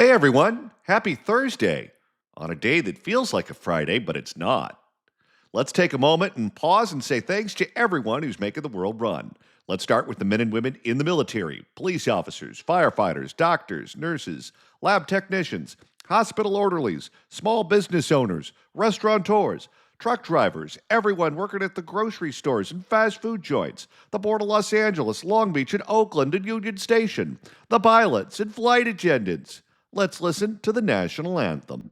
Hey everyone, happy Thursday on a day that feels like a Friday, but it's not. Let's take a moment and pause and say thanks to everyone who's making the world run. Let's start with the men and women in the military, police officers, firefighters, doctors, nurses, lab technicians, hospital orderlies, small business owners, restaurateurs, truck drivers, everyone working at the grocery stores and fast food joints, the Port of Los Angeles, Long Beach, and Oakland, and Union Station, the pilots and flight attendants. Let's listen to the national anthem.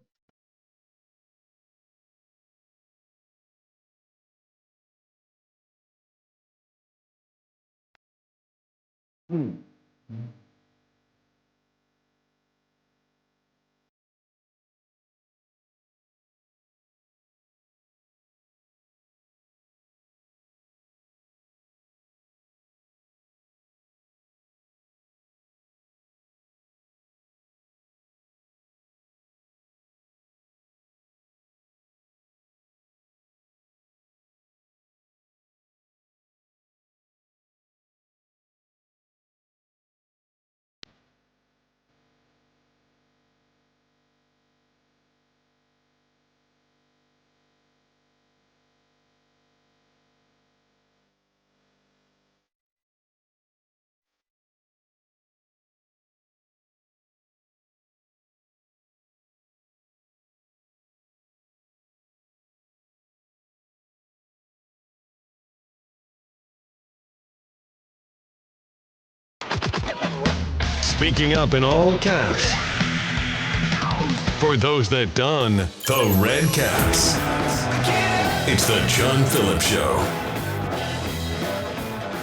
Speaking up in all caps. For those that don the red caps. It's the John Phillips Show.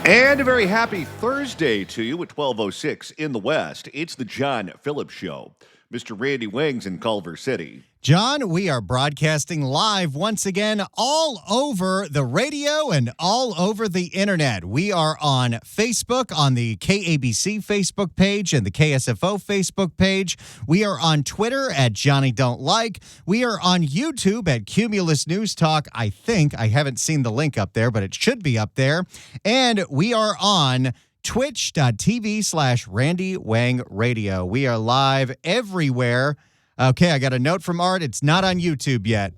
And a very happy Thursday to you at 12:06 in the West. It's the John Phillips Show. Mr. Randy Wings in Culver City. John, we are broadcasting live once again all over the radio and all over the internet. We are on Facebook, on the KABC Facebook page and the KSFO Facebook page. We are on Twitter at Johnny Don't Like. We are on YouTube at Cumulus News Talk. I think I haven't seen the link up there, but it should be up there. And we are on twitch.tv/Randy Wang Radio. We are live everywhere. Okay, I got a note from Art. It's not on YouTube yet.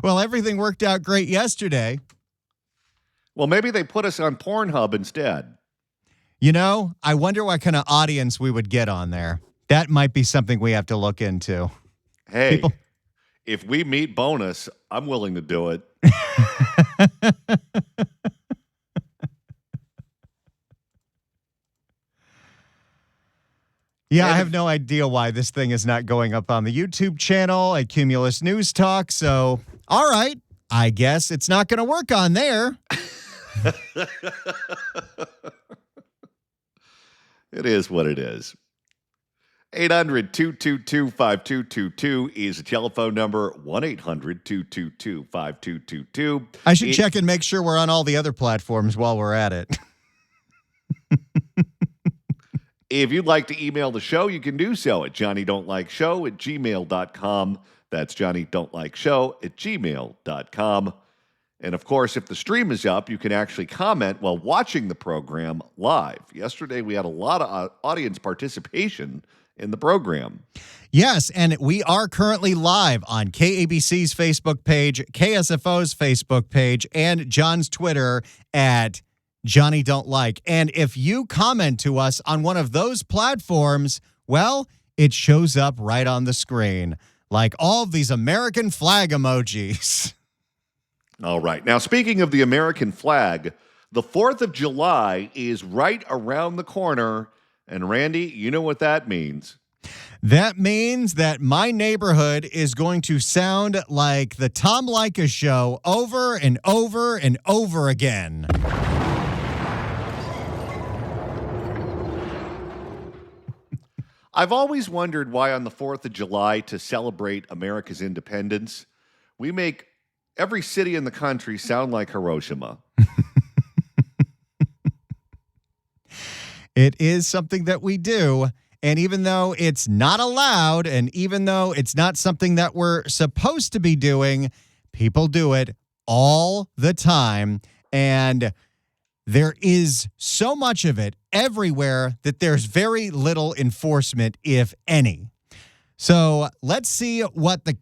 Well, everything worked out great yesterday. Well, maybe they put us on Pornhub instead. You know, I wonder what kind of audience we would get on there. That might be something we have to look into. Hey, if we meet bonus, I'm willing to do it. Yeah, I have no idea why this thing is not going up on the YouTube channel at Cumulus News Talk. So, all right, I guess it's not going to work on there. It is what it is. 800-222-5222 is the telephone number. 1-800-222-5222. I should check and make sure we're on all the other platforms while we're at it. If you'd like to email the show, you can do so at johnnydon'tlikeshow@gmail.com. That's johnnydon'tlikeshow@gmail.com. And of course, if the stream is up, you can actually comment while watching the program live. Yesterday, we had a lot of audience participation in the program. Yes, and we are currently live on KABC's Facebook page, KSFO's Facebook page, and John's Twitter at Johnny Don't Like. And if you comment to us on one of those platforms, well, it shows up right on the screen, like all of these American flag emojis. All right. Now, speaking of the American flag, the 4th of July is right around the corner. And Randy, you know what that means. That means that my neighborhood is going to sound like the Tom Leykis show over and over and over again. I've always wondered why on the 4th of July, to celebrate America's independence, we make every city in the country sound like Hiroshima. It is something that we do. And even though it's not allowed, and even though it's not something that we're supposed to be doing, people do it all the time. And there is so much of it everywhere that there's very little enforcement, if any. So let's see what the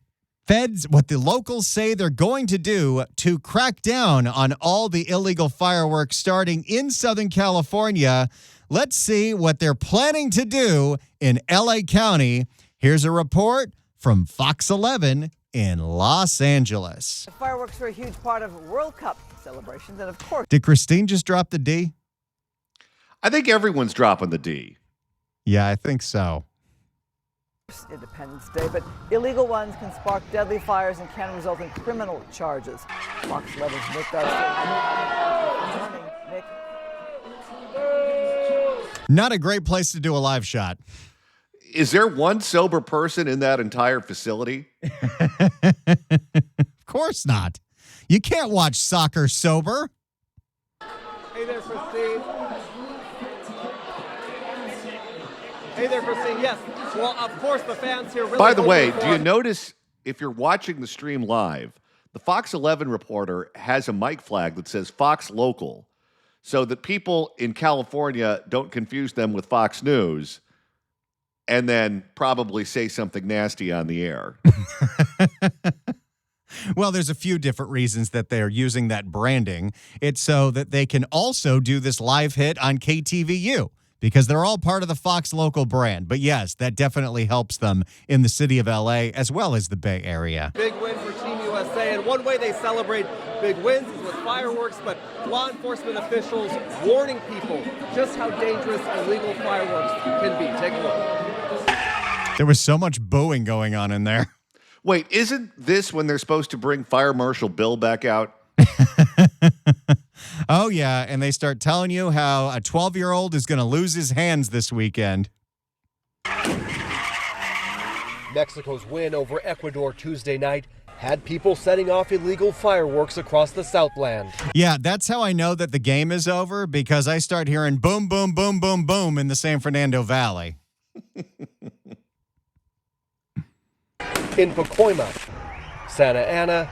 locals say they're going to do to crack down on all the illegal fireworks starting in Southern California. Let's see what they're planning to do in LA County. Here's a report from Fox 11 in Los Angeles. The fireworks were a huge part of World Cup celebrations, and of course... Did Christine just drop the D? I think everyone's dropping the D. Yeah, I think so. Independence Day, but illegal ones can spark deadly fires and can result in criminal charges. Fox 11's Nick Garcia. Good morning, Nick. Not a great place to do a live shot. Is there one sober person in that entire facility? Of course not. You can't watch soccer sober. Hey there, Christine. Hey there, Christine. Yes. Well, of course, the fans here really... By the way, do you notice if you're watching the stream live, the Fox 11 reporter has a mic flag that says Fox Local so that people in California don't confuse them with Fox News and then probably say something nasty on the air. Well, there's a few different reasons that they're using that branding. It's so that they can also do this live hit on KTVU because they're all part of the Fox Local brand. But yes, that definitely helps them in the city of LA as well as the Bay Area. Big win for Team USA, and one way they celebrate big wins is with fireworks, but law enforcement officials warning people just how dangerous illegal fireworks can be. Take a look. There was so much booing going on in there. Wait, isn't this when they're supposed to bring Fire Marshal Bill back out? Oh, yeah, and they start telling you how a 12-year-old is going to lose his hands this weekend. Mexico's win over Ecuador Tuesday night had people setting off illegal fireworks across the Southland. Yeah, that's how I know that the game is over, because I start hearing boom, boom, boom, boom, boom in the San Fernando Valley. In Pacoima, Santa Ana,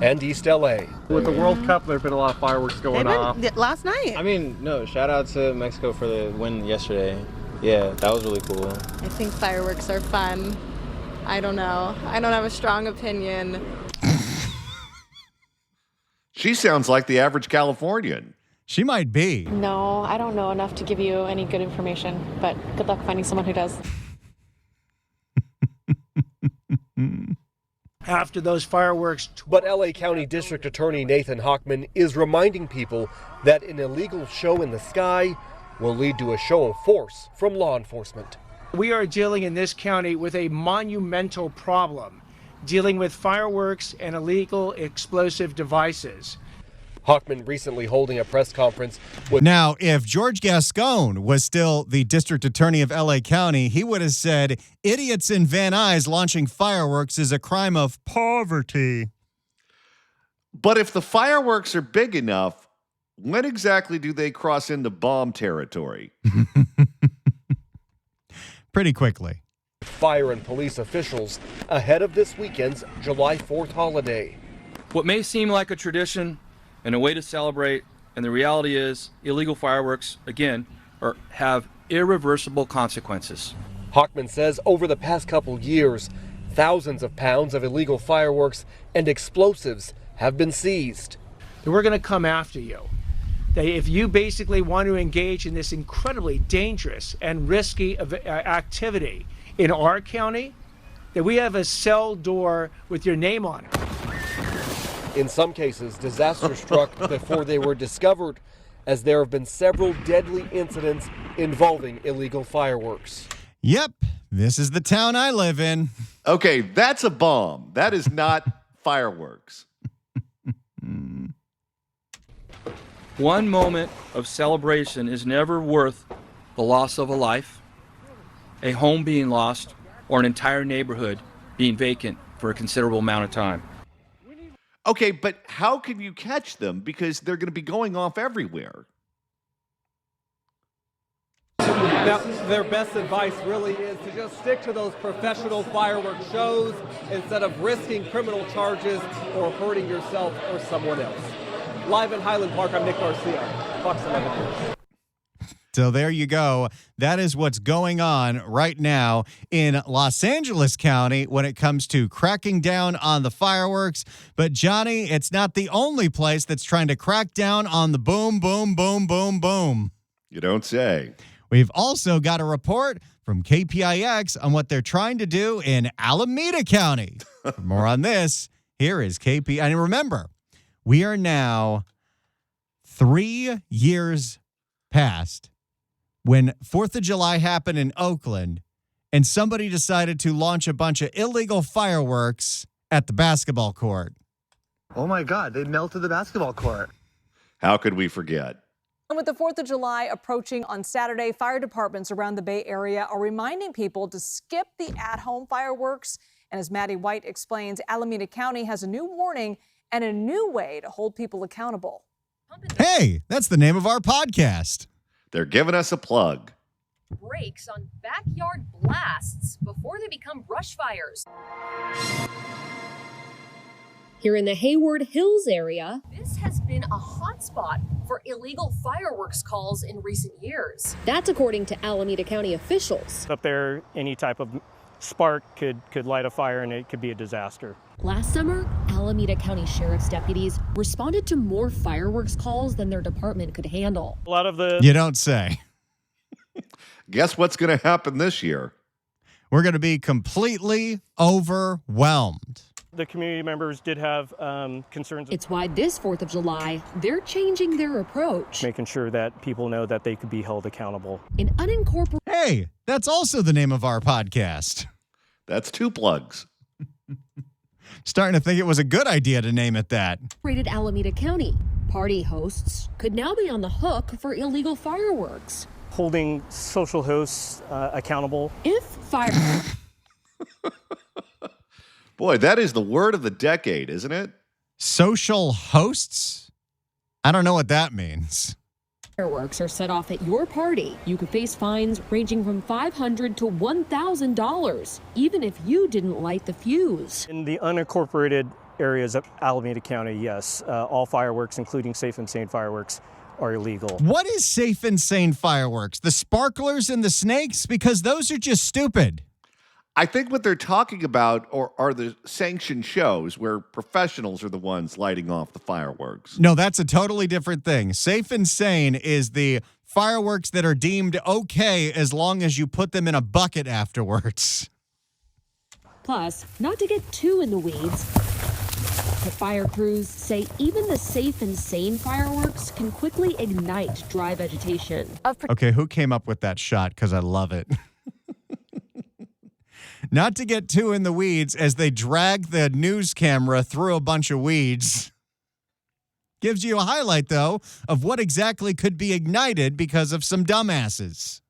and East LA. With the World Cup, there have been a lot of fireworks going off. Last night. I mean, no, shout out to Mexico for the win yesterday. Yeah, that was really cool. I think fireworks are fun. I don't know. I don't have a strong opinion. She sounds like the average Californian. She might be. No, I don't know enough to give you any good information, but good luck finding someone who does. After those fireworks. But LA County District Attorney Nathan Hochman is reminding people that an illegal show in the sky will lead to a show of force from law enforcement. We are dealing in this county with a monumental problem, dealing with fireworks and illegal explosive devices. Hochman recently holding a press conference with... Now, if George Gascon was still the district attorney of LA County, he would have said, idiots in Van Nuys launching fireworks is a crime of poverty. But if the fireworks are big enough, when exactly do they cross into bomb territory? Pretty quickly. Fire and police officials ahead of this weekend's July 4th holiday. What may seem like a tradition and a way to celebrate, and the reality is illegal fireworks, again, have irreversible consequences. Hochman says over the past couple years, thousands of pounds of illegal fireworks and explosives have been seized. We're going to come after you. That if you basically want to engage in this incredibly dangerous and risky activity in our county, that we have a cell door with your name on it. In some cases, disaster struck before they were discovered, as there have been several deadly incidents involving illegal fireworks. Yep, this is the town I live in. Okay, that's a bomb. That is not fireworks. One moment of celebration is never worth the loss of a life, a home being lost, or an entire neighborhood being vacant for a considerable amount of time. Okay, but how can you catch them? Because they're going to be going off everywhere. Now, their best advice really is to just stick to those professional fireworks shows instead of risking criminal charges or hurting yourself or someone else. Live in Highland Park, I'm Nick Garcia. Fox 11 News. So there you go. That is what's going on right now in Los Angeles County when it comes to cracking down on the fireworks. But Johnny, it's not the only place that's trying to crack down on the boom, boom, boom, boom, boom. You don't say. We've also got a report from KPIX on what they're trying to do in Alameda County. For more on this, here is KP. And remember, we are now 3 years past when 4th of July happened in Oakland and somebody decided to launch a bunch of illegal fireworks at the basketball court. Oh my God, they melted the basketball court. How could we forget? And with the 4th of July approaching on Saturday, fire departments around the Bay Area are reminding people to skip the at-home fireworks. And as Maddie White explains, Alameda County has a new warning and a new way to hold people accountable. Hey, that's the name of our podcast. They're giving us a plug. Brakes on backyard blasts before they become brush fires. Here in the Hayward Hills area, this has been a hotspot for illegal fireworks calls in recent years. That's according to Alameda County officials. Up there, any type of spark could light a fire and it could be a disaster. Last summer, Alameda County Sheriff's deputies responded to more fireworks calls than their department could handle. A lot of the... You don't say. Guess what's going to happen this year? We're going to be completely overwhelmed. The community members did have concerns. It's why this 4th of July, they're changing their approach. Making sure that people know that they could be held accountable. An unincorporated... Hey, that's also the name of our podcast. That's 2 plugs. Starting to think it was a good idea to name it that. Rated Alameda County. Party hosts could now be on the hook for illegal fireworks. Holding social hosts accountable. If fire... Boy, that is the word of the decade, isn't it? Social hosts? I don't know what that means. Fireworks are set off at your party. You could face fines ranging from $500 to $1,000, even if you didn't light the fuse. In the unincorporated areas of Alameda County, yes, all fireworks, including safe and sane fireworks, are illegal. What is safe and sane fireworks? The sparklers and the snakes? Because those are just stupid. I think what they're talking about are the sanctioned shows where professionals are the ones lighting off the fireworks. No, that's a totally different thing. Safe and sane is the fireworks that are deemed okay as long as you put them in a bucket afterwards. Plus, not to get too in the weeds, the fire crews say even the safe and sane fireworks can quickly ignite dry vegetation. Okay, who came up with that shot? Because I love it. Not to get too in the weeds as they drag the news camera through a bunch of weeds. Gives you a highlight, though, of what exactly could be ignited because of some dumbasses.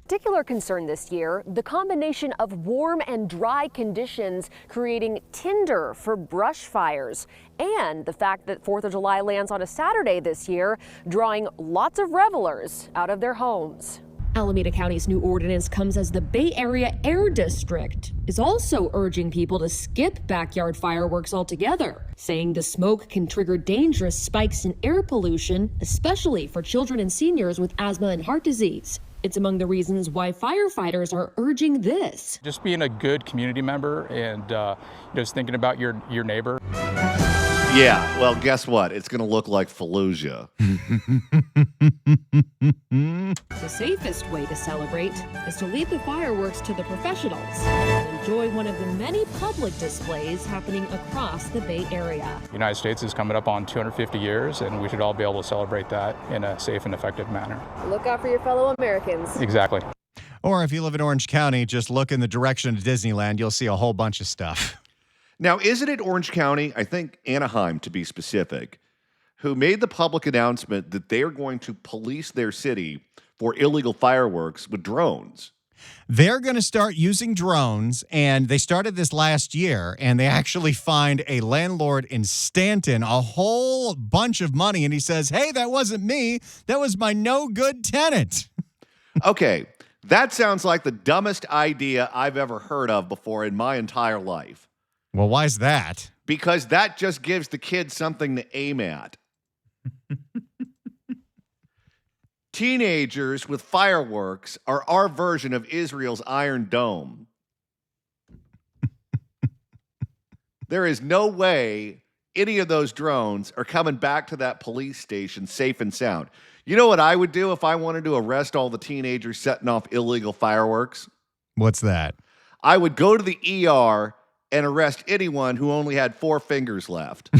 Particular concern this year, the combination of warm and dry conditions creating tinder for brush fires, and the fact that 4th of July lands on a Saturday this year, drawing lots of revelers out of their homes. Alameda County's new ordinance comes as the Bay Area Air District is also urging people to skip backyard fireworks altogether, saying the smoke can trigger dangerous spikes in air pollution, especially for children and seniors with asthma and heart disease. It's among the reasons why firefighters are urging this. Just being a good community member and just thinking about your neighbor. Yeah, well, guess what? It's going to look like Fallujah. The safest way to celebrate is to leave the fireworks to the professionals and enjoy one of the many public displays happening across the Bay Area. The United States is coming up on 250 years, and we should all be able to celebrate that in a safe and effective manner. Look out for your fellow Americans. Exactly. Or if you live in Orange County, just look in the direction of Disneyland. You'll see a whole bunch of stuff. Now, isn't it Orange County, I think Anaheim to be specific, who made the public announcement that they are going to police their city for illegal fireworks with drones? They're going to start using drones, and they started this last year, and they actually fined a landlord in Stanton a whole bunch of money, and he says, hey, that wasn't me. That was my no-good tenant. Okay, that sounds like the dumbest idea I've ever heard of before in my entire life. Well, why's that? Because that just gives the kids something to aim at. Teenagers with fireworks are our version of Israel's Iron Dome. There is no way any of those drones are coming back to that police station safe and sound. You know what I would do if I wanted to arrest all the teenagers setting off illegal fireworks? What's that? I would go to the ER and arrest anyone who only had 4 fingers left.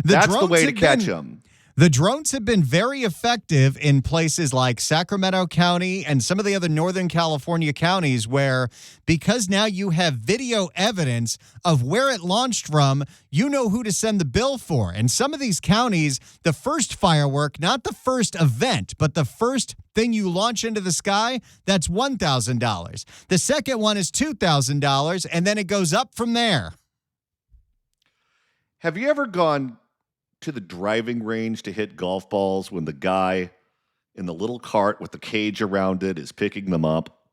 That's the way to catch them. The drones have been very effective in places like Sacramento County and some of the other Northern California counties where, because now you have video evidence of where it launched from, you know who to send the bill for. And some of these counties, the first firework, not the first event, but the first thing you launch into the sky, that's $1,000. The second one is $2,000, and then it goes up from there. Have you ever gone to the driving range to hit golf balls when the guy in the little cart with the cage around it is picking them up?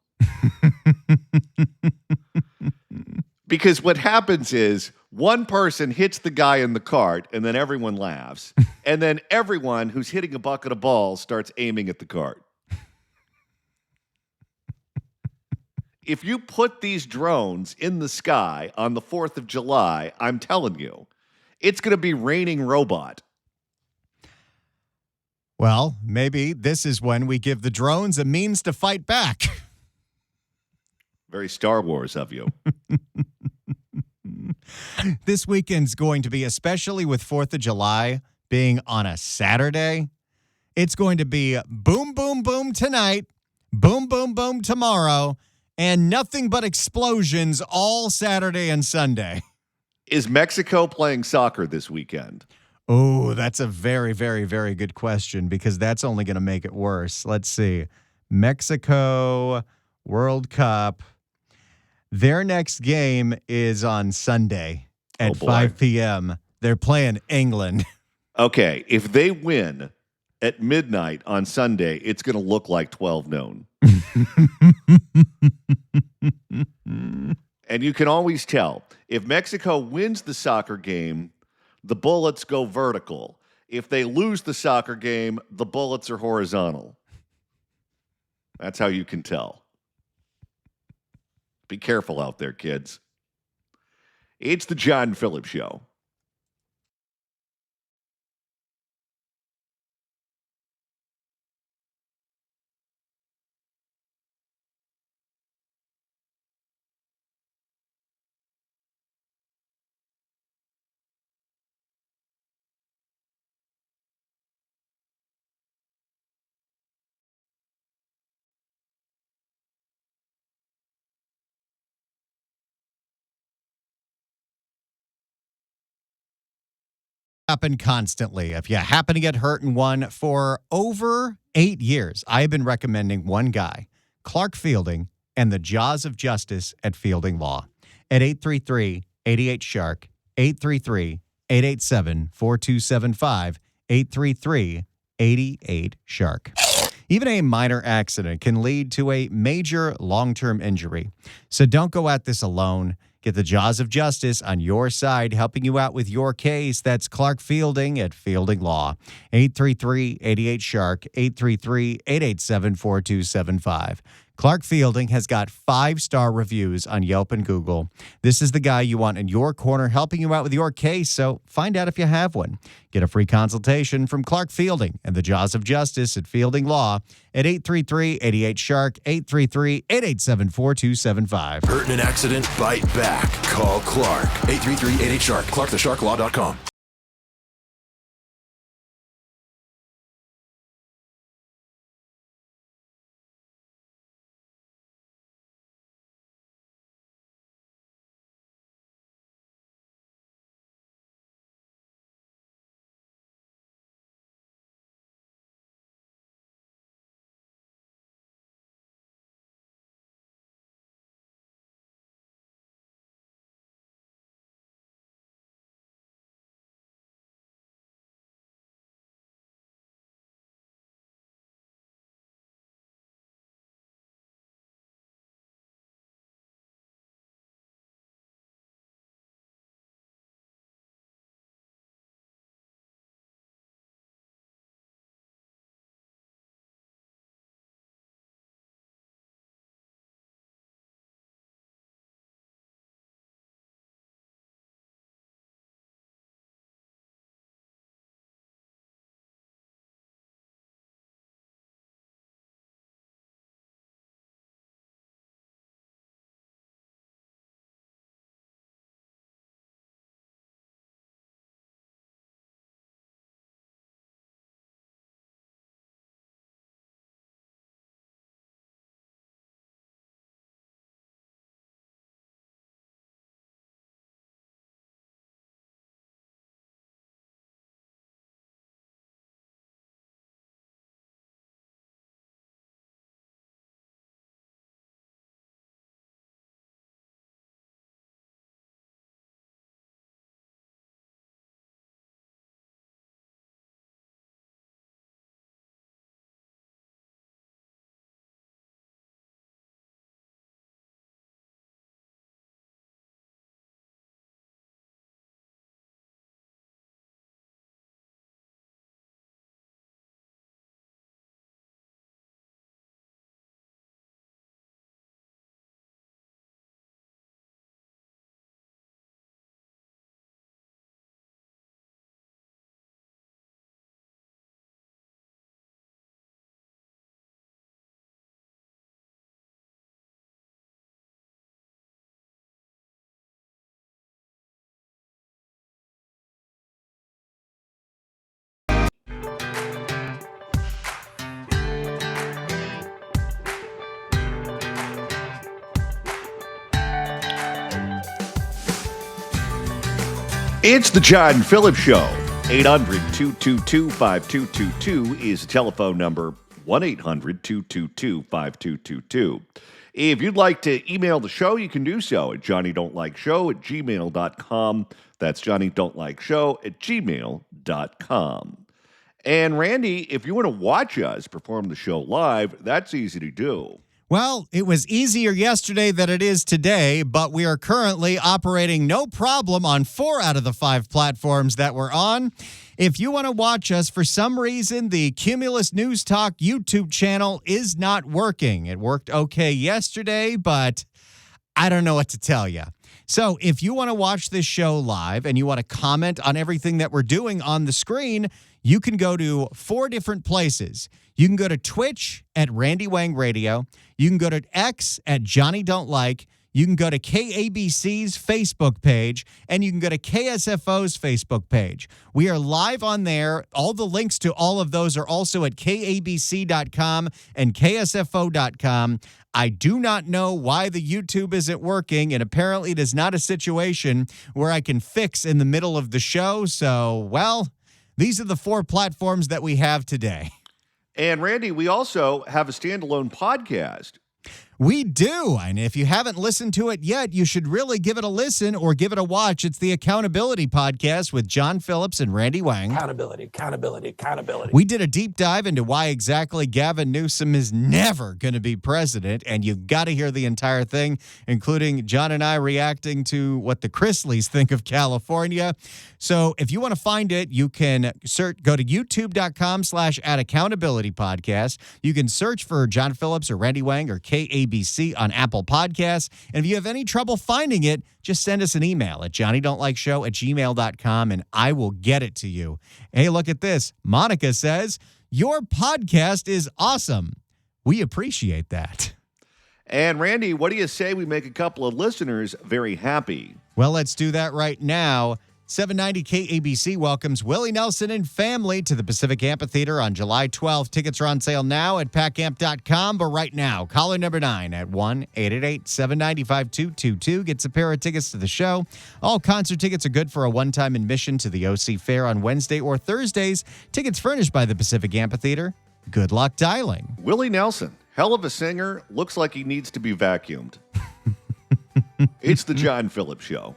Because what happens is one person hits the guy in the cart and then everyone laughs. And then everyone who's hitting a bucket of balls starts aiming at the cart. If you put these drones in the sky on the 4th of July, I'm telling you, it's going to be raining robot. Well, maybe this is when we give the drones a means to fight back. Very Star Wars of you. This weekend's going to be, especially with 4th of July being on a Saturday, it's going to be boom, boom, boom tonight, boom, boom, boom tomorrow, and nothing but explosions all Saturday and Sunday. Is Mexico playing soccer this weekend? Oh, that's a very, very, very good question because that's only going to make it worse. Let's see. Mexico World Cup. Their next game is on Sunday at 5 p.m. They're playing England. Okay, if they win at midnight on Sunday, it's going to look like 12 noon. And you can always tell. If Mexico wins the soccer game, the bullets go vertical. If they lose the soccer game, the bullets are horizontal. That's how you can tell. Be careful out there, kids. It's the John Phillips Show. Happen constantly. If you happen to get hurt in one, for over 8 years, I've been recommending one guy, Clark Fielding, and the Jaws of Justice at Fielding Law. At 833-88-SHARK, 833-887-4275, 833-88-SHARK. Even a minor accident can lead to a major long-term injury. So don't go at this alone. Get the Jaws of Justice on your side, helping you out with your case. That's Clark Fielding at Fielding Law. 833-88-SHARK, 833-887-4275. Clark Fielding has got 5-star reviews on Yelp and Google. This is the guy you want in your corner, helping you out with your case, so find out if you have one. Get a free consultation from Clark Fielding and the Jaws of Justice at Fielding Law at 833-88-SHARK, 833-887-4275. Hurt in an accident? Bite back. Call Clark. 833-88-SHARK. ClarkTheSharkLaw.com. It's the John Phillips Show. 800-222-5222 is the telephone number. 1-800-222-5222. If you'd like to email the show, you can do so at johnnydon'tlikeshow@gmail.com. That's johnnydon'tlikeshow@gmail.com. And Randy, if you want to watch us perform the show live, that's easy to do. Well, it was easier yesterday than it is today, but we are currently operating no problem on 4 out of the 5 platforms that we're on. If you want to watch us, for some reason, the Cumulus News Talk YouTube channel is not working. It worked okay yesterday, but I don't know what to tell you. So if you want to watch this show live and you want to comment on everything that we're doing on the screen, you can go to 4 different places. You can go to Twitch at Randy Wang Radio. You can go to X at Johnny Don't Like. You can go to KABC's Facebook page, and you can go to KSFO's Facebook page. We are live on there. All the links to all of those are also at KABC.com and KSFO.com. I do not know why the YouTube isn't working, and apparently it is not a situation where I can fix in the middle of the show. So, well, these are the 4 platforms that we have today. And Randy, we also have a standalone podcast. We do. And if you haven't listened to it yet, you should really give it a listen or give it a watch. It's the Accountability Podcast with John Phillips and Randy Wang. Accountability. We did a deep dive into why exactly Gavin Newsom is never going to be president. And you've got to hear the entire thing, including John and I reacting to what the Chrisleys think of California. So if you want to find it, you can go to youtube.com/@accountability-podcast. You can search for John Phillips or Randy Wang or KABC on Apple Podcasts. And if you have any trouble finding it, just send us an email at johnnydon'tlikeshow@gmail.com and I will get it to you. Hey, look at this. Monica says, your podcast is awesome. We appreciate that. And Randy, what do you say we make a couple of listeners very happy? Well, let's do that right now. 790 KABC welcomes Willie Nelson and family to the Pacific Amphitheater on July 12th. Tickets are on sale now at packamp.com, but right now, caller number 9 at 1-888-795-2222 gets a pair of tickets to the show. All concert tickets are good for a one-time admission to the OC Fair on Wednesday or Thursdays. Tickets furnished by the Pacific Amphitheater. Good luck dialing. Willie Nelson, hell of a singer, looks like he needs to be vacuumed. It's the John Phillips Show.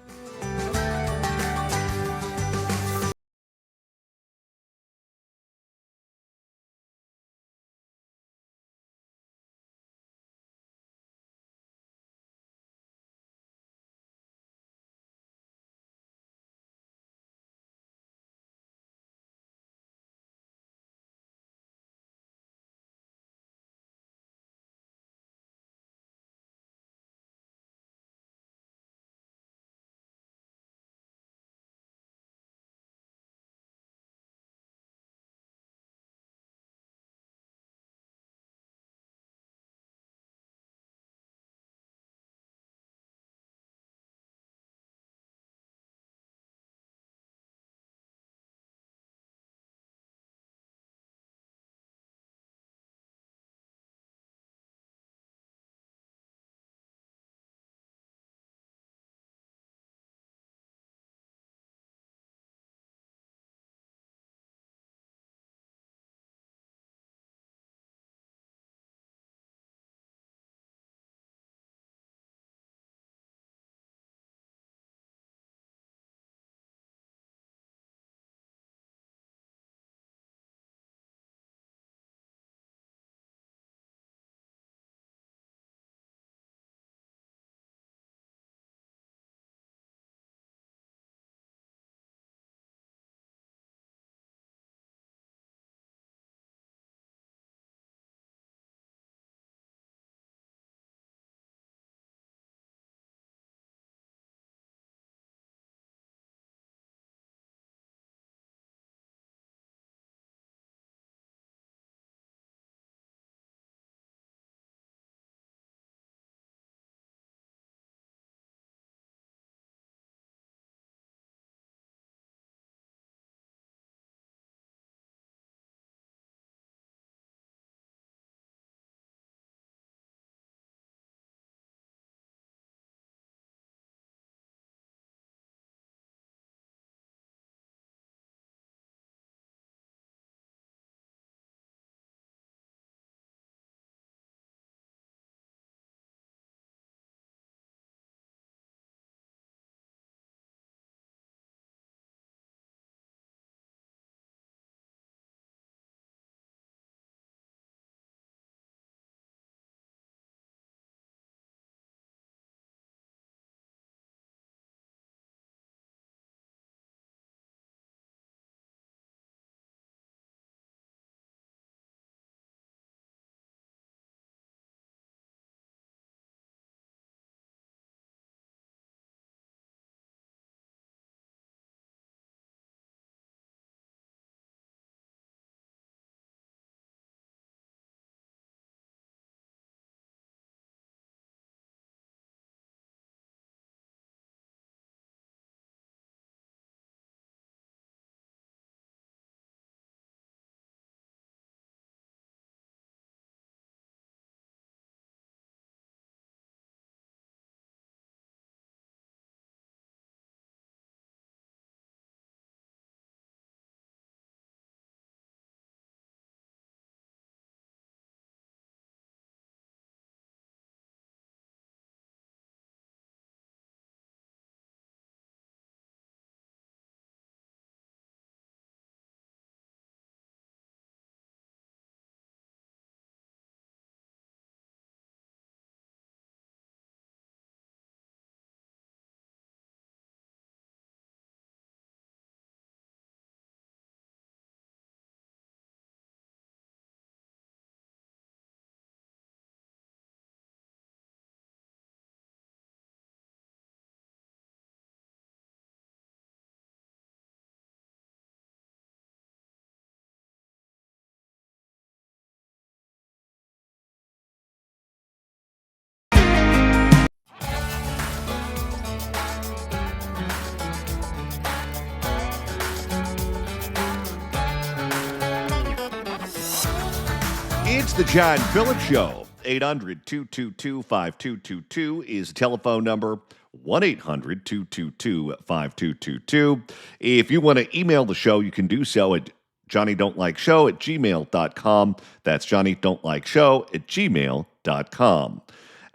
It's the John Phillips Show. 800-222-5222 is the telephone number. 1-800-222-5222. If you want to email the show, you can do so at johnnydon'tlikeshow@gmail.com. That's johnnydon'tlikeshow@gmail.com.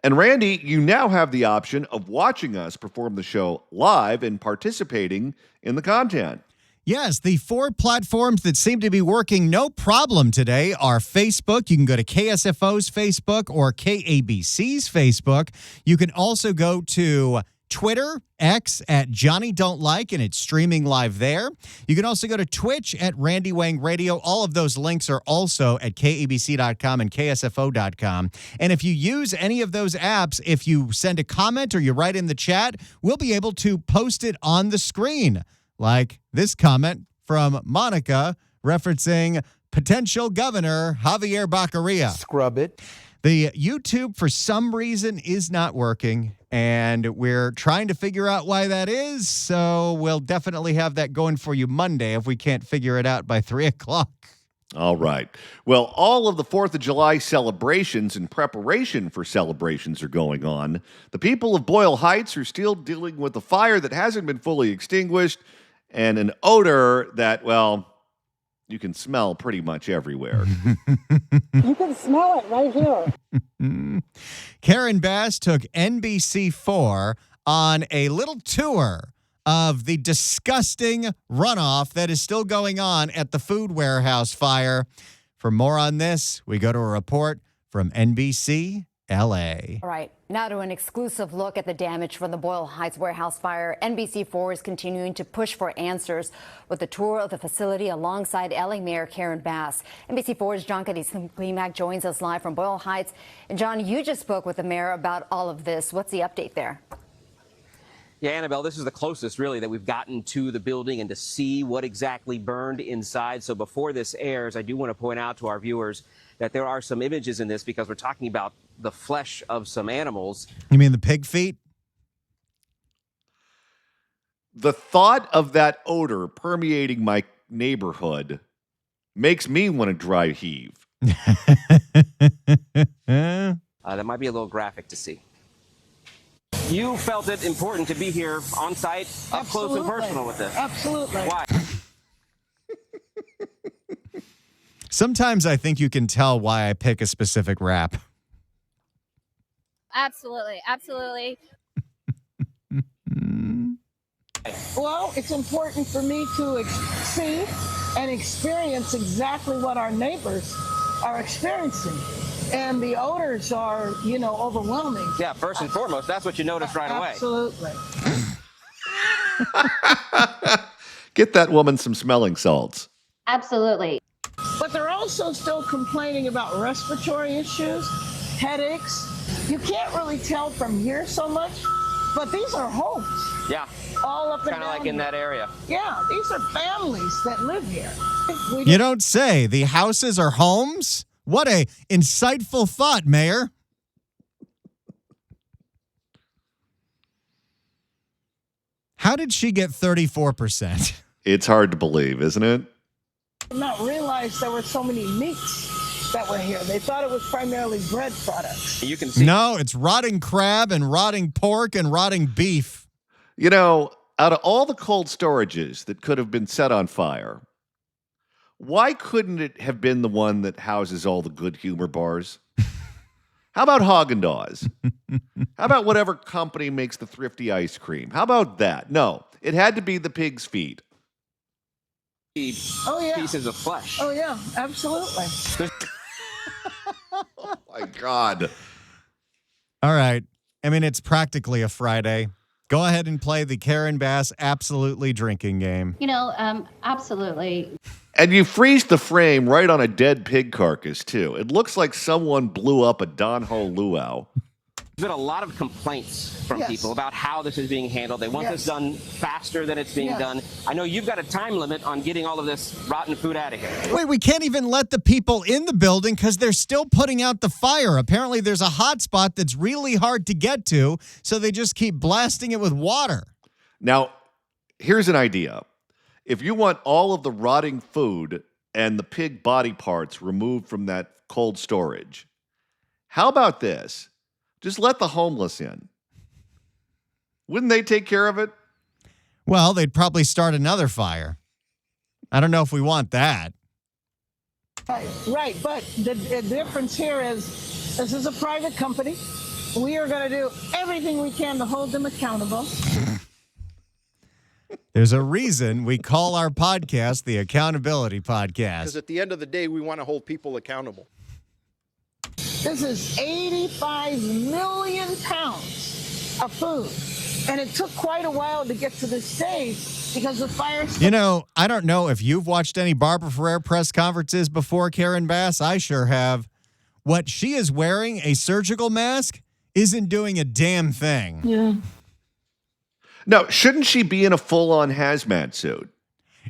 And Randy, you now have the option of watching us perform the show live and participating in the content. Yes, the 4 platforms that seem to be working no problem today are Facebook. You can go to KSFO's Facebook or KABC's Facebook. You can also go to Twitter, X at Johnny Don't Like, and it's streaming live there. You can also go to Twitch at Randy Wang Radio. All of those links are also at KABC.com and KSFO.com. And if you use any of those apps, if you send a comment or you write in the chat, we'll be able to post it on the screen. Like this comment from Monica referencing potential governor Javier Baccaria. Scrub it. The YouTube, for some reason, is not working, and we're trying to figure out why that is, so we'll definitely have that going for you Monday if we can't figure it out by 3 o'clock. All right. Well, all of the 4th of July celebrations and preparation for celebrations are going on. The people of Boyle Heights are still dealing with a fire that hasn't been fully extinguished and an odor that, well, you can smell pretty much everywhere. You can smell it right here. Karen Bass took NBC4 on a little tour of the disgusting runoff that is still going on at the food warehouse fire. For more on this, we go to a report from NBC LA. All right, now to an exclusive look at the damage from the Boyle Heights warehouse fire. NBC4 is continuing to push for answers with a tour of the facility alongside LA Mayor Karen Bass. NBC4's John Klimak joins us live from Boyle Heights. And John, you just spoke with the mayor about all of this. What's the update there? Yeah, Annabelle, this is the closest, really, that we've gotten to the building and to see what exactly burned inside. So before this airs, I do want to point out to our viewers that there are some images in this because we're talking about the flesh of some animals. You mean the pig feet? The thought of that odor permeating my neighborhood makes me want to dry heave. That might be a little graphic to see. You felt it important to be here on site, up close and personal with this. Absolutely. Why? Sometimes I think you can tell why I pick a specific rap. Absolutely. Absolutely. Well, it's important for me to see and experience exactly what our neighbors are experiencing. And the odors are, overwhelming. Yeah, first and foremost, that's what you noticed right away. Absolutely. Get that woman some smelling salts. Absolutely. But they're also still complaining about respiratory issues, headaches. You can't really tell from here so much, but these are homes. Yeah. All up and down. Kind of like in that area. Yeah, these are families that live here. You don't say. The houses are homes? What a insightful thought, Mayor. How did she get 34%? It's hard to believe, isn't it? Not realize there were so many meats that were here. They thought it was primarily bread products. You can see. No, it's rotting crab and rotting pork and rotting beef. You know, out of all the cold storages that could have been set on fire, why couldn't it have been the one that houses all the good humor bars? How about Haagen-Dazs? How about whatever company makes the thrifty ice cream? How about that? No, it had to be the pig's feet. Oh, yeah. Pieces of flesh. Oh, yeah, absolutely. Oh, my God. All right. I mean, it's practically a Friday. Go ahead and play the Karen Bass absolutely drinking game. Absolutely. And you freeze the frame right on a dead pig carcass, too. It looks like someone blew up a Don Ho luau. There's been a lot of complaints from Yes. people about how this is being handled. They want this done faster than it's being Yes. done. I know you've got a time limit on getting all of this rotten food out of here. Wait, we can't even let the people in the building because they're still putting out the fire. Apparently, there's a hot spot that's really hard to get to, so they just keep blasting it with water. Now, here's an idea. If you want all of the rotting food and the pig body parts removed from that cold storage. How about this? Just let the homeless in. Wouldn't they take care of it? Well, they'd probably start another fire. I don't know if we want that. Right, but the difference here is this is a private company. We are going to do everything we can to hold them accountable. There's a reason we call our podcast the Accountability Podcast. Because at the end of the day, we want to hold people accountable. This is 85 million pounds of food. And it took quite a while to get to this stage because the fire... You know, I don't know if you've watched any Barbara Ferrer press conferences before, Karen Bass. I sure have. What she is wearing, a surgical mask, isn't doing a damn thing. Yeah. No, shouldn't she be in a full-on hazmat suit?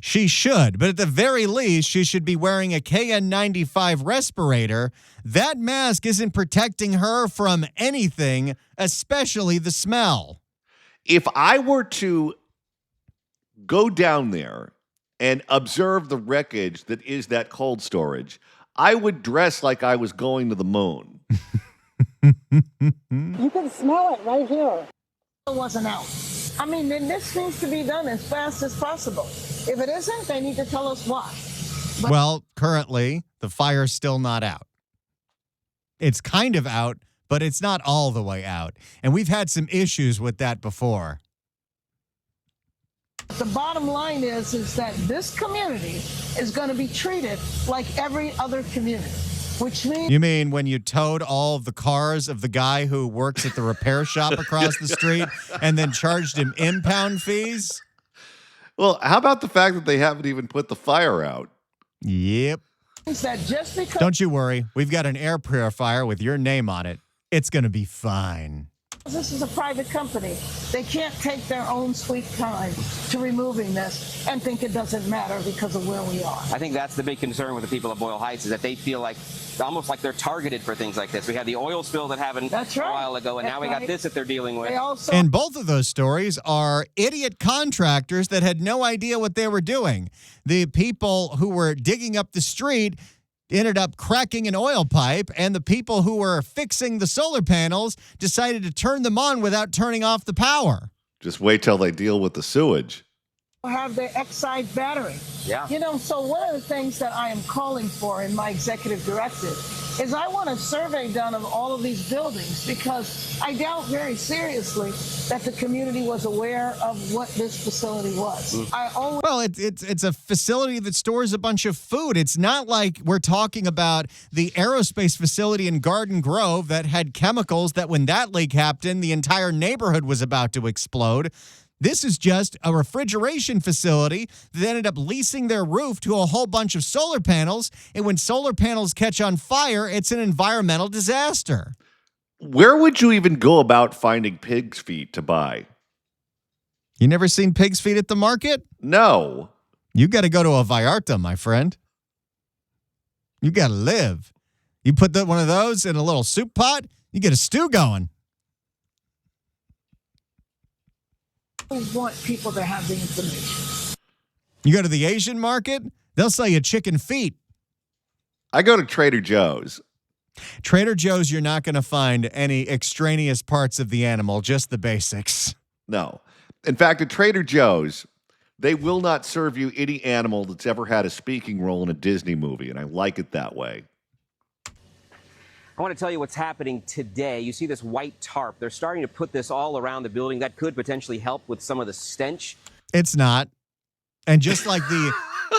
She should, but at the very least, she should be wearing a KN95 respirator. That mask isn't protecting her from anything, especially the smell. If I were to go down there and observe the wreckage that is that cold storage, I would dress like I was going to the moon. You can smell it right here. It wasn't out. I mean, then this needs to be done as fast as possible. If it isn't, they need to tell us why. But well, currently, the fire's still not out. It's kind of out, but it's not all the way out. And we've had some issues with that before. the bottom line is that this community is going to be treated like every other community. Which means... You mean when you towed all of the cars of the guy who works at the repair shop across the street and then charged him impound fees? Well, how about the fact that they haven't even put the fire out? Yep. That just because... Don't you worry. We've got an air purifier with your name on it. It's going to be fine. This is a private company. They can't take their own sweet time to removing this and think it doesn't matter because of where we are. I think that's the big concern with the people of Boyle Heights is that they feel like almost like they're targeted for things like this. We had the oil spill that happened a while ago, and now we got this that they're dealing with. And both of those stories are idiot contractors that had no idea what they were doing. The people who were digging up the street ended up cracking an oil pipe, and the people who were fixing the solar panels decided to turn them on without turning off the power. Just wait till they deal with the sewage. Have their Exide battery. Yeah. You know, so one of the things that I am calling for in my executive directive is I want a survey done of all of these buildings because I doubt very seriously that the community was aware of what this facility was. Well, it's a facility that stores a bunch of food. It's not like we're talking about the aerospace facility in Garden Grove that had chemicals that when that leak happened, the entire neighborhood was about to explode. This is just a refrigeration facility that ended up leasing their roof to a whole bunch of solar panels. And when solar panels catch on fire, it's an environmental disaster. Where would you even go about finding pig's feet to buy? You never seen pig's feet at the market? No. You got to go to a Vallarta, my friend. You got to live. You put one of those in a little soup pot, you get a stew going. I want people to have the information. You go to the Asian market, they'll sell you chicken feet. I go to Trader Joe's. Trader Joe's, you're not going to find any extraneous parts of the animal, just the basics. No. In fact, at Trader Joe's, they will not serve you any animal that's ever had a speaking role in a Disney movie, and I like it that way. I want to tell you what's happening today. You see this white tarp. They're starting to put this all around the building. That could potentially help with some of the stench. It's not. And just like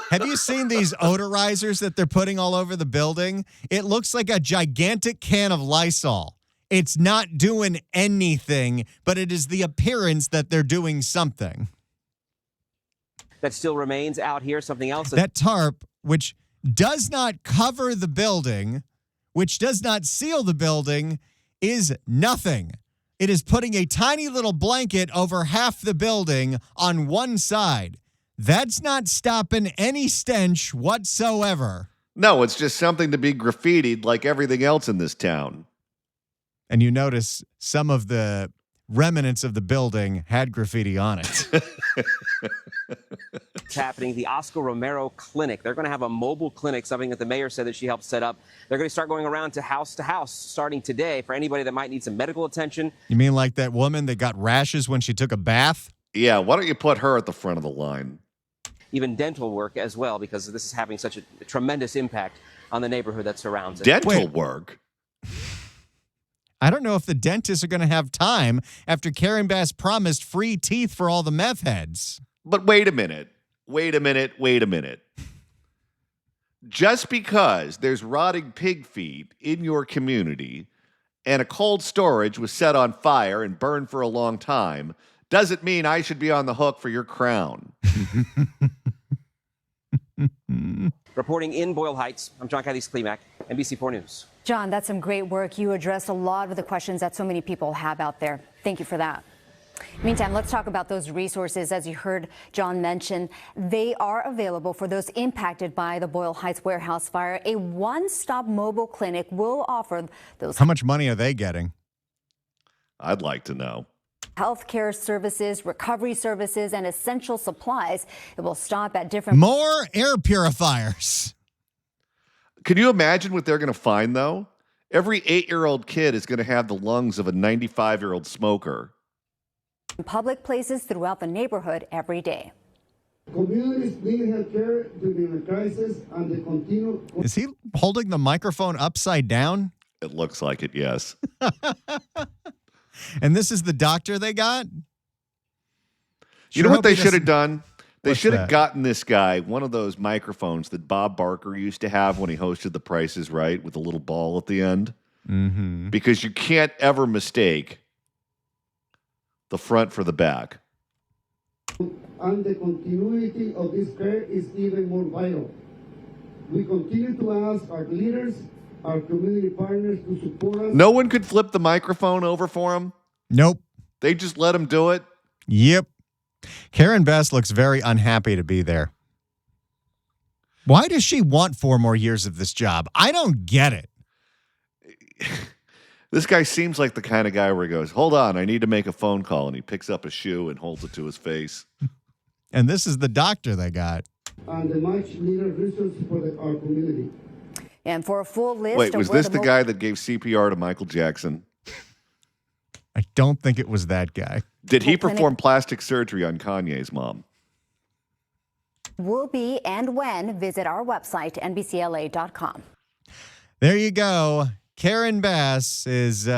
have you seen these odorizers that they're putting all over the building? It looks like a gigantic can of Lysol. It's not doing anything, but it is the appearance that they're doing something. That still remains out here. Something else. That tarp, which does not cover the building, which does not seal the building, is nothing. It is putting a tiny little blanket over half the building on one side. That's not stopping any stench whatsoever. No, it's just something to be graffitied like everything else in this town. And you notice some of the remnants of the building had graffiti on it. It's happening, the Oscar Romero Clinic. They're going to have a mobile clinic, something that the mayor said that she helped set up. They're going to start going around to house starting today for anybody that might need some medical attention. You mean like that woman that got rashes when she took a bath? Yeah, why don't you put her at the front of the line? Even dental work as well, because this is having such a tremendous impact on the neighborhood that surrounds it. Dental work? I don't know if the dentists are going to have time after Karen Bass promised free teeth for all the meth heads. But wait a minute. Just because there's rotting pig feet in your community and a cold storage was set on fire and burned for a long time doesn't mean I should be on the hook for your crown. Reporting in Boyle Heights, I'm John Cadiz-Klimac, NBC4 News. John, that's some great work. You addressed a lot of the questions that so many people have out there. Thank you for that. Meantime, let's talk about those resources. As you heard John mention, they are available for those impacted by the Boyle Heights warehouse fire. A one-stop mobile clinic will offer those. How much money are they getting? I'd like to know. Healthcare services, recovery services, and essential supplies. It will stop at different. More air purifiers. Can you imagine what they're going to find, though? Every 8-year-old kid is going to have the lungs of a 95-year-old smoker. Public places throughout the neighborhood every day. Communities need health care during the crisis and the continue. Is he holding the microphone upside down? It looks like it, yes. And this is the doctor they got? You know what they should have done? They What's should have that? gotten this guy one of those microphones that Bob Barker used to have when he hosted The Price is Right with a little ball at the end. Mm-hmm. Because you can't ever mistake the front for the back. And the continuity of this care is even more vital. We continue to ask our leaders, our community partners to support us. No one could flip the microphone over for him? Nope. They just let him do it? Yep. Karen Bass looks very unhappy to be there. Why does she want 4 more years of this job? I don't get it. This guy seems like the kind of guy where he goes, hold on, I need to make a phone call. And he picks up a shoe and holds it to his face. And this is the doctor they got. And the much needed resources for our community. And for a full list Wait, of was where this the guy that gave CPR to Michael Jackson? I don't think it was that guy. Did he perform plastic surgery on Kanye's mom? will be and when, visit our website, nbcla.com. There you go. Karen Bass is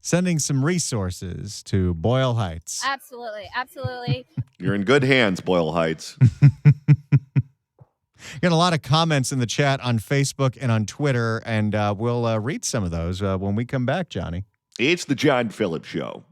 sending some resources to Boyle Heights. Absolutely. Absolutely. You're in good hands, Boyle Heights. Got a lot of comments in the chat on Facebook and on Twitter, and we'll read some of those when we come back, Johnny. It's the John Phillips Show.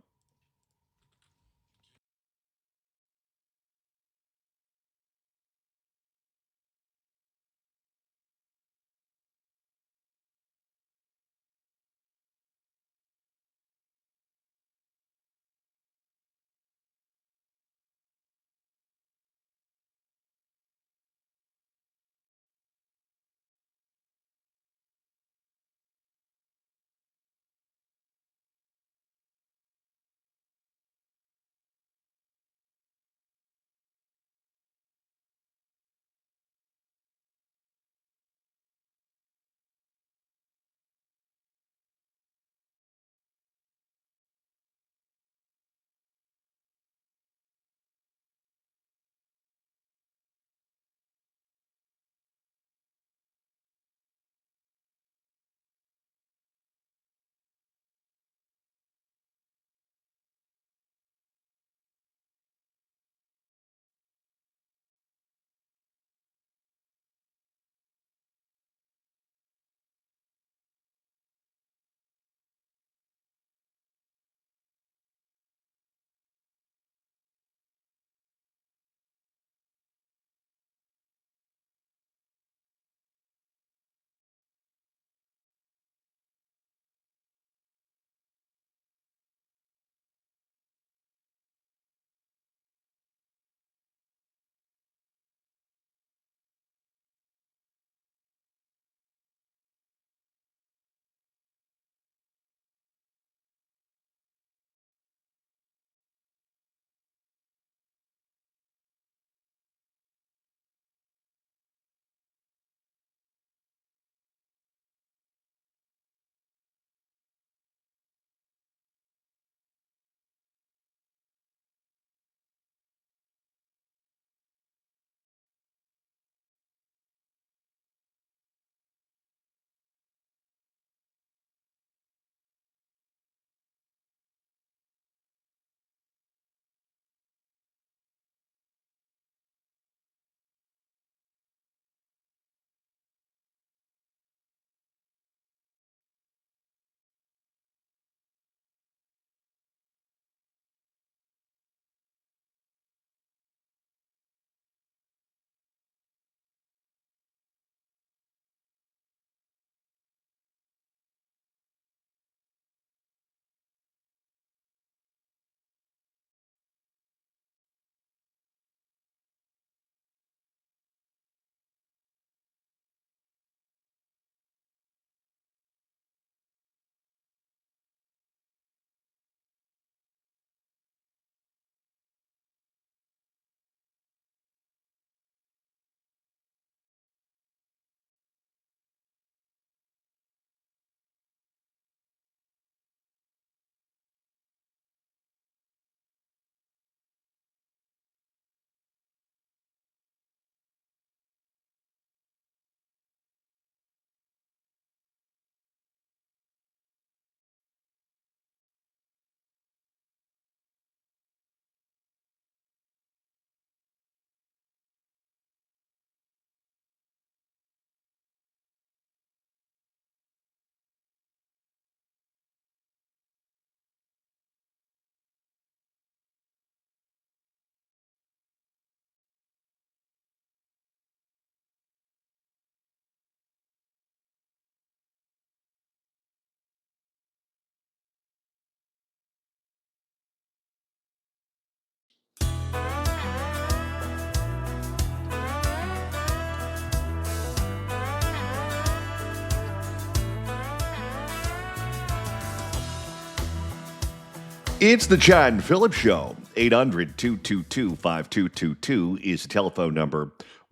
It's the Chad and Phillips Show. 800-222-5222 is the telephone number.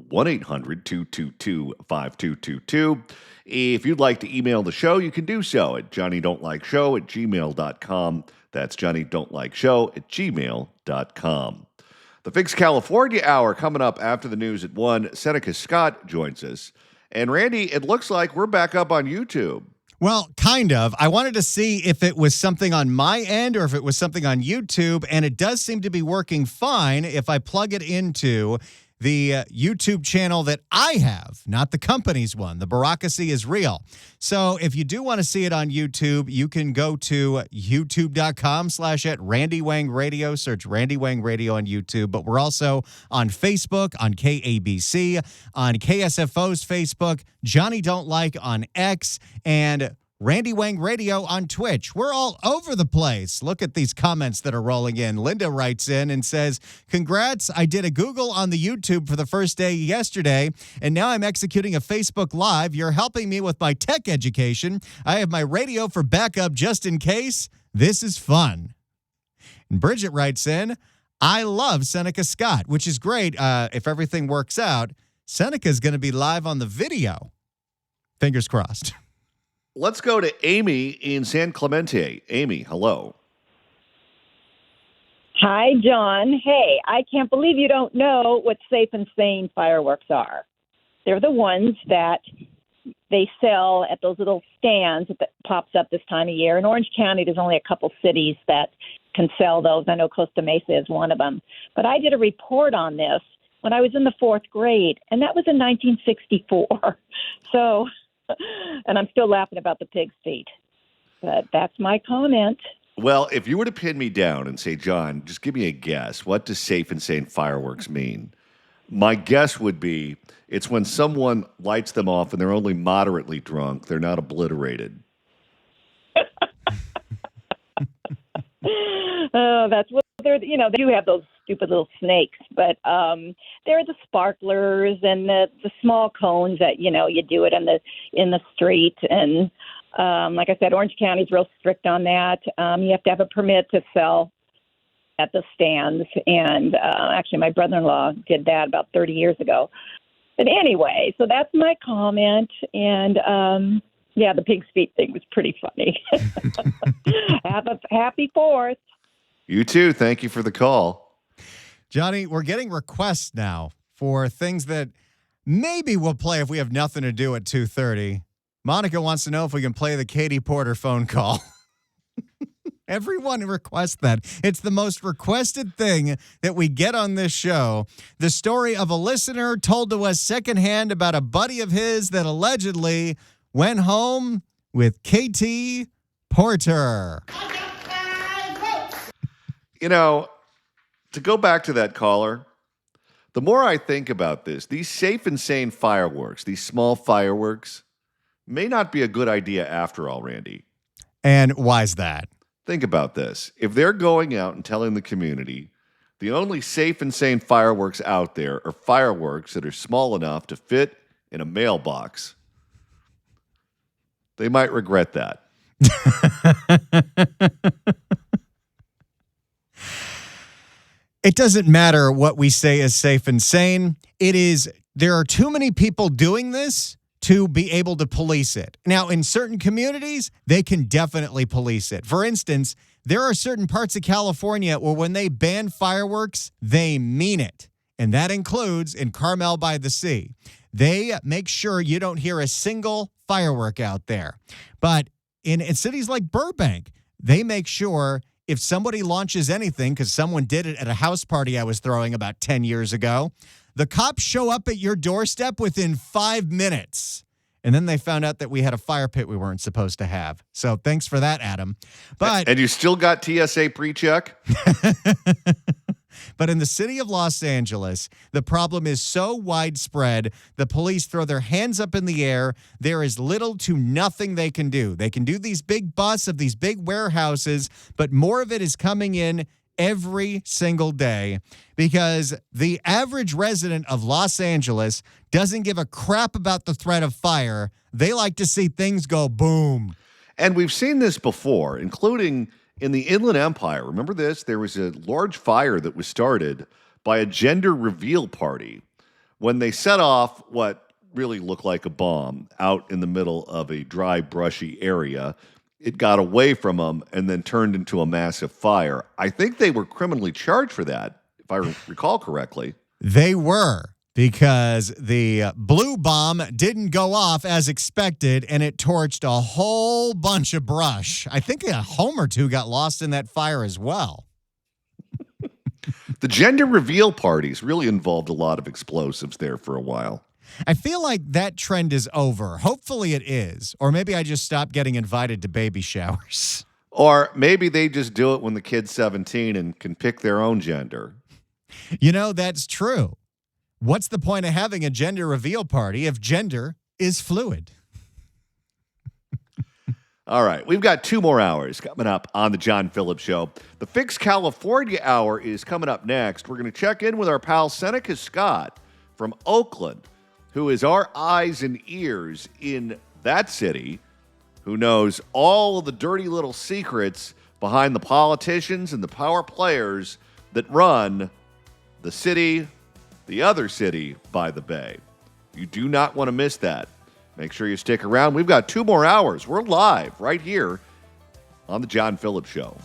1-800-222-5222. If you'd like to email the show, you can do so at johnnydon'tlikeshow@gmail.com. That's johnnydon'tlikeshow@gmail.com. The Fix California Hour coming up after the news at 1. Seneca Scott joins us. And Randy, it looks like we're back up on YouTube. Well, kind of. I wanted to see if it was something on my end or if it was something on YouTube, and it does seem to be working fine if I plug it into the YouTube channel that I have, not the company's one. The bureaucracy is real. So if you do want to see it on YouTube, you can go to youtube.com/@RandyWangRadio. Search Randy Wang Radio on YouTube. But we're also on Facebook, on KABC, on KSFO's Facebook, Johnny Don't Like on X, and Randy Wang Radio on Twitch. We're all over the place. Look at these comments that are rolling in. Linda writes in and says, congrats, I did a Google on the YouTube for the first day yesterday, and now I'm executing a Facebook Live. You're helping me with my tech education. I have my radio for backup just in case. This is fun. And Bridget writes in, I love Seneca Scott, which is great. If everything works out, Seneca's going to be live on the video. Fingers crossed. Let's go to Amy in San Clemente. Amy, hello. Hi, John. Hey, I can't believe you don't know what Safe and Sane fireworks are. They're the ones that they sell at those little stands that pops up this time of year. In Orange County, there's only a couple cities that can sell those. I know Costa Mesa is one of them. But I did a report on this when I was in the 4th grade, and that was in 1964. So... and I'm still laughing about the pig's feet. But that's my comment. Well, if you were to pin me down and say, John, just give me a guess. What does Safe and Sane fireworks mean? My guess would be it's when someone lights them off and they're only moderately drunk. They're not obliterated. Oh, that's what they're, they do have those stupid little snakes, but they're the sparklers and the small cones that, you do it in the street. And like I said, Orange County's real strict on that. You have to have a permit to sell at the stands. And actually, my brother-in-law did that about 30 years ago. But anyway, so that's my comment. And yeah, the pig's feet thing was pretty funny. Have a happy 4th. You too. Thank you for the call. Johnny, we're getting requests now for things that maybe we'll play if we have nothing to do at 2:30. Monica wants to know if we can play the Katie Porter phone call. Everyone requests that. It's the most requested thing that we get on this show. The story of a listener told to us secondhand about a buddy of his that allegedly went home with Katie Porter. To go back to that caller, the more I think about this, these Safe and Sane fireworks, these small fireworks, may not be a good idea after all, Randy. And why's that? Think about this. If they're going out and telling the community the only Safe and Sane fireworks out there are fireworks that are small enough to fit in a mailbox, they might regret that. It doesn't matter what we say is safe and sane. There are too many people doing this to be able to police it. Now, in certain communities, they can definitely police it. For instance, there are certain parts of California where when they ban fireworks, they mean it. And that includes in Carmel by the Sea. They make sure you don't hear a single firework out there. But in cities like Burbank, they make sure if somebody launches anything, because someone did it at a house party I was throwing about 10 years ago, the cops show up at your doorstep within 5 minutes. And then they found out that we had a fire pit we weren't supposed to have. So thanks for that, Adam. And you still got TSA pre-check? But in the city of Los Angeles, the problem is so widespread, the police throw their hands up in the air. There is little to nothing they can do. They can do these big busts of these big warehouses, but more of it is coming in every single day because the average resident of Los Angeles doesn't give a crap about the threat of fire. They like to see things go boom. And we've seen this before, including In the Inland Empire, remember this? There was a large fire that was started by a gender reveal party when they set off what really looked like a bomb out in the middle of a dry, brushy area. It got away from them and then turned into a massive fire. I think they were criminally charged for that, if I recall correctly. They were, because the blue bomb didn't go off as expected, and it torched a whole bunch of brush. I think a home or two got lost in that fire as well. The gender reveal parties really involved a lot of explosives there for a while. I feel like that trend is over. Hopefully it is. Or maybe I just stopped getting invited to baby showers. Or maybe they just do it when the kid's 17 and can pick their own gender. You know, that's true. What's the point of having a gender reveal party if gender is fluid? All right, we've got 2 more hours coming up on the John Phillips Show. The Fix California Hour is coming up next. We're going to check in with our pal Seneca Scott from Oakland, who is our eyes and ears in that city, who knows all of the dirty little secrets behind the politicians and the power players that run the city, the other city by the bay. You do not want to miss that. Make sure you stick around. We've got 2 more hours. We're live right here on the John Phillips Show.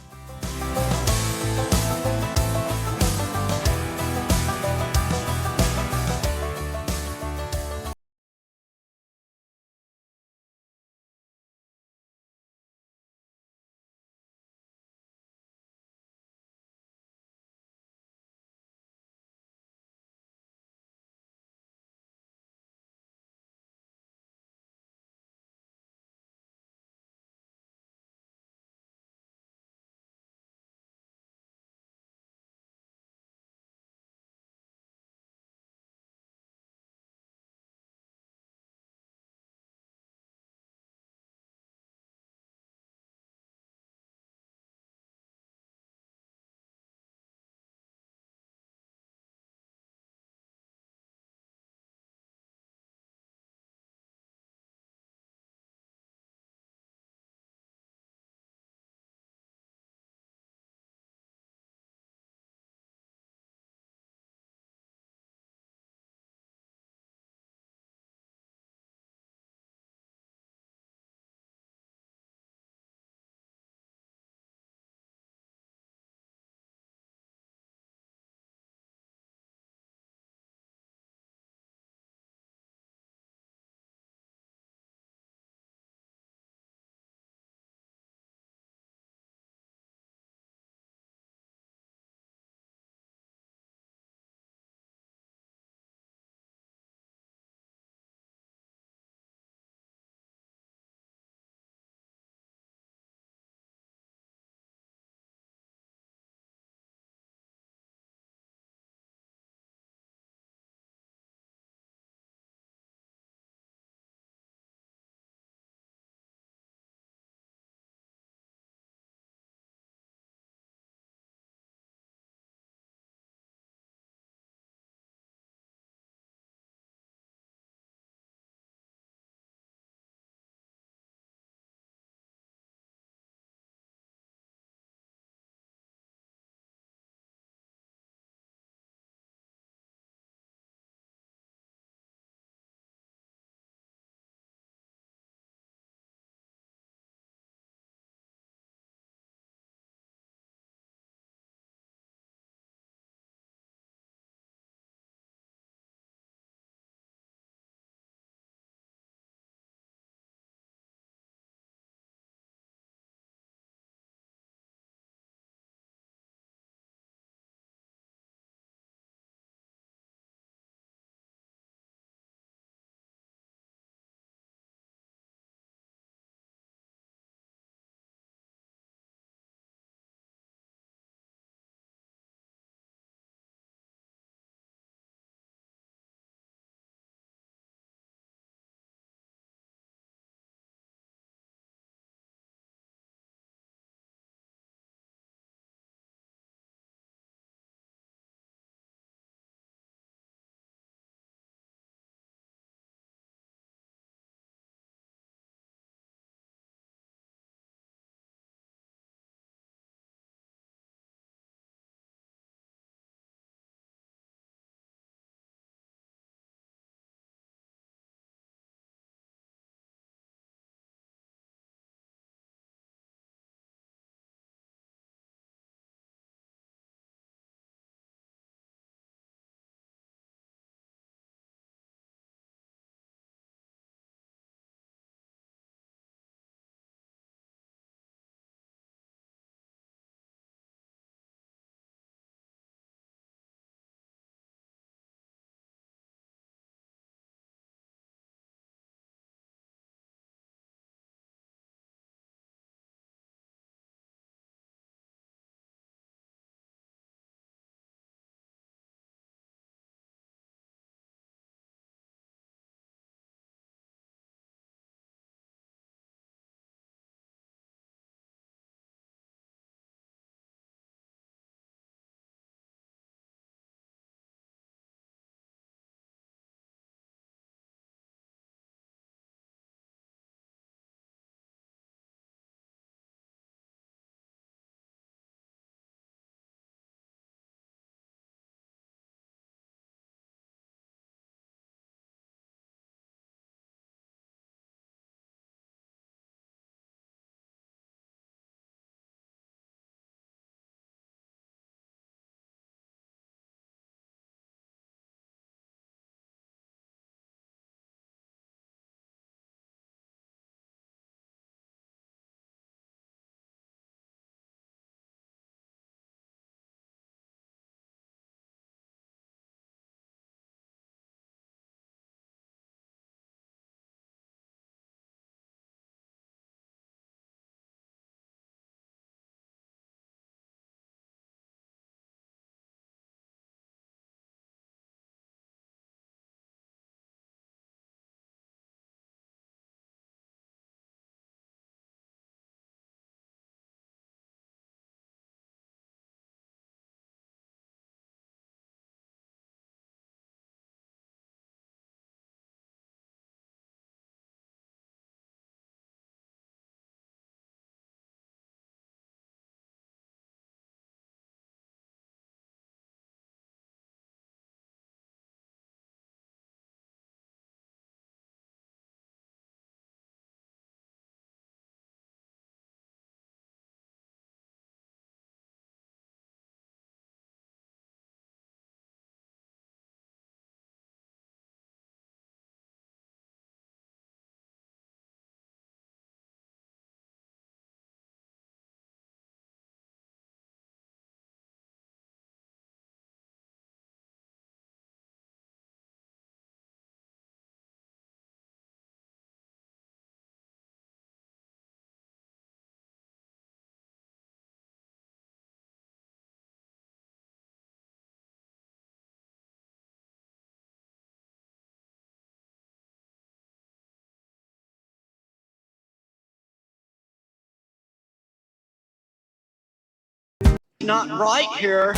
not right here.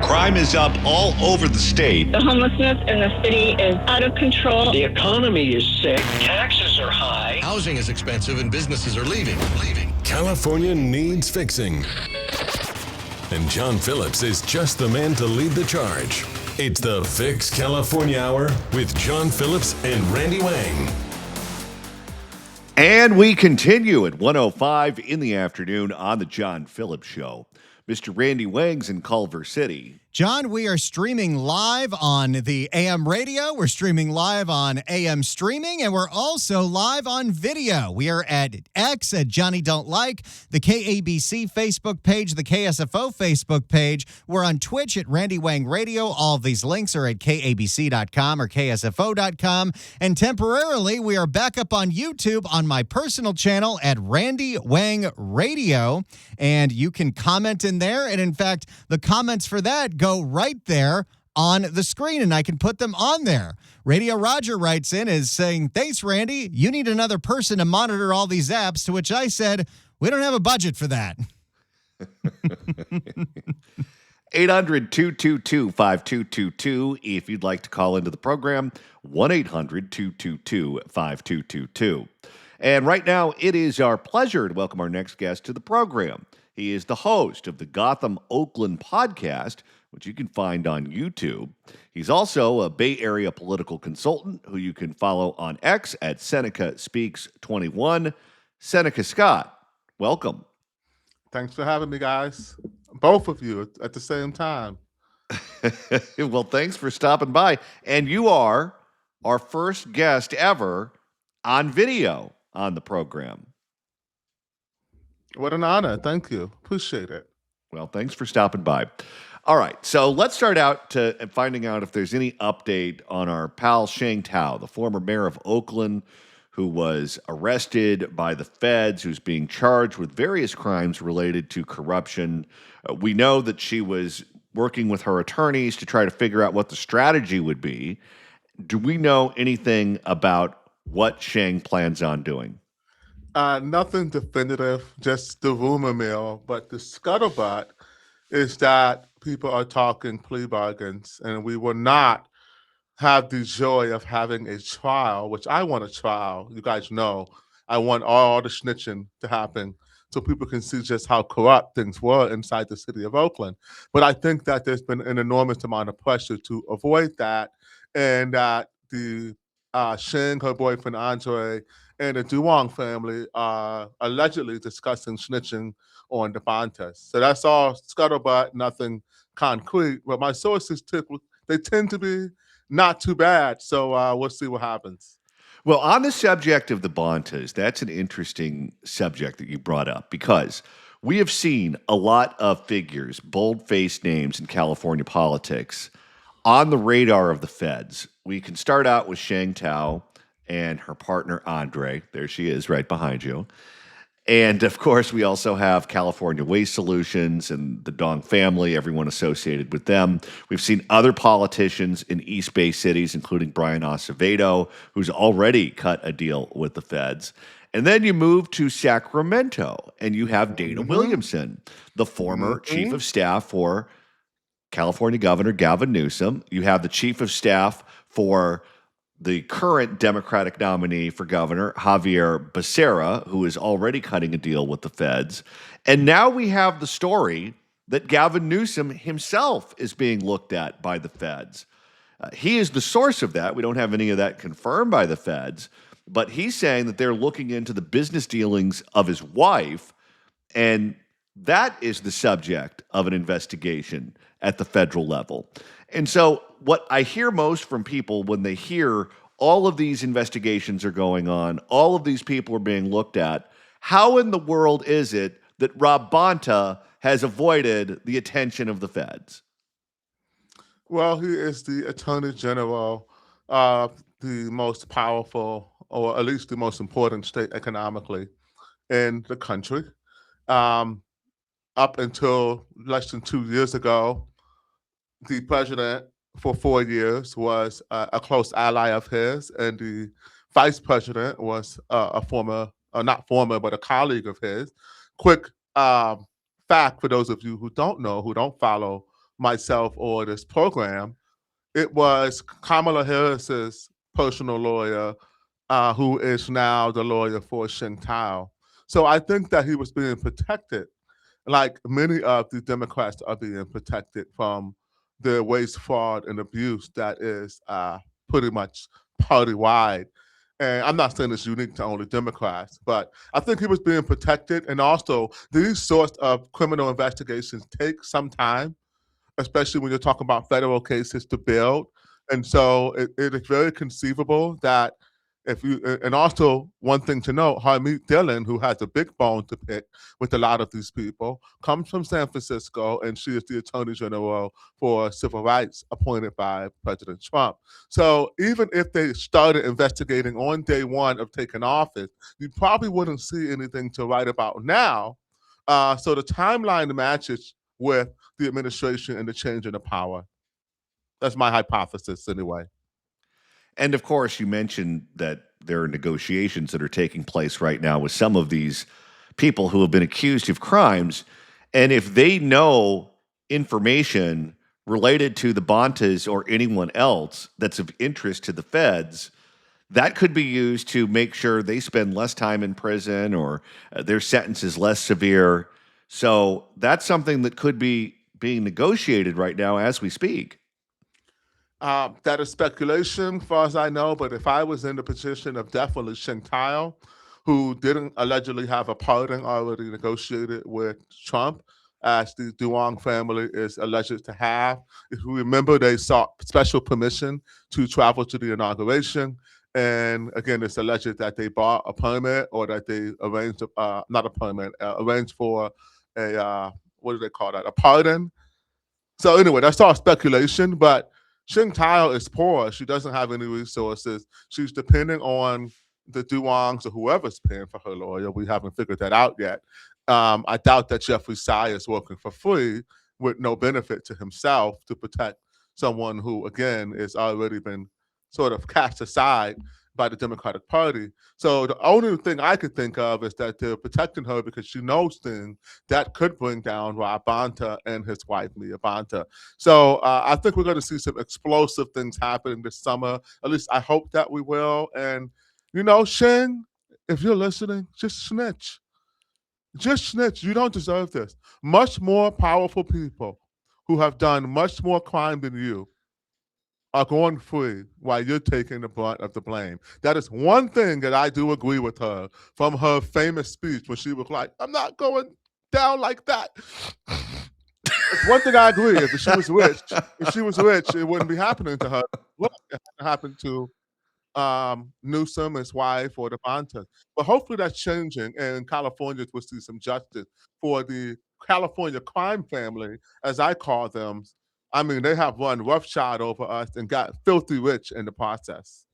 Crime is up all over the state. The homelessness in the city is out of control. The economy is sick. Taxes are high. Housing is expensive and businesses are leaving. California needs fixing. And John Phillips is just the man to lead the charge. It's the Fix California Hour with John Phillips and Randy Wang. And we continue at 1:05 in the afternoon on the John Phillips Show. Mr. Randy Wang's in Culver City. John, we are streaming live on the AM radio. We're streaming live on AM streaming, and we're also live on video. We are at X at Johnny Don't Like, the KABC Facebook page, the KSFO Facebook page. We're on Twitch at Randy Wang Radio. All of these links are at KABC.com or KSFO.com. And temporarily, we are back up on YouTube on my personal channel at Randy Wang Radio. And you can comment in there. And in fact, the comments for that go right there on the screen, and I can put them on there. Radio Roger writes in is saying, thanks, Randy. You need another person to monitor all these apps, to which I said, we don't have a budget for that. 800-222-5222 if you'd like to call into the program, 1-800-222-5222. And right now, it is our pleasure to welcome our next guest to the program. He is the host of the Gotham Oakland podcast, which you can find on YouTube. He's also a Bay Area political consultant who you can follow on X at Seneca Speaks 21. Seneca Scott, welcome. Thanks for having me, guys. Both of you at the same time. Well, thanks for stopping by. And you are our first guest ever on video on the program. What an honor. Thank you. Appreciate it. Well, thanks for stopping by. All right, so let's start out to finding out if there's any update on our pal Sheng Tao, the former mayor of Oakland, who was arrested by the feds, who's being charged with various crimes related to corruption. We know that she was working with her attorneys to try to figure out what the strategy would be. Do we know anything about what Sheng plans on doing? Nothing definitive, just the rumor mill. But the scuttlebutt is that people are talking plea bargains, and we will not have the joy of having a trial, which I want a trial. You guys know I want all the snitching to happen so people can see just how corrupt things were inside the city of Oakland. But I think that there's been an enormous amount of pressure to avoid that, and that the Sheng, her boyfriend Andre, and the Duong family are allegedly discussing snitching on the Bontas. So that's all scuttlebutt, nothing concrete. But my sources they tend to be not too bad. So we'll see what happens. Well, on the subject of the Bontas, that's an interesting subject that you brought up, because we have seen a lot of figures, bold-faced names in California politics on the radar of the feds. We can start out with Sheng Tao and her partner, Andre. There she is right behind you. And, of course, we also have California Waste Solutions and the Dong family, everyone associated with them. We've seen other politicians in East Bay cities, including Brian Acevedo, who's already cut a deal with the feds. And then you move to Sacramento, and you have Dana Williamson, the former chief of staff for California Governor Gavin Newsom. You have the chief of staff for the current Democratic nominee for governor, Javier Becerra, who is already cutting a deal with the feds. And now we have the story that Gavin Newsom himself is being looked at by the feds. He is the source of that. We don't have any of that confirmed by the feds, but he's saying that they're looking into the business dealings of his wife, and that is the subject of an investigation at the federal level. And so what I hear most from people when they hear all of these investigations are going on, all of these people are being looked at, how in the world is it that Rob Bonta has avoided the attention of the feds? Well, he is the Attorney General of the most powerful, or at least the most important state economically in the country. Up until less than 2 years ago, the president for 4 years was a close ally of his, and the vice president was a former, not former, but a colleague of his. Quick fact, for those of you who don't know, who don't follow myself or this program, it was Kamala Harris's personal lawyer who is now the lawyer for Shin Tao. So I think that he was being protected, like many of the Democrats are being protected from the waste, fraud, and abuse that is pretty much party-wide. And I'm not saying it's unique to only Democrats, but I think he was being protected. And also, these sorts of criminal investigations take some time, especially when you're talking about federal cases to build. And so it is very conceivable that if you, and also one thing to note, Harmeet Dillon, who has a big bone to pick with a lot of these people, comes from San Francisco, and she is the Attorney General for Civil Rights appointed by President Trump. So even if they started investigating on day one of taking office, you probably wouldn't see anything to write about now. So the timeline matches with the administration and the change in the power. That's my hypothesis anyway. And of course, you mentioned that there are negotiations that are taking place right now with some of these people who have been accused of crimes. And if they know information related to the Bontas or anyone else that's of interest to the feds, that could be used to make sure they spend less time in prison or their sentence is less severe. So that's something that could be being negotiated right now as we speak. That is speculation, far as I know, but if I was in the position of definitely Shin Tao, who didn't allegedly have a pardon already negotiated with Trump, as the Duong family is alleged to have. If you remember, they sought special permission to travel to the inauguration. And again, it's alleged that they bought a permit or that they arranged, not a permit, arranged for a, what do they call that, a pardon. So anyway, that's all speculation, but Shin Tao is poor. She doesn't have any resources. She's depending on the Duongs or whoever's paying for her lawyer. We haven't figured that out yet. I doubt that Jeffrey Tsai is working for free with no benefit to himself to protect someone who, again, is already been sort of cast aside by the Democratic Party. So the only thing I could think of is that they're protecting her because she knows things that could bring down Rob Bonta and his wife, Mia Bonta. So I think we're going to see some explosive things happening this summer. At least I hope that we will. And, you know, Shin, if you're listening, just snitch. Just snitch. You don't deserve this. Much more powerful people who have done much more crime than you are going free while you're taking the brunt of the blame. That is one thing that I do agree with her from her famous speech when she was like, I'm not going down like that. It's one thing I agree. If she was rich, it wouldn't be happening to her. Look, it happened to Newsom, his wife, or the Bontas. But hopefully that's changing, and California will see some justice for the California crime family, as I call them. I mean, they have run roughshod over us and got filthy rich in the process.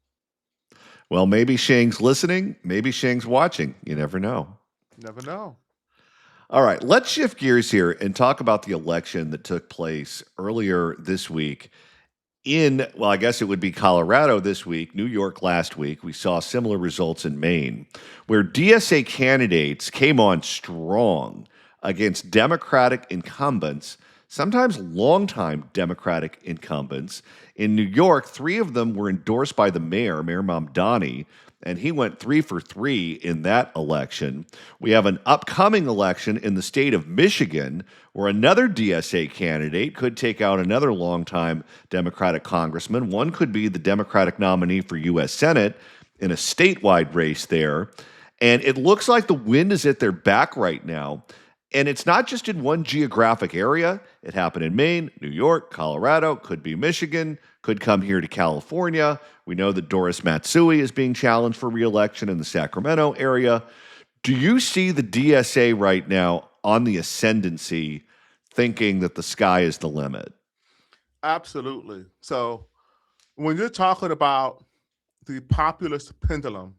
Well, maybe Shing's listening. Maybe Shing's watching. You never know. Never know. All right, let's shift gears here and talk about the election that took place earlier this week well, I guess it would be Colorado this week, New York last week. We saw similar results in Maine, where DSA candidates came on strong against Democratic incumbents, sometimes longtime Democratic incumbents. In New York, 3 of them were endorsed by the Mayor Mamdani, and he went 3 for 3 in that election. We have an upcoming election in the state of Michigan where another DSA candidate could take out another longtime Democratic congressman. One could be the Democratic nominee for U.S. Senate in a statewide race there. And it looks like the wind is at their back right now. And it's not just in one geographic area. It happened in Maine, New York, Colorado, could be Michigan, could come here to California. We know that Doris Matsui is being challenged for re-election in the Sacramento area. Do you see the DSA right now on the ascendancy, thinking that the sky is the limit? Absolutely. So when you're talking about the populist pendulum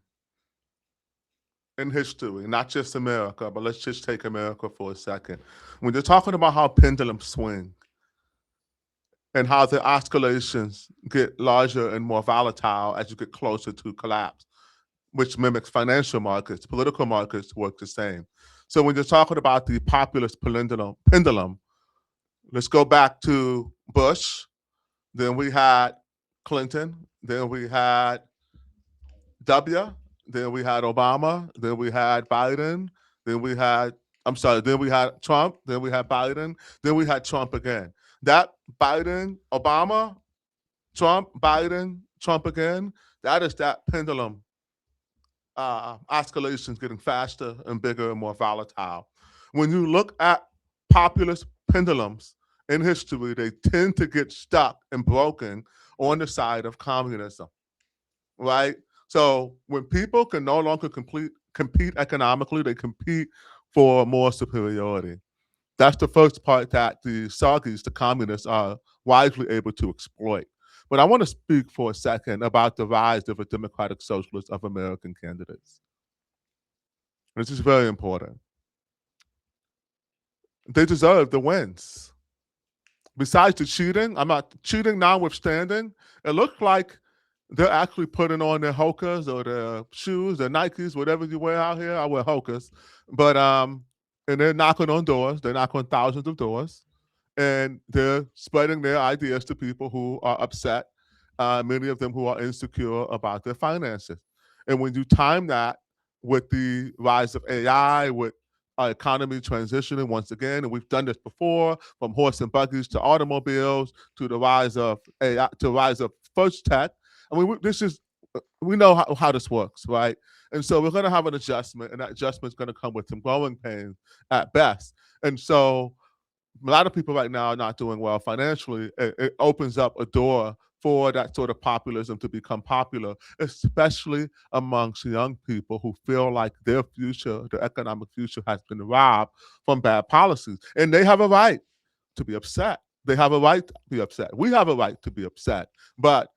in history, not just America, but let's just take America for a second. When you're talking about how pendulums swing and how the oscillations get larger and more volatile as you get closer to collapse, which mimics financial markets, political markets work the same. So when you're talking about the populist pendulum, let's go back to Bush. Then we had Clinton. Then we had W. Then we had Obama. Then we had Biden. Then we had, then we had Trump. Then we had Biden. Then we had Trump again. That Biden, Obama, Trump, Biden, Trump again, that is that pendulum oscillations getting faster and bigger and more volatile. When you look at populist pendulums in history, they tend to get stuck and broken on the side of communism, right? So when people can no longer compete economically, they compete for more superiority. That's the first part that the soggies, the communists, are wisely able to exploit. But I want to speak for a second about the rise of a democratic socialist of American candidates. This is very important. They deserve the wins. Besides the cheating, I'm not cheating notwithstanding, it looks like they're actually putting on their Hokas or their shoes, their Nikes, whatever you wear out here. I wear Hokas. But and they're knocking on doors. They're knocking on thousands of doors. And they're spreading their ideas to people who are upset, many of them who are insecure about their finances. And when you time that with the rise of AI, with our economy transitioning once again, and we've done this before, from horse and buggies to automobiles to the rise of AI, to the rise of first tech. I mean, we know how this works, right? And so we're going to have an adjustment, and that adjustment is going to come with some growing pains at best. And so a lot of people right now are not doing well financially. It opens up a door for that sort of populism to become popular, especially amongst young people who feel like their future, their economic future, has been robbed from bad policies. And they have a right to be upset. They have a right to be upset. We have a right to be upset. But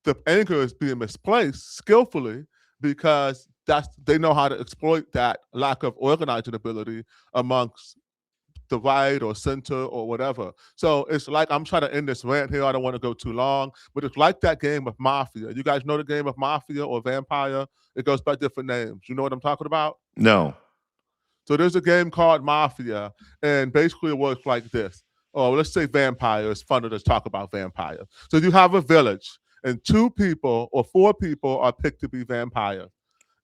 the anger is being misplaced skillfully because they know how to exploit that lack of organizing ability amongst the right or center or whatever. So it's like, I'm trying to end this rant here. I don't want to go too long, but it's like that game of Mafia. You guys know the game of Mafia or Vampire? It goes by different names. You know what I'm talking about? No. So there's a game called Mafia, and basically it works like this. Oh, let's say Vampire. It's funner to talk about Vampire. So you have a village, and 2 people or 4 people are picked to be vampires.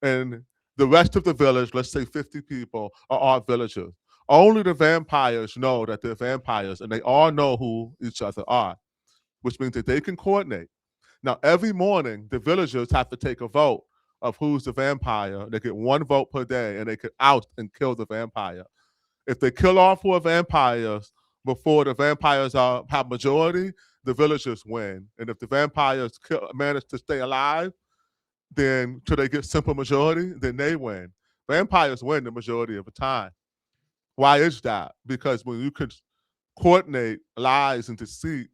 And the rest of the village, let's say 50 people, are all villagers. Only the vampires know that they're vampires, and they all know who each other are, which means that they can coordinate. Now, every morning, the villagers have to take a vote of who's the vampire. They get 1 vote per day, and they can oust and kill the vampire. If they kill all 4 vampires before the vampires have majority, the villagers win. And if the vampires manage to stay alive, then till they get simple majority, then they win. Vampires win the majority of the time. Why is that? Because when you can coordinate lies and deceit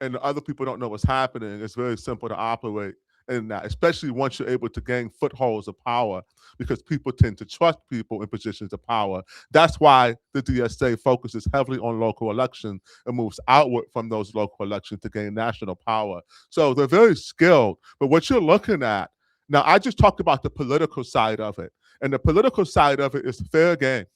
and the other people don't know what's happening, it's very simple to operate in that, especially once you're able to gain footholds of power, because people tend to trust people in positions of power. That's why the DSA focuses heavily on local elections and moves outward from those local elections to gain national power. So they're very skilled, but what you're looking at, now I just talked about the political side of it, and the political side of it is fair game.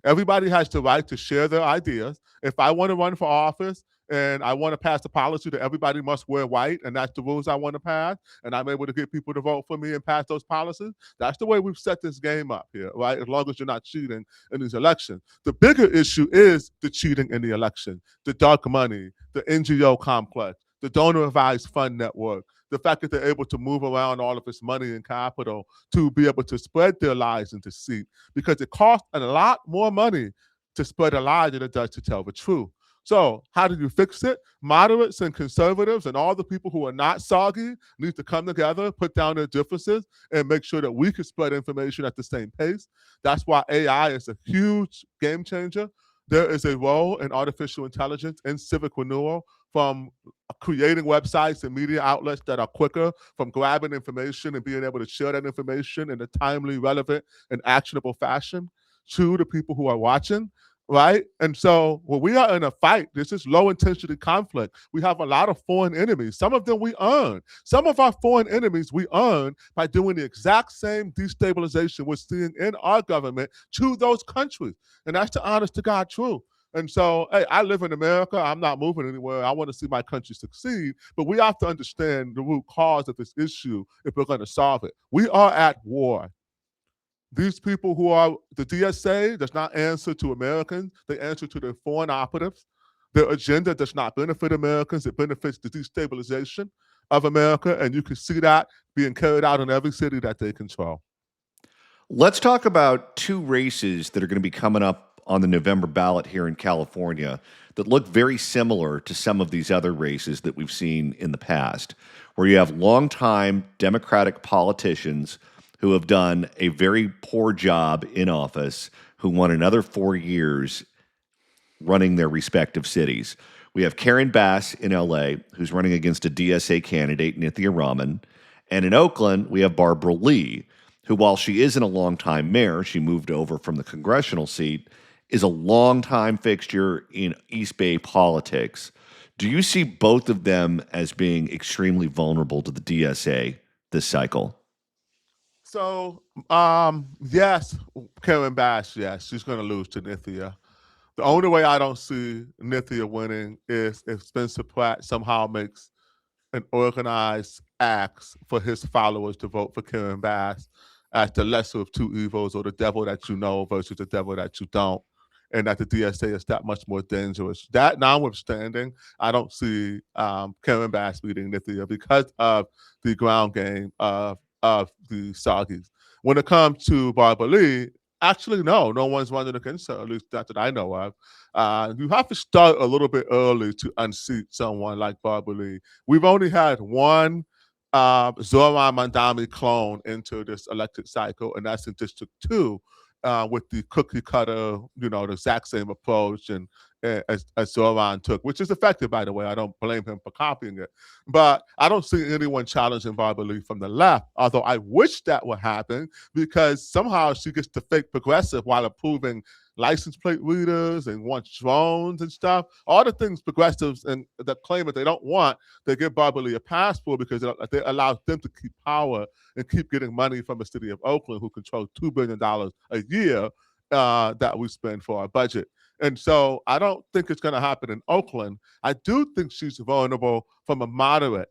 Everybody has the right to share their ideas. If I want to run for office and I want to pass a policy that everybody must wear white, and that's the rules I want to pass, and I'm able to get people to vote for me and pass those policies, that's the way we've set this game up here, right? As long as you're not cheating in these elections. The bigger issue is the cheating in the election, the dark money, the NGO complex, the donor advised fund network, the fact that they're able to move around all of this money and capital to be able to spread their lies and deceit, because it costs a lot more money to spread a lie than it does to tell the truth. So how do you fix it? Moderates and conservatives and all the people who are not soggy need to come together, put down their differences, and make sure that we can spread information at the same pace. That's why AI is a huge game changer. There is a role in artificial intelligence and civic renewal, from creating websites and media outlets that are quicker, from grabbing information and being able to share that information in a timely, relevant, and actionable fashion to the people who are watching. right? And so when we are in a fight, this is low intensity conflict. We have a lot of foreign enemies. Some of them we earn. Some of our foreign enemies we earn by doing the exact same destabilization we're seeing in our government to those countries. And that's the honest to God truth. And so, hey, I live in America. I'm not moving anywhere. I want to see my country succeed. But we have to understand the root cause of this issue if we're going to solve it. We are at war. These people who are the DSA does not answer to Americans. They answer to their foreign operatives. Their agenda does not benefit Americans. It benefits the destabilization of America. And you can see that being carried out in every city that they control. Let's talk about two races that are going to be coming up on the November ballot here in California that look very similar to some of these other races that we've seen in the past, where you have longtime Democratic politicians who have done a very poor job in office, who want another 4 years running their respective cities. We have Karen Bass in LA, who's running against a DSA candidate, Nithya Raman. And in Oakland, we have Barbara Lee, who, while she isn't a longtime mayor, she moved over from the congressional seat, is a longtime fixture in East Bay politics. Do you see both of them as being extremely vulnerable to the DSA this cycle? So, yes, Karen Bass, yes, she's going to lose to Nithya. The only way I don't see Nithya winning is if Spencer Pratt somehow makes an organized act for his followers to vote for Karen Bass as the lesser of two evils, or the devil that you know versus the devil that you don't, and that the DSA is that much more dangerous. That notwithstanding, I don't see Karen Bass beating Nithya because of the ground game of the Saugis. When it comes to Barbara Lee, actually, no one's running against her, at least not that I know of. You have to start a little bit early to unseat someone like Barbara Lee. We've only had one Zoran Mandami clone into this elected cycle, and that's in District 2 with the cookie cutter, the exact same approach and as Zoran took, which is effective, by the way. I don't blame him for copying it. But I don't see anyone challenging Barbara Lee from the left, although I wish that would happen because somehow she gets to fake progressive while approving license plate readers and wants drones and stuff. All the things progressives and that claim that they don't want, they give Barbara Lee a pass for because it allows them to keep power and keep getting money from the city of Oakland, who controls $2 billion a year that we spend for our budget. And so I don't think it's going to happen in Oakland. I do think she's vulnerable from a moderate.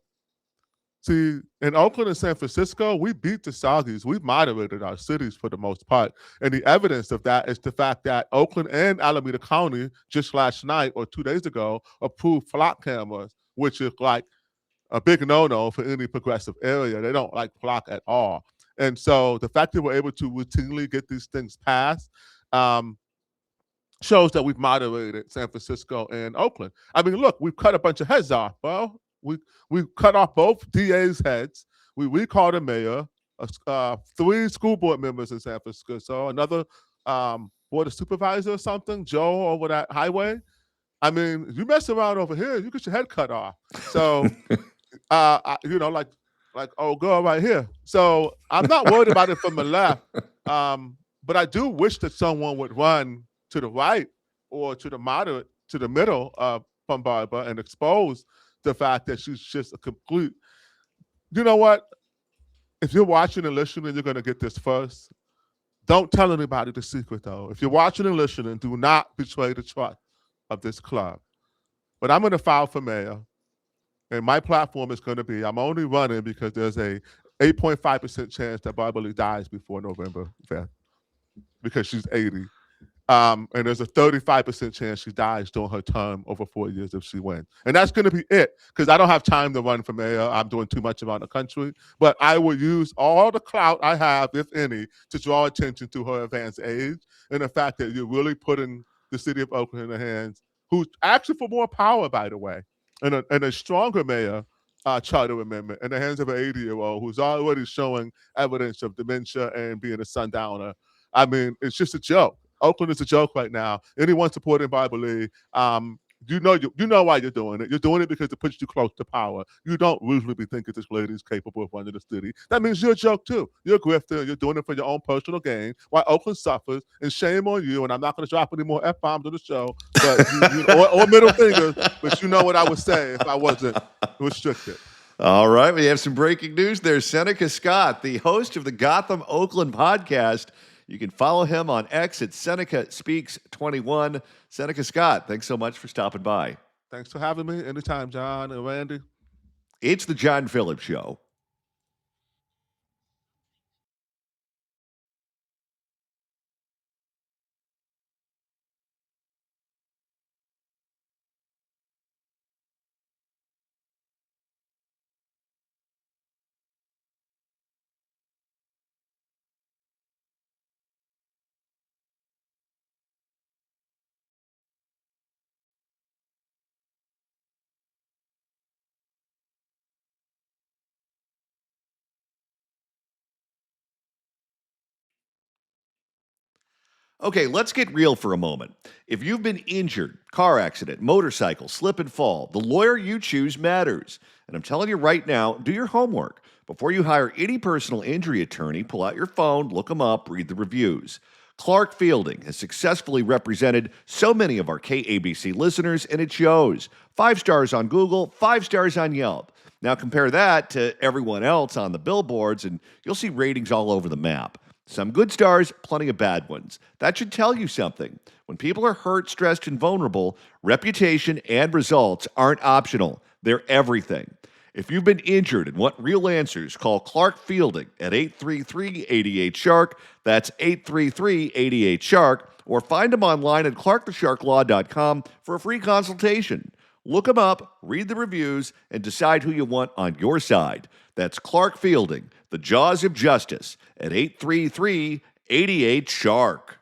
See, in Oakland and San Francisco, we beat the Saugis. We've moderated our cities for the most part. And the evidence of that is the fact that Oakland and Alameda County just last night or 2 days ago approved flock cameras, which is like a big no-no for any progressive area. They don't like flock at all. And so the fact that we're able to routinely get these things passed shows that we've moderated San Francisco and Oakland. I mean, look, we've cut a bunch of heads off, bro. We cut off both DA's heads. We recalled a mayor, 3 school board members in San Francisco, another board of supervisor or something, Joe over that highway. I mean, you mess around over here, you get your head cut off. So, like old girl right here. So I'm not worried about it from the left, but I do wish that someone would run to the right or to the moderate, to the middle from Barbara and expose the fact that she's just a complete. You know what? If you're watching and listening, you're going to get this first. Don't tell anybody the secret, though. If you're watching and listening, do not betray the trust of this club. But I'm going to file for mayor, and my platform is going to be, I'm only running because there's a 8.5% chance that Barbara Lee dies before November 5th because she's 80. And there's a 35% chance she dies during her term over 4 years if she wins. And that's going to be it, because I don't have time to run for mayor. I'm doing too much around the country. But I will use all the clout I have, if any, to draw attention to her advanced age and the fact that you're really putting the city of Oakland in the hands, who's actually for more power, by the way, and a stronger mayor charter amendment in the hands of an 80-year-old who's already showing evidence of dementia and being a sundowner. I mean, it's just a joke. Oakland is a joke right now. Anyone supporting Barbara Lee You know why you're doing it. You're doing it because it puts you close to power. You don't usually be thinking this lady is capable of running the city. That means you're a joke too. You're a grifter. You're doing it for your own personal gain. While Oakland suffers, and shame on you. And I'm not going to drop any more f bombs on the show, but or middle fingers. But you know what I would say if I wasn't restricted. All right, we have some breaking news there. Seneca Scott, the host of the Gotham Oakland podcast. You can follow him on X at Seneca Speaks 21. Seneca Scott, thanks so much for stopping by. Thanks for having me. Anytime, John and Randy. It's the John Phillips Show. Okay, let's get real for a moment. If you've been injured, car accident, motorcycle, slip and fall, the lawyer you choose matters. And I'm telling you right now, do your homework. Before you hire any personal injury attorney, pull out your phone, look them up, read the reviews. Clark Fielding has successfully represented so many of our KABC listeners, and it shows. 5 stars on Google, 5 stars on Yelp. Now compare that to everyone else on the billboards, and you'll see ratings all over the map. Some good stars, plenty of bad ones. That should tell you something. When people are hurt, stressed, and vulnerable, reputation and results aren't optional. They're everything. If you've been injured and want real answers, call Clark Fielding at 833-88-SHARK. That's 833-88-SHARK. Or find him online at clarkthesharklaw.com for a free consultation. Look him up, read the reviews, and decide who you want on your side. That's Clark Fielding, the Jaws of Justice, at 833-88-SHARK.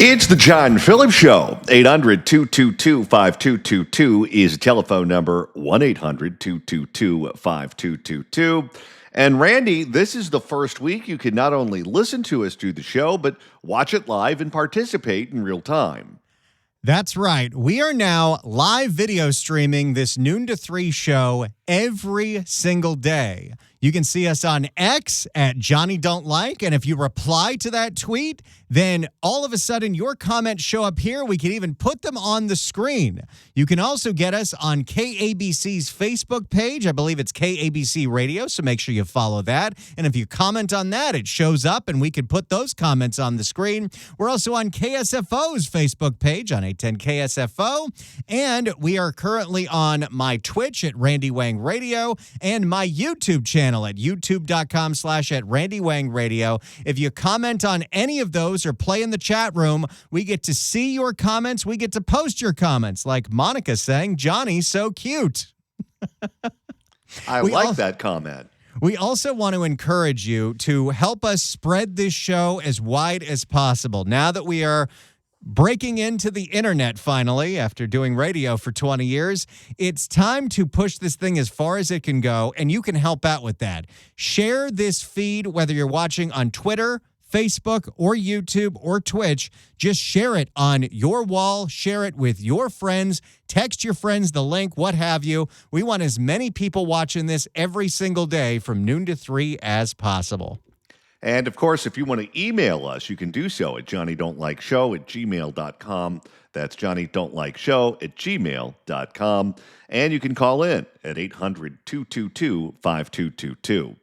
It's the John Phillips Show. 800-222-5222 is a telephone number, 1-800-222-5222. And Randy, this is the first week you can not only listen to us do the show, but watch it live and participate in real time. That's right. We are now live video streaming this noon to 3 show every single day. You can see us on X at Johnny Don't Like, and if you reply to that tweet, then all of a sudden your comments show up here. We can even put them on the screen. You can also get us on KABC's Facebook page. I believe it's KABC Radio, so make sure you follow that. And if you comment on that, it shows up, and we can put those comments on the screen. We're also on KSFO's Facebook page on 810 KSFO, and we are currently on my Twitch at Randy Wang Radio and my YouTube channel at youtube.com/@RandyWangRadio. If you comment on any of those or play in the chat room, we get to see your comments. We get to post your comments, like Monica saying, "Johnny's so cute." I like that comment. We also want to encourage you to help us spread this show as wide as possible. Now that we are breaking into the internet finally, after doing radio for 20 years, it's time to push this thing as far as it can go, and you can help out with that. Share this feed, whether you're watching on Twitter, Facebook, or YouTube, or Twitch. Just share it on your wall. Share it with your friends. Text your friends the link, what have you. We want as many people watching this every single day from noon to 3 as possible. And, of course, if you want to email us, you can do so at johnnydon'tlikeshow@gmail.com. That's johnnydon'tlikeshow@gmail.com. And you can call in at 800-222-5222.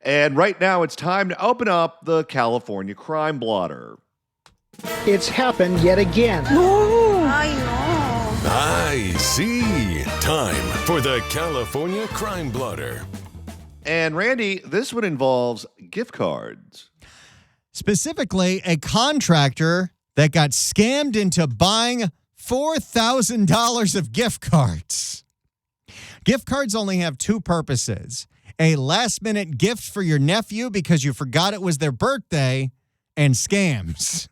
And right now it's time to open up the California Crime Blotter. It's happened yet again. I see. Time for the California Crime Blotter. And Randy, this one involves gift cards. Specifically, a contractor that got scammed into buying $4,000 of gift cards. Gift cards only have two purposes: a last-minute gift for your nephew because you forgot it was their birthday, and scams.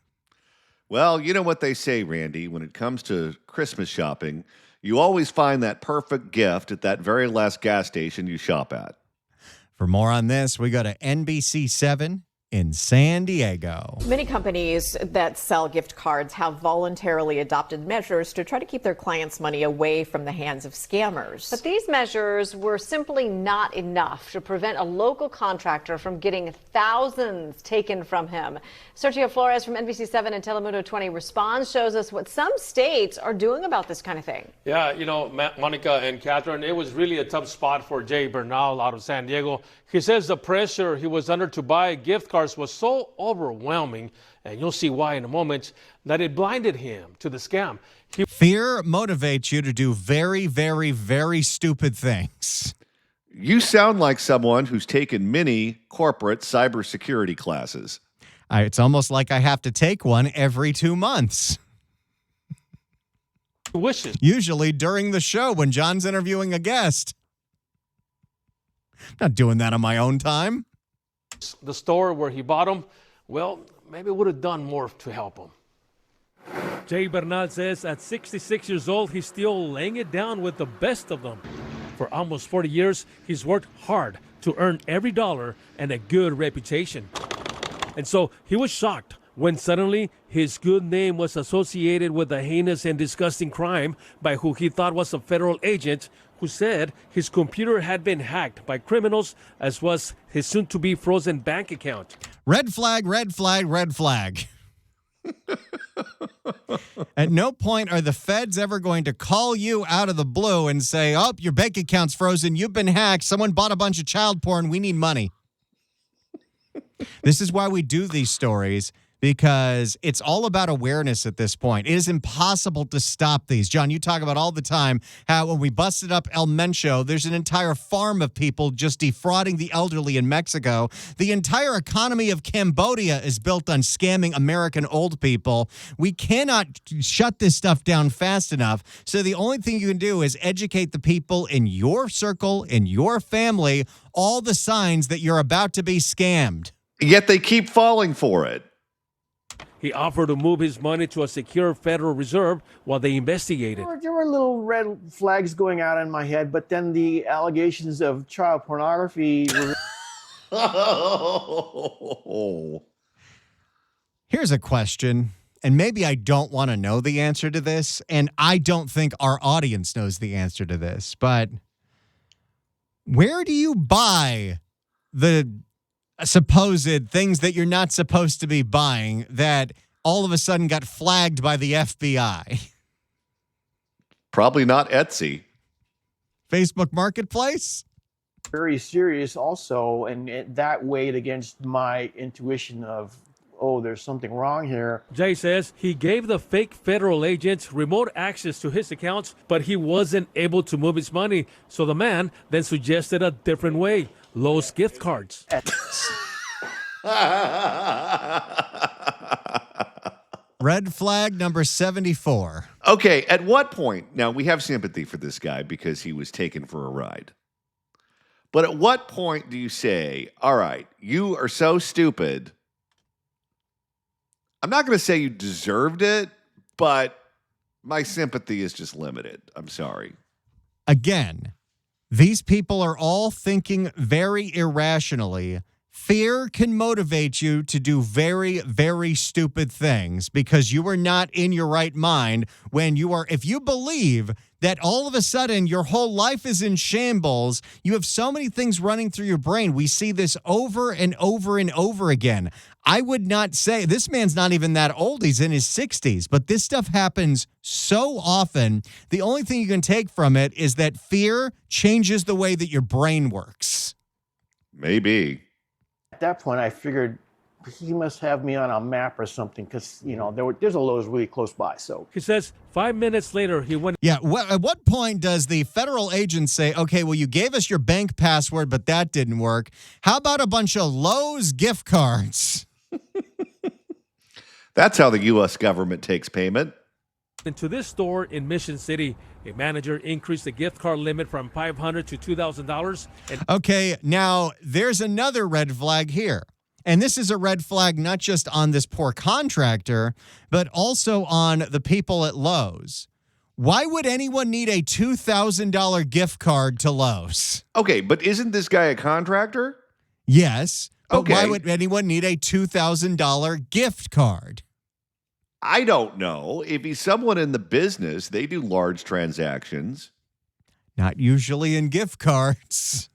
Well, you know what they say, Randy, when it comes to Christmas shopping, you always find that perfect gift at that very last gas station you shop at. For more on this, we go to NBC7 in San Diego. Many companies that sell gift cards have voluntarily adopted measures to try to keep their clients' money away from the hands of scammers. But these measures were simply not enough to prevent a local contractor from getting thousands taken from him. Sergio Flores from NBC7 and Telemundo 20 Responds shows us what some states are doing about this kind of thing. Yeah, you know, Monica and Catherine, it was really a tough spot for Jay Bernal out of San Diego. He says the pressure he was under to buy gift cards was so overwhelming, and you'll see why in a moment, that it blinded him to the scam. Fear motivates you to do very, very, very stupid things. You sound like someone who's taken many corporate cybersecurity classes. It's almost like I have to take one every 2 months. Wishes. Usually during the show when John's interviewing a guest. I'm not doing that on my own time. The store where he bought them, well, maybe would have done more to help him. Jay Bernal says at 66 years old, he's still laying it down with the best of them. For almost 40 years, he's worked hard to earn every dollar and a good reputation. And so he was shocked when suddenly his good name was associated with a heinous and disgusting crime by who he thought was a federal agent who said his computer had been hacked by criminals, as was his soon-to-be frozen bank account. Red flag, red flag, red flag. At no point are the feds ever going to call you out of the blue and say, "Oh, your bank account's frozen. You've been hacked. Someone bought a bunch of child porn. We need money." This is why we do these stories, because it's all about awareness at this point. It is impossible to stop these. John, you talk about all the time how when we busted up El Mencho, there's an entire farm of people just defrauding the elderly in Mexico. The entire economy of Cambodia is built on scamming American old people. We cannot shut this stuff down fast enough. So the only thing you can do is educate the people in your circle, in your family, all the signs that you're about to be scammed. Yet they keep falling for it. He offered to move his money to a secure Federal Reserve while they investigated. There were little red flags going out in my head, but then the allegations of child pornography were... Here's a question, and maybe I don't want to know the answer to this, and I don't think our audience knows the answer to this, but where do you buy the supposed things that you're not supposed to be buying that all of a sudden got flagged by the FBI? Probably not Etsy. Facebook Marketplace? Very serious also, and that weighed against my intuition of, oh, there's something wrong here. Jay says he gave the fake federal agents remote access to his accounts, but he wasn't able to move his money. So the man then suggested a different way: Lowe's gift cards. Red flag number 74. Okay, at what point? Now, we have sympathy for this guy because he was taken for a ride. But at what point do you say, all right, you are so stupid, I'm not going to say you deserved it, but my sympathy is just limited. I'm sorry. Again, these people are all thinking very irrationally. Fear can motivate you to do very, very stupid things because you are not in your right mind when you are, if you believe that all of a sudden your whole life is in shambles, you have so many things running through your brain. We see this over and over and over again. I would not say, this man's not even that old. He's in his 60s, but this stuff happens so often. The only thing you can take from it is that fear changes the way that your brain works. Maybe. At that point, I figured he must have me on a map or something because, you know, there's a Lowe's really close by. So he says 5 minutes later, he went. Yeah. At what point does the federal agent say, okay, well, you gave us your bank password, but that didn't work. How about a bunch of Lowe's gift cards? That's how the U.S. government takes payment. Into this store in Mission City, a manager increased the gift card limit from $500 to $2,000. Okay, now there's another red flag here. And this is a red flag not just on this poor contractor, but also on the people at Lowe's. Why would anyone need a $2,000 gift card to Lowe's? Okay, but isn't this guy a contractor? Yes. But okay. Why would anyone need a $2,000 gift card? I don't know. If he's someone in the business, they do large transactions. Not usually in gift cards.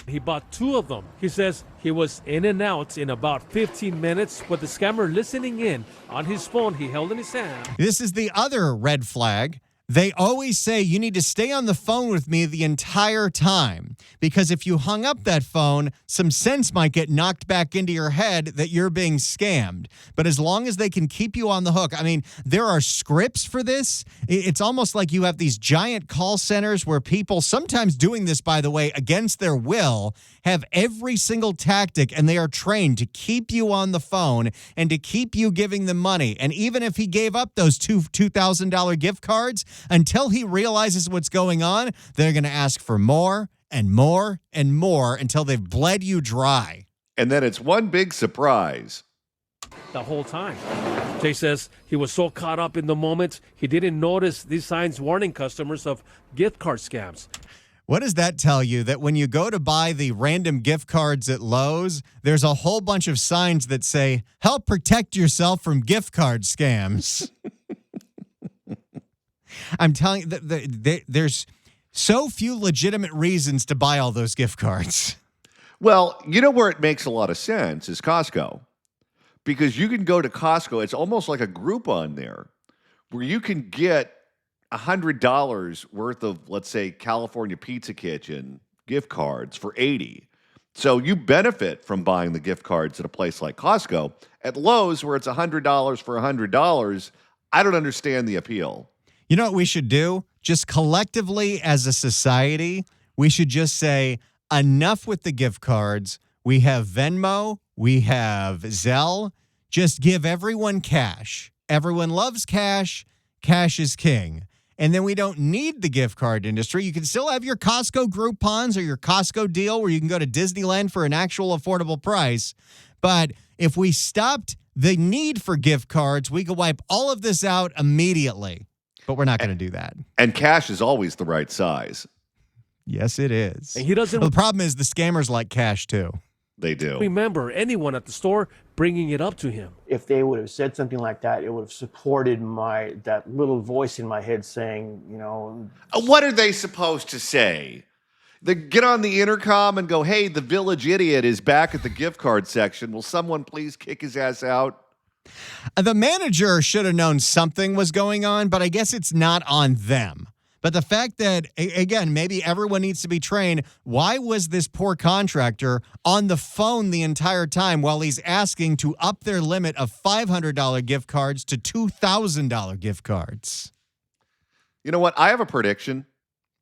He bought 2 of them. He says he was in and out in about 15 minutes with the scammer listening in on his phone he held in his hand. This is the other red flag. They always say you need to stay on the phone with me the entire time because if you hung up that phone, some sense might get knocked back into your head that you're being scammed. But as long as they can keep you on the hook, I mean, there are scripts for this. It's almost like you have these giant call centers where people, sometimes doing this, by the way, against their will, have every single tactic and they are trained to keep you on the phone and to keep you giving them money. And even if he gave up those $2,000 gift cards, until he realizes what's going on, they're going to ask for more and more and more until they've bled you dry. And then it's one big surprise. The whole time. Jay says he was so caught up in the moment, he didn't notice these signs warning customers of gift card scams. What does that tell you? That when you go to buy the random gift cards at Lowe's, there's a whole bunch of signs that say, help protect yourself from gift card scams. I'm telling you, there's so few legitimate reasons to buy all those gift cards. Well, you know where it makes a lot of sense is Costco. Because you can go to Costco, it's almost like a Groupon there, where you can get $100 worth of, let's say, California Pizza Kitchen gift cards for $80. So you benefit from buying the gift cards at a place like Costco. At Lowe's, where it's $100 for $100, I don't understand the appeal. You know what we should do? Just collectively as a society, we should just say, enough with the gift cards. We have Venmo. We have Zelle. Just give everyone cash. Everyone loves cash. Cash is king. And then we don't need the gift card industry. You can still have your Costco Groupons or your Costco deal where you can go to Disneyland for an actual affordable price. But if we stopped the need for gift cards, we could wipe all of this out immediately. But we're not going to do that. And cash is always the right size. Yes, it is. And he doesn't The problem is the scammers like cash, too. They do. remember anyone at the store bringing it up to him. If they would have said something like that, it would have supported that little voice in my head saying, What are they supposed to say? They get on the intercom and go, hey, the village idiot is back at the gift card section. Will someone please kick his ass out? The manager should have known something was going on, but I guess it's not on them. But the fact that, again, maybe everyone needs to be trained. Why was this poor contractor on the phone the entire time while he's asking to up their limit of $500 gift cards to $2,000 gift cards? You know what? I have a prediction.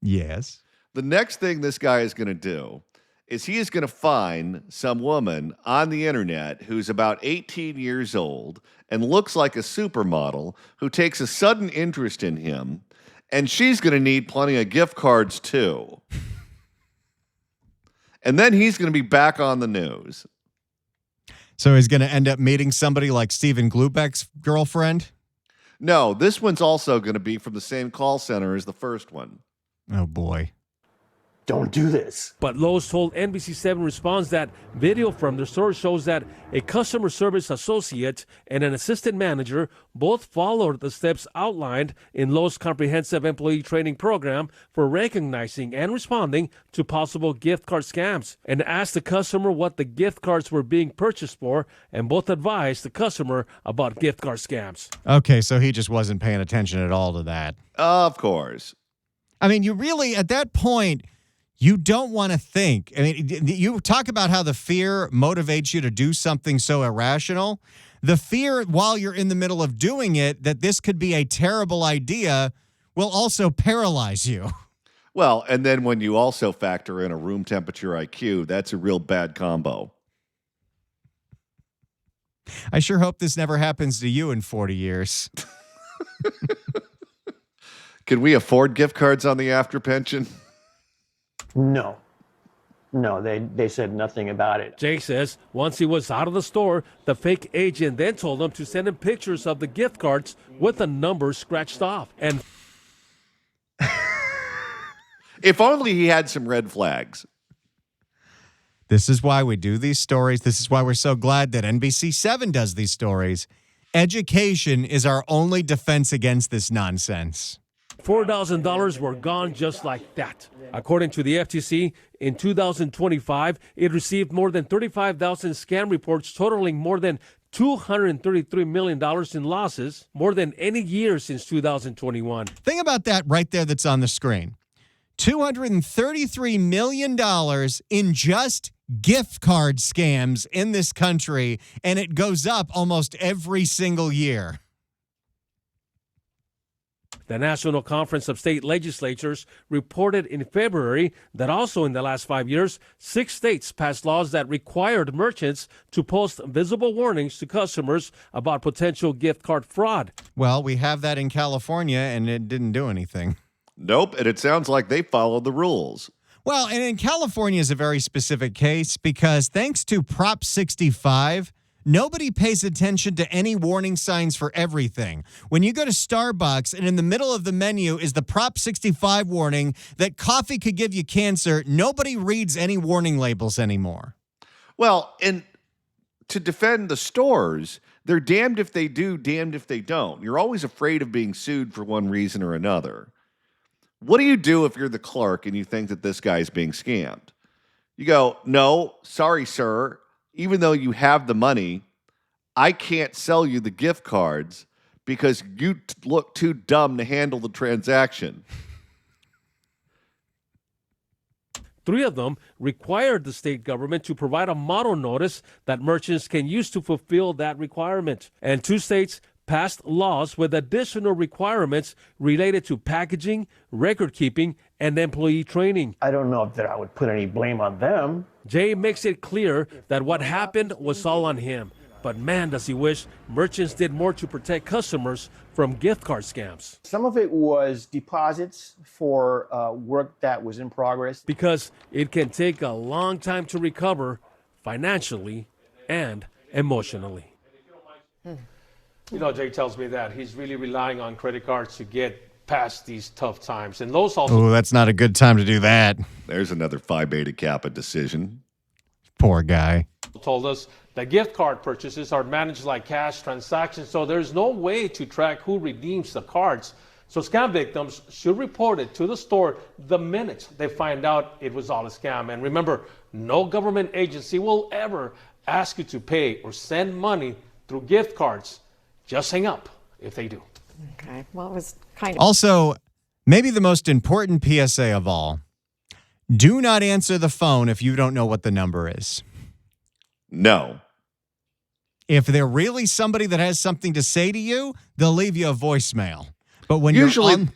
Yes. The next thing this guy is going to do is he is going to find some woman on the internet who's about 18 years old and looks like a supermodel who takes a sudden interest in him. And she's going to need plenty of gift cards, too. And then he's going to be back on the news. So he's going to end up meeting somebody like Steven Glubeck's girlfriend? No, this one's also going to be from the same call center as the first one. Oh, boy. Don't do this. But Lowe's told NBC7 Response that video from their store shows that a customer service associate and an assistant manager both followed the steps outlined in Lowe's comprehensive employee training program for recognizing and responding to possible gift card scams, and asked the customer what the gift cards were being purchased for, and both advised the customer about gift card scams. Okay, so he just wasn't paying attention at all to that. Of course. I mean, you really, at that point, you don't want to think. I mean, you talk about how the fear motivates you to do something so irrational. The fear while you're in the middle of doing it that this could be a terrible idea will also paralyze you. Well, and then when you also factor in a room temperature IQ, that's a real bad combo. I sure hope this never happens to you in 40 years. Can we afford gift cards on the after pension? No, they said nothing about it. Jake says once he was out of the store, the fake agent then told him to send him pictures of the gift cards with the numbers scratched off. And if only he had some red flags. This is why we do these stories. This is why we're so glad that NBC7 does these stories. Education is our only defense against this nonsense. $4,000 were gone just like that. According to the FTC, in 2025, it received more than 35,000 scam reports totaling more than $233 million in losses, more than any year since 2021. Think about that right there that's on the screen. $233 million in just gift card scams in this country, and it goes up almost every single year. The National Conference of State Legislatures reported in February that also in the last 5 years, 6 states passed laws that required merchants to post visible warnings to customers about potential gift card fraud. Well, we have that in California, and it didn't do anything. Nope, and it sounds like they followed the rules. Well, and in California is a very specific case because thanks to Prop 65, nobody pays attention to any warning signs for everything. When you go to Starbucks and in the middle of the menu is the Prop 65 warning that coffee could give you cancer, nobody reads any warning labels anymore. Well, and to defend the stores, they're damned if they do, damned if they don't. You're always afraid of being sued for one reason or another. What do you do if you're the clerk and you think that this guy's being scammed? You go, no, sorry, sir. Even though you have the money, I can't sell you the gift cards because you look too dumb to handle the transaction. 3 of them required the state government to provide a model notice that merchants can use to fulfill that requirement. And 2 states passed laws with additional requirements related to packaging, record keeping, and employee training. I don't know if that I would put any blame on them. Jay makes it clear that what happened was all on him. But man, does he wish merchants did more to protect customers from gift card scams. Some of it was deposits for work that was in progress. Because it can take a long time to recover financially and emotionally. You know, Jay tells me that he's really relying on credit cards to get past these tough times. And those also. Oh, that's not a good time to do that. There's another Phi Beta Kappa decision. Poor guy. Told us that gift card purchases are managed like cash transactions, so there's no way to track who redeems the cards. So scam victims should report it to the store the minute they find out it was all a scam. And remember, no government agency will ever ask you to pay or send money through gift cards. Just hang up if they do. Okay. Well, it was kind of. Also, maybe the most important PSA of all, do not answer the phone if you don't know what the number is. No. If they're really somebody that has something to say to you, they'll leave you a voicemail. But when Usually, you're on,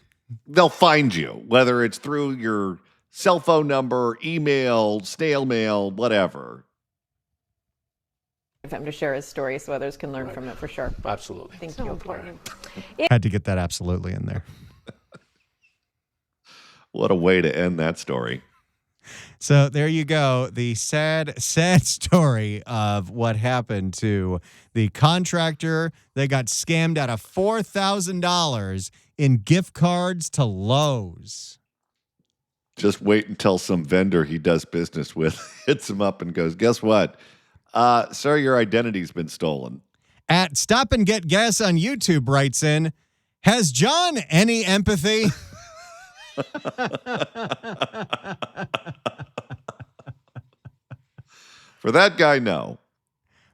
they'll find you, whether it's through your cell phone number, email, snail mail, whatever. For him to share his story so others can learn from it for sure. Absolutely. Thank So you. important. had to get that absolutely in there. What a way to end that story. So there you go. The sad story of what happened to the contractor that got scammed out of $4,000 in gift cards to Lowe's. Just wait until some vendor he does business with hits him up and goes, guess what? Sir, your identity's been stolen. At Stop and Get Gas on YouTube writes in, has John any empathy? For that guy, no.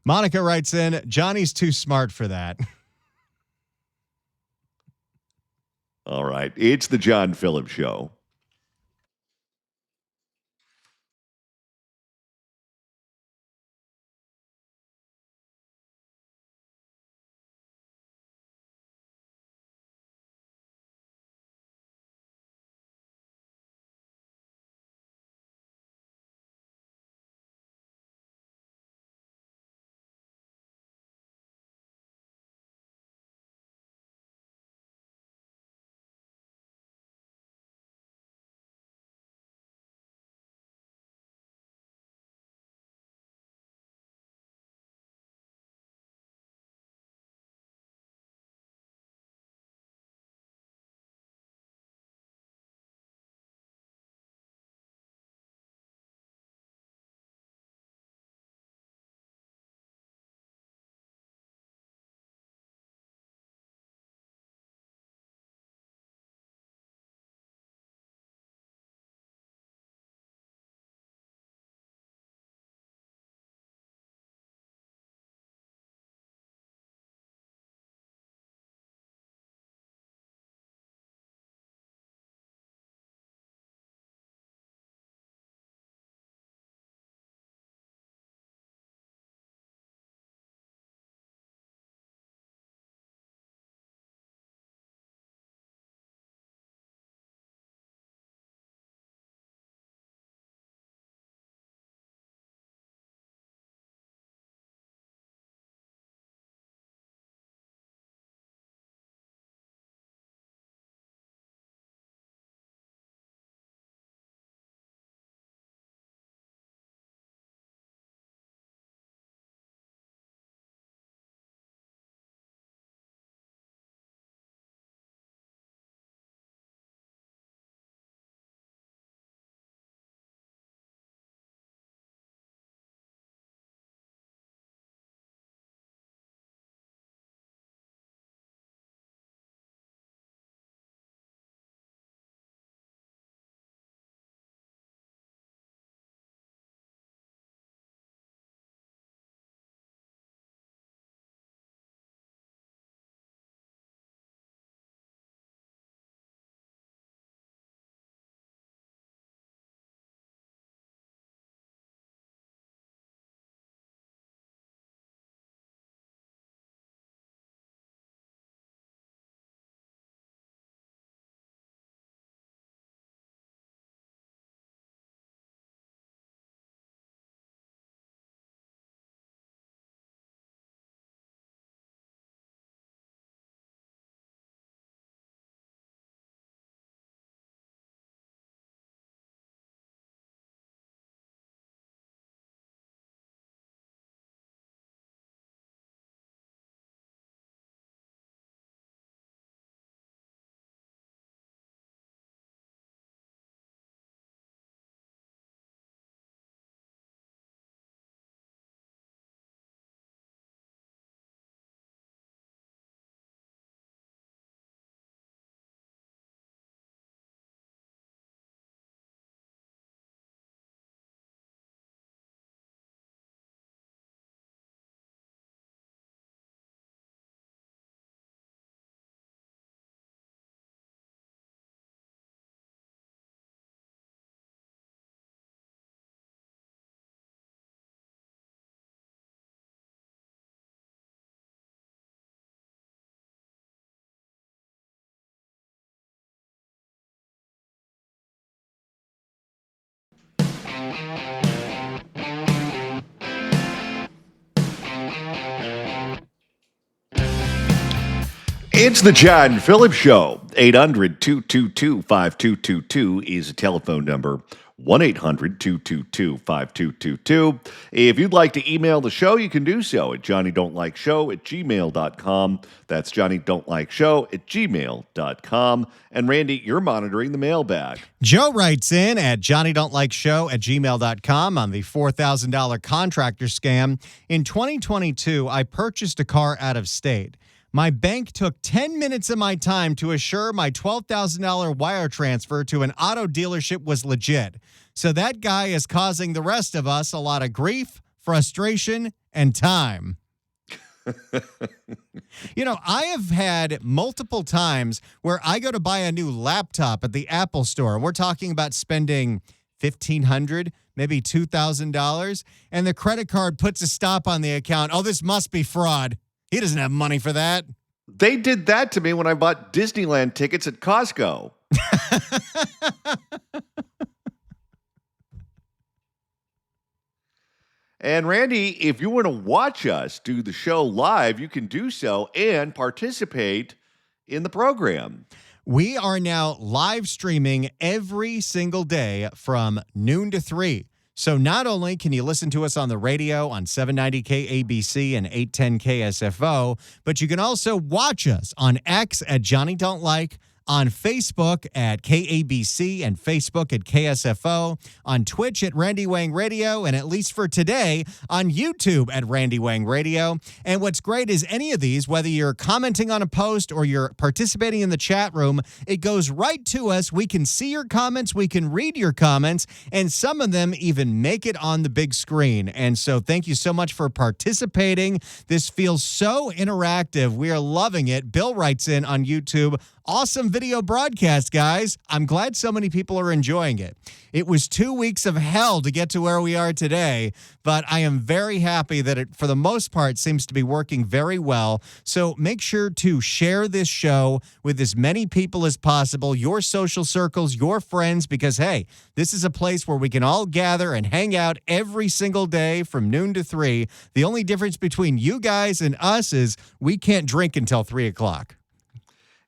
Monica writes in, Johnny's too smart for that. All right. It's the John Phillips Show. It's the John Phillips Show. 800-222-5222 is a telephone number. 1-800-222-5222. If you'd like to email the show, you can do so at johnnydon'tlikeshow@gmail.com. That's johnnydon'tlikeshow@gmail.com. And Randy, you're monitoring the mailbag. Joe writes in at johnnydon'tlikeshow@gmail.com on the $4,000 contractor scam. In 2022, I purchased a car out of state. My bank took 10 minutes of my time to assure my $12,000 wire transfer to an auto dealership was legit. So that guy is causing the rest of us a lot of grief, frustration, and time. You know, I have had multiple times where I go to buy a new laptop at the Apple store, and we're talking about spending $1,500, maybe $2,000, and the credit card puts a stop on the account. Oh, this must be fraud. He doesn't have money for that. They did that to me when I bought Disneyland tickets at Costco. And Randy, if you want to watch us do the show live, you can do so and participate in the program. We are now live streaming every single day from noon to 3. So not only can you listen to us on the radio on 790 KABC and 810 KSFO, but you can also watch us on X at Johnny Don't Like, on Facebook at KABC and Facebook at KSFO, on Twitch at Randy Wang Radio, and at least for today, on YouTube at Randy Wang Radio. And what's great is any of these, whether you're commenting on a post or you're participating in the chat room, it goes right to us. We can see your comments, we can read your comments, and some of them even make it on the big screen. And so thank you so much for participating. This feels so interactive. We are loving it. Bill writes in on YouTube, awesome video broadcast, guys. I'm glad so many people are enjoying it. It was 2 weeks of hell to get to where we are today, but I am very happy that it, for the most part, seems to be working very well. So make sure to share this show with as many people as possible, your social circles, your friends, because, hey, this is a place where we can all gather and hang out every single day from noon to 3. The only difference between you guys and us is we can't drink until 3 o'clock.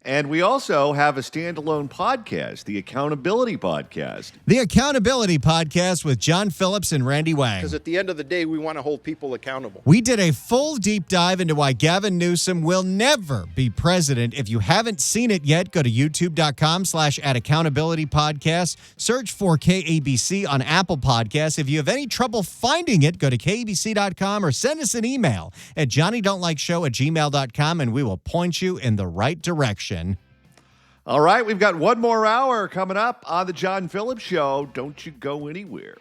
And we also have a standalone podcast, the Accountability Podcast. The Accountability Podcast with John Phillips and Randy Wang. Because at the end of the day, we want to hold people accountable. We did a full deep dive into why Gavin Newsom will never be president. If you haven't seen it yet, go to youtube.com/@accountabilitypodcast. Search for KABC on Apple Podcasts. If you have any trouble finding it, go to KABC.com or send us an email at johnnydon'tlikeshow@gmail.com and we will point you in the right direction. All right, we've got one more hour coming up on the John Phillips Show. Don't you go anywhere.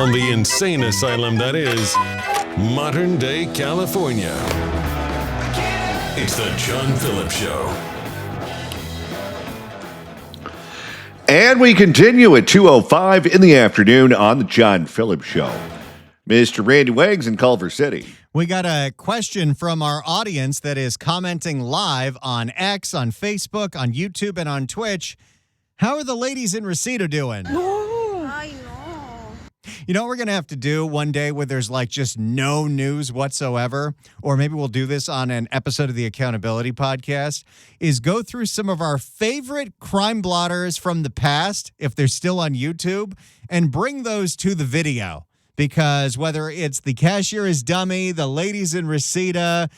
on the insane asylum that is modern day California. It's the John Phillips Show. And we continue at 2:05 in the afternoon on the John Phillips Show. Mr. Randy Wags in Culver City. We got a question from our audience that is commenting live on X, on Facebook, on YouTube, and on Twitch. How are the ladies in Reseda doing? I know. You know what we're going to have to do one day where there's like just no news whatsoever, or maybe we'll do this on an episode of the Accountability Podcast, is go through some of our favorite crime blotters from the past, if they're still on YouTube, and bring those to the video. Because whether it's the cashier is dummy, the ladies in Reseda,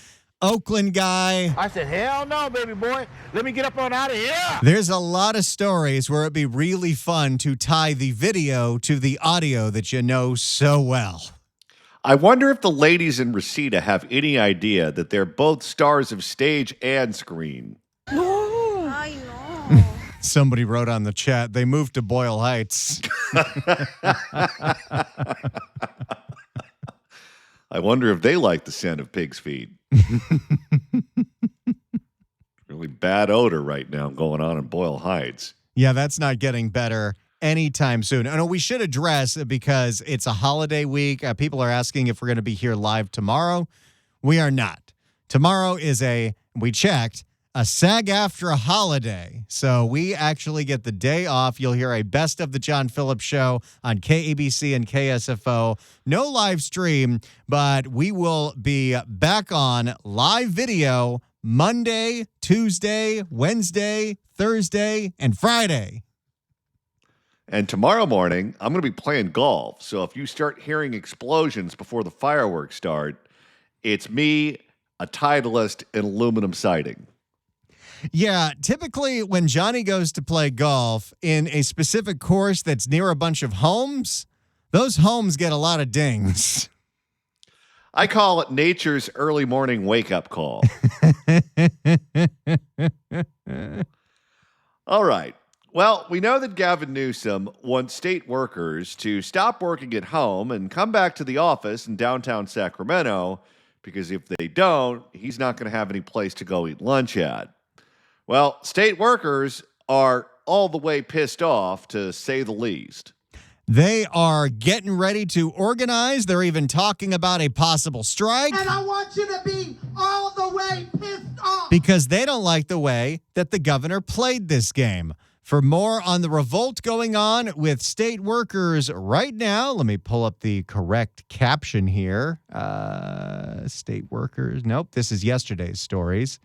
Oakland guy. I said, hell no, baby boy. Let me get up on out of here. There's a lot of stories where it'd be really fun to tie the video to the audio that you know so well. I wonder if the ladies in Reseda have any idea that they're both stars of stage and screen. No. I know. Somebody wrote on the chat, they moved to Boyle Heights. I wonder if they like the scent of pig's feet. Really bad odor right now going on in Boyle Heights. Yeah, that's not getting better anytime soon. I know we should address, because it's a holiday week. People are asking if we're going to be here live tomorrow. We are not. Tomorrow is we checked, a SAG-AFTRA holiday. So we actually get the day off. You'll hear a best of the John Phillips Show on KABC and KSFO. No live stream, but we will be back on live video Monday, Tuesday, Wednesday, Thursday, and Friday. And tomorrow morning, I'm going to be playing golf. So if you start hearing explosions before the fireworks start, it's me, a Titleist, and aluminum siding. Yeah, typically when Johnny goes to play golf in a specific course that's near a bunch of homes, those homes get a lot of dings. I call it nature's early morning wake-up call. All right. Well, we know that Gavin Newsom wants state workers to stop working at home and come back to the office in downtown Sacramento, because if they don't, he's not going to have any place to go eat lunch at. Well, state workers are all the way pissed off, to say the least. They are getting ready to organize. They're even talking about a possible strike. And I want you to be all the way pissed off. Because they don't like the way that the governor played this game. For more on the revolt going on with state workers right now, let me pull up the correct caption here. State workers. Nope, this is yesterday's stories.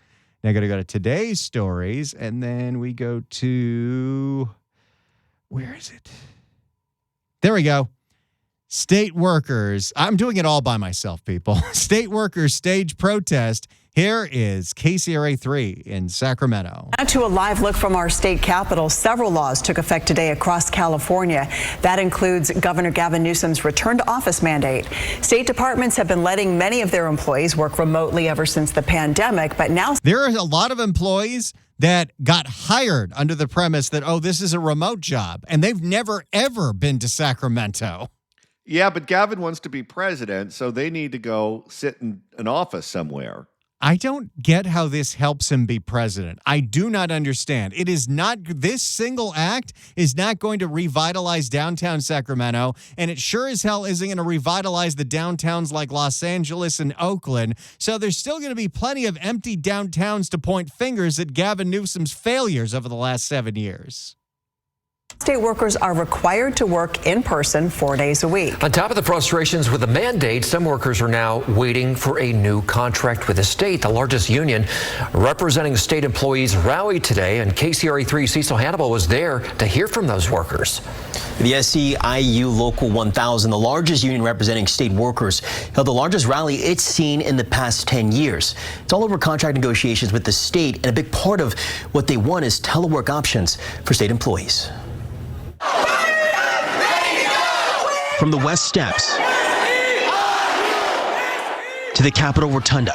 Now I got to go to today's stories, and then we go to, where is it? There we go. State workers. I'm doing it all by myself, people. State workers stage protest. Here is KCRA 3 in Sacramento. Now to a live look from our state capitol. Several laws took effect today across California. That includes Governor Gavin Newsom's return to office mandate. State departments have been letting many of their employees work remotely ever since the pandemic, but now there are a lot of employees that got hired under the premise that, oh, this is a remote job, and they've never, ever been to Sacramento. Yeah, but Gavin wants to be president, so they need to go sit in an office somewhere. I don't get how this helps him be president. I do not understand. It is not, this single act is not going to revitalize downtown Sacramento, and it sure as hell isn't going to revitalize the downtowns like Los Angeles and Oakland. So there's still going to be plenty of empty downtowns to point fingers at Gavin Newsom's failures over the last 7 years. state workers are required to work in person 4 days a week. On top of the frustrations with the mandate, some workers are now waiting for a new contract with the state. The largest union representing state employees rallied today, and KCRA3 Cecil Hannibal was there to hear from those workers. The SEIU Local 1000, the largest union representing state workers, held the largest rally it's seen in the past 10 years. It's all over contract negotiations with the state, and a big part of what they want is telework options for state employees. From the West Steps to the Capitol Rotunda,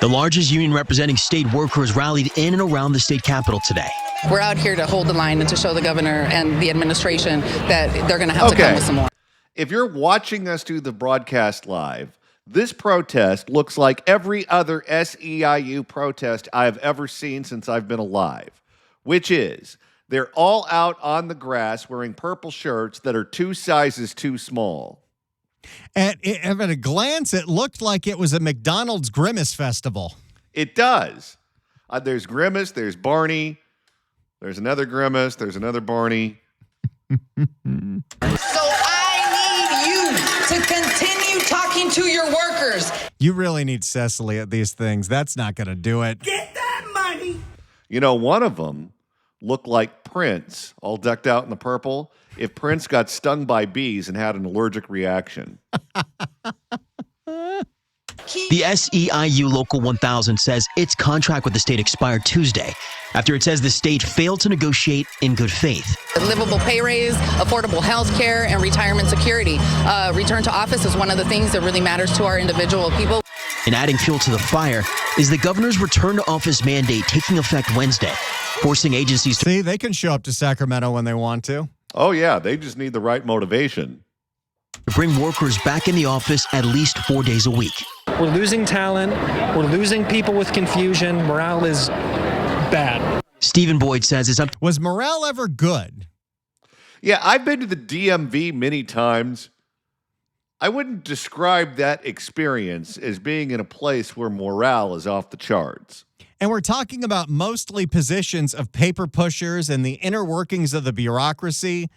the largest union representing state workers rallied in and around the state capitol today. We're out here to hold the line and to show the governor and the administration that they're going to have to come with some more. If you're watching us do the broadcast live, this protest looks like every other SEIU protest I've ever seen since I've been alive, which is they're all out on the grass wearing purple shirts that are 2 sizes too small. At a glance, it looked like it was a McDonald's Grimace Festival. It does. There's Grimace, there's Barney, there's another Grimace, there's another Barney. So I need you to continue talking to your workers. You really need Cecily at these things. That's not going to do it. Get that money. You know, one of them looked like Prince, all decked out in the purple, if Prince got stung by bees and had an allergic reaction. The SEIU Local 1000 says its contract with the state expired Tuesday after it says the state failed to negotiate in good faith. A livable pay raise, affordable health care, and retirement security. Return to office is one of the things that really matters to our individual people. And adding fuel to the fire is the governor's return to office mandate taking effect Wednesday, forcing agencies to... See, they can show up to Sacramento when they want to. Oh, yeah, they just need the right motivation. To bring workers back in the office at least 4 days a week. We're losing talent. We're losing people with confusion. Morale is bad. Stephen Boyd says it's up. Was morale ever good? Yeah, I've been to the DMV many times. I wouldn't describe that experience as being in a place where morale is off the charts. And we're talking about mostly positions of paper pushers and the inner workings of the bureaucracy.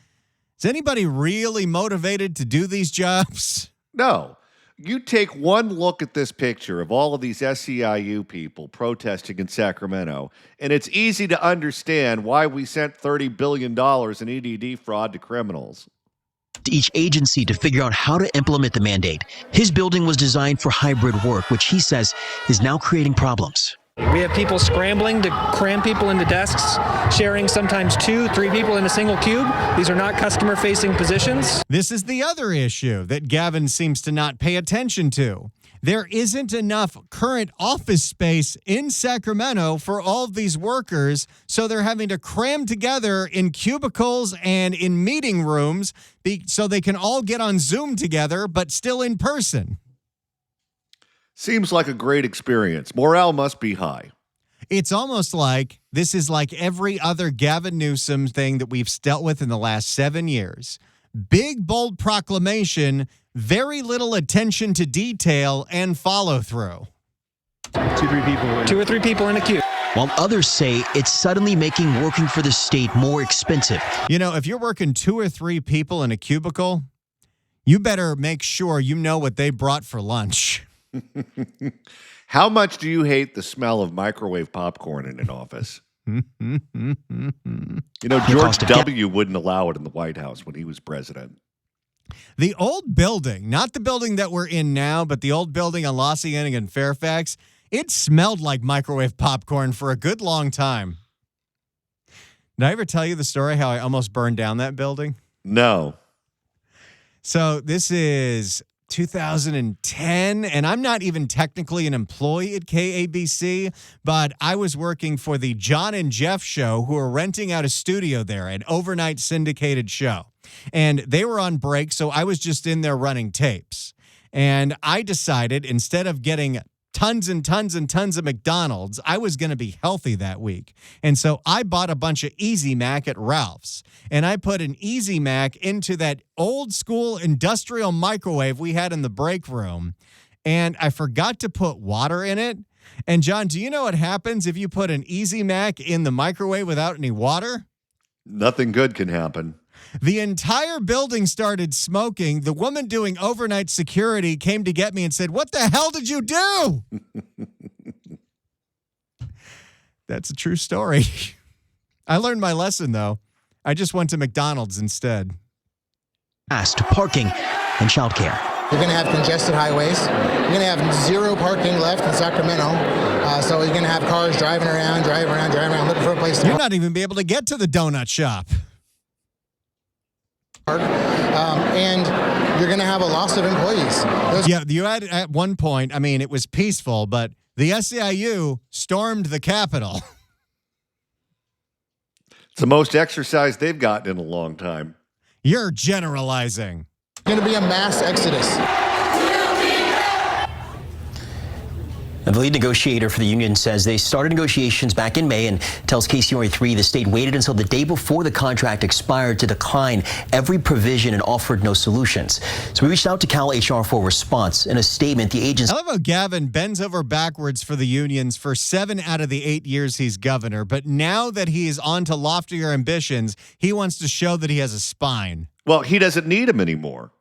Is anybody really motivated to do these jobs? No. You take one look at this picture of all of these SEIU people protesting in Sacramento, and it's easy to understand why we sent $30 billion in EDD fraud to criminals. Each agency to figure out how to implement the mandate. His building was designed for hybrid work, which he says is now creating problems. We have people scrambling to cram people into desks, sharing sometimes 2, 3 people in a single cube. These are not customer-facing positions. This is the other issue that Gavin seems to not pay attention to. There isn't enough current office space in Sacramento for all of these workers, so they're having to cram together in cubicles and in meeting rooms so they can all get on Zoom together, but still in person. Seems like a great experience. Morale must be high. It's almost like this is like every other Gavin Newsom thing that we've dealt with in the last 7 years. Big, bold proclamation, very little attention to detail and follow through. 2 or 3 people in a queue. While others say it's suddenly making working for the state more expensive. You know, if you're working 2 or 3 people in a cubicle, you better make sure you know what they brought for lunch. How much do you hate the smell of microwave popcorn in an office? You know, George W. wouldn't allow it in the White House when he was president. The old building, not the building that we're in now, but the old building on Lossianic and Fairfax, it smelled like microwave popcorn for a good long time. Did I ever tell you the story how I almost burned down that building? No. So this is 2010, and I'm not even technically an employee at KABC, but I was working for the John and Jeff show, who were renting out a studio there, an overnight syndicated show. And they were on break, so I was just in there running tapes. And I decided, instead of getting tons and tons and tons of McDonald's, I was going to be healthy that week. And so I bought a bunch of Easy Mac at Ralph's. And I put an Easy Mac into that old school industrial microwave we had in the break room. And I forgot to put water in it. And John, do you know what happens if you put an Easy Mac in the microwave without any water? Nothing good can happen. The entire building started smoking. The woman doing overnight security came to get me and said, "What the hell did you do?" That's a true story. I learned my lesson, though. I just went to McDonald's instead. As to parking and childcare. You're going to have congested highways. You're going to have zero parking left in Sacramento. So you're going to have cars driving around, looking for a place to You're not even be able to get to the donut shop. And you're going to have a loss of employees. Yeah, you had at one point, I mean, it was peaceful, but the SEIU stormed the Capitol. It's the most exercise they've gotten in a long time. You're generalizing. Going to be a mass exodus. And the lead negotiator for the union says they started negotiations back in May and tells KCRA3 the state waited until the day before the contract expired to decline every provision and offered no solutions. So we reached out to Cal HR for a response. In a statement, the agency... I love how Gavin bends over backwards for the unions for 7 out of the 8 years he's governor. But now that he is on to loftier ambitions, he wants to show that he has a spine. Well, he doesn't need him anymore.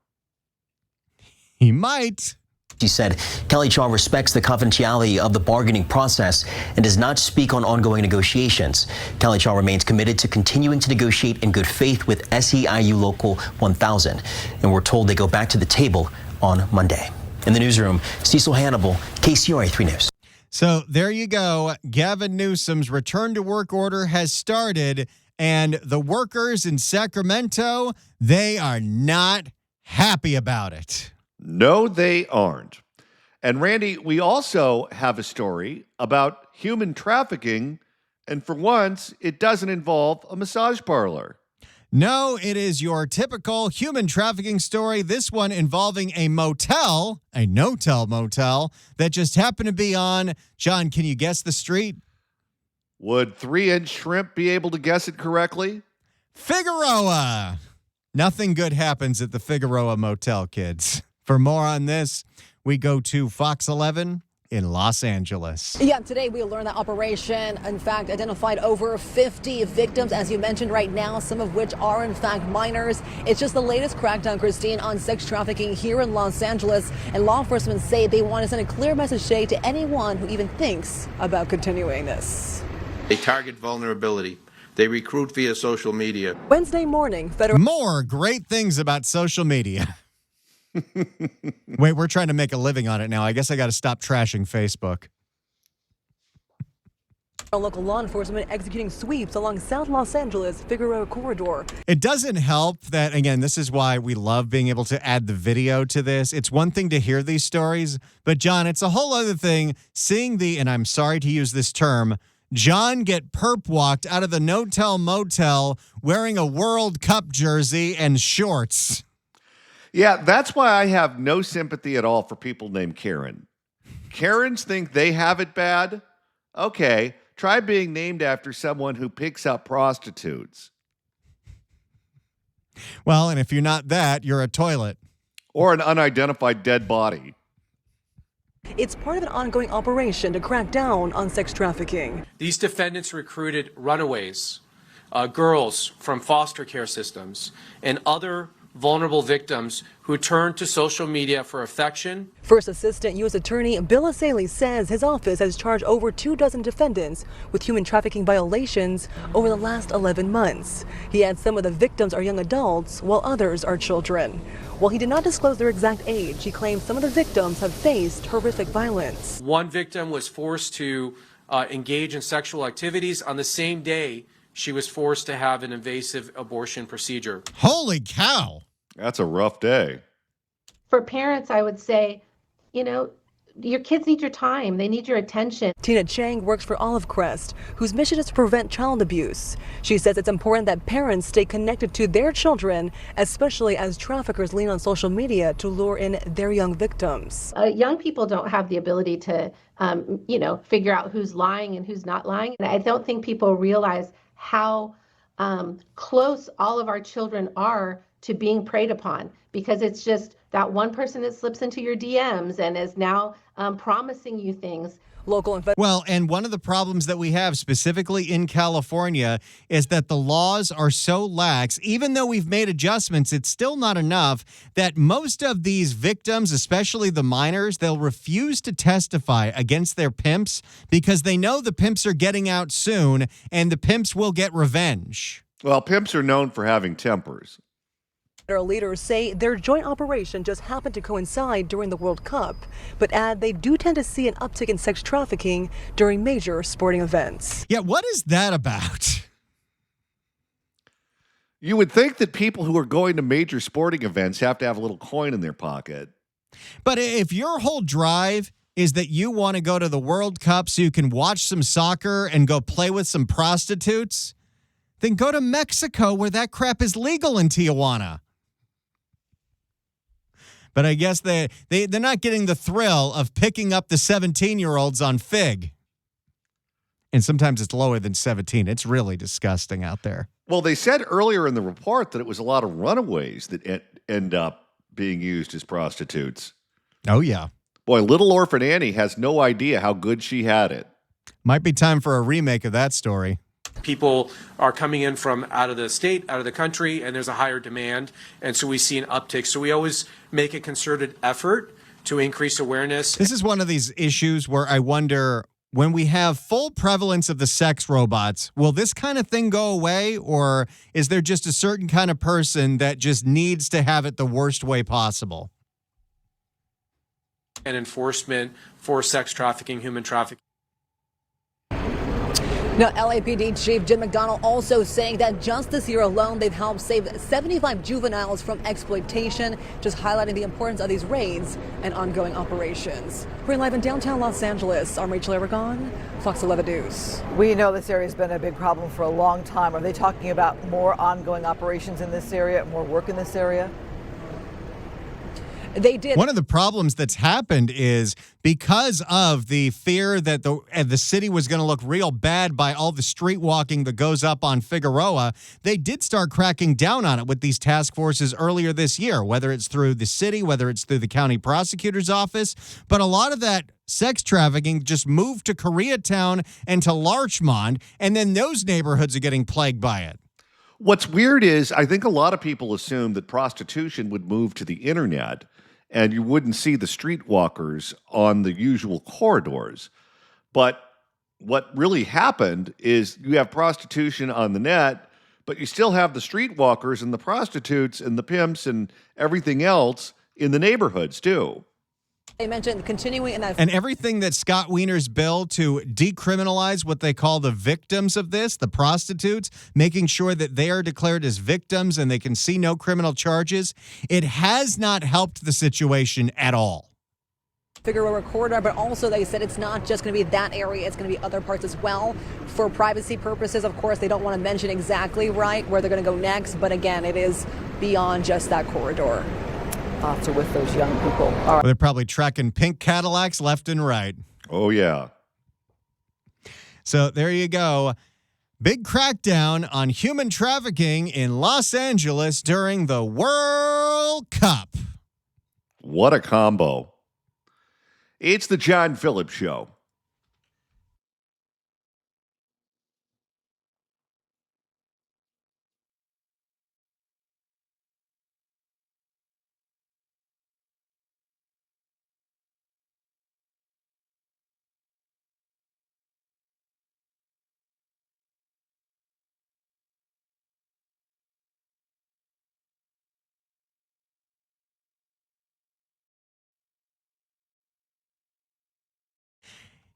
He might. He said Cal HR respects the confidentiality of the bargaining process and does not speak on ongoing negotiations. Cal HR remains committed to continuing to negotiate in good faith with SEIU Local 1000. And we're told they go back to the table on Monday. In the newsroom, Cecil Hannibal, KCRA 3 News. So there you go. Gavin Newsom's return to work order has started, and the workers in Sacramento, they are not happy about it. No, they aren't. And Randy, we also have a story about human trafficking, and for once, it doesn't involve a massage parlor. No, it is your typical human trafficking story, this one involving a motel, a no-tell motel, that just happened to be on, John, can you guess the street? Would 3-inch shrimp be able to guess it correctly? Figueroa. Nothing good happens at the Figueroa Motel, kids. For more on this, we go to Fox 11 in Los Angeles. Yeah, today we'll learn that operation, in fact, identified over 50 victims, as you mentioned right now, some of which are, in fact, minors. It's just the latest crackdown, Christine, on sex trafficking here in Los Angeles. And law enforcement say they want to send a clear message today to anyone who even thinks about continuing this. They target vulnerability. They recruit via social media. Wednesday morning, federal... More great things about social media. Wait, we're trying to make a living on it now. I guess I got to stop trashing Facebook. Local law enforcement executing sweeps along South Los Angeles Figueroa corridor. It doesn't help that, again, this is why we love being able to add the video to this. It's one thing to hear these stories, but John, it's a whole other thing seeing the, and I'm sorry to use this term, John get perp walked out of the no-tell motel wearing a World Cup jersey and shorts. Yeah, that's why I have no sympathy at all for people named Karen. Karens think they have it bad? Okay, try being named after someone who picks up prostitutes. Well, and if you're not that, you're a toilet. Or an unidentified dead body. It's part of an ongoing operation to crack down on sex trafficking. These defendants recruited runaways, girls from foster care systems, and other vulnerable victims who turn to social media for affection. First Assistant U.S. Attorney Bill Asaley says his office has charged over 24 defendants with human trafficking violations over the last 11 months. He adds some of the victims are young adults, while others are children. While he did not disclose their exact age, he claims some of the victims have faced horrific violence. One victim was forced to engage in sexual activities on the same day she was forced to have an invasive abortion procedure. Holy cow. That's a rough day. For parents, I would say, you know, your kids need your time. They need your attention. Tina Chang works for Olive Crest, whose mission is to prevent child abuse. She says it's important that parents stay connected to their children, especially as traffickers lean on social media to lure in their young victims. Young people don't have the ability to, figure out who's lying and who's not lying. And I don't think people realize how close all of our children are to being preyed upon, because it's just that one person that slips into your DMs and is now promising you things. Well, and one of the problems that we have specifically in California is that the laws are so lax. Even though we've made adjustments, it's still not enough that most of these victims, especially the minors, they'll refuse to testify against their pimps because they know the pimps are getting out soon and the pimps will get revenge. Well, pimps are known for having tempers. Federal leaders say their joint operation just happened to coincide during the World Cup, but add they do tend to see an uptick in sex trafficking during major sporting events. Yeah, what is that about? You would think that people who are going to major sporting events have to have a little coin in their pocket. But if your whole drive is that you want to go to the World Cup so you can watch some soccer and go play with some prostitutes, then go to Mexico where that crap is legal in Tijuana. But I guess they're not getting the thrill of picking up the 17-year-olds on Fig. And sometimes it's lower than 17. It's really disgusting out there. Well, they said earlier in the report that it was a lot of runaways that end up being used as prostitutes. Oh, yeah. Boy, Little Orphan Annie has no idea how good she had it. Might be time for a remake of that story. People are coming in from out of the state, out of the country, and there's a higher demand. And so we see an uptick. So we always make a concerted effort to increase awareness. This is one of these issues where I wonder, when we have full prevalence of the sex robots, will this kind of thing go away? Or is there just a certain kind of person that just needs to have it the worst way possible? And enforcement for sex trafficking, human trafficking. Now, LAPD Chief Jim McDonnell also saying that just this year alone, they've helped save 75 juveniles from exploitation, just highlighting the importance of these raids and ongoing operations. We're live in downtown Los Angeles. I'm Rachel Aragon, Fox 11 News. We know this area has been a big problem for a long time. Are they talking about more ongoing operations in this area, more work in this area? They did. One of the problems that's happened is because of the fear that the city was going to look real bad by all the street walking that goes up on Figueroa, they did start cracking down on it with these task forces earlier this year, whether it's through the city, whether it's through the county prosecutor's office. But a lot of that sex trafficking just moved to Koreatown and to Larchmont, and then those neighborhoods are getting plagued by it. What's weird is I think a lot of people assumed that prostitution would move to the internet and you wouldn't see the streetwalkers on the usual corridors. But what really happened is you have prostitution on the net, but you still have the streetwalkers and the prostitutes and the pimps and everything else in the neighborhoods too. They mentioned continuing in that. And everything that Scott Wiener's bill to decriminalize what they call the victims of this, the prostitutes, making sure that they are declared as victims and they can see no criminal charges, it has not helped the situation at all. Figueroa corridor, but also they said it's not just going to be that area, it's going to be other parts as well. For privacy purposes, of course, they don't want to mention exactly where they're going to go next, but again, it is beyond just that corridor. Thoughts are with those young people. All right. Well, they're probably tracking pink Cadillacs left and right. Oh, yeah. So there you go. Big crackdown on human trafficking in Los Angeles during the World Cup. What a combo. It's the John Phillips Show.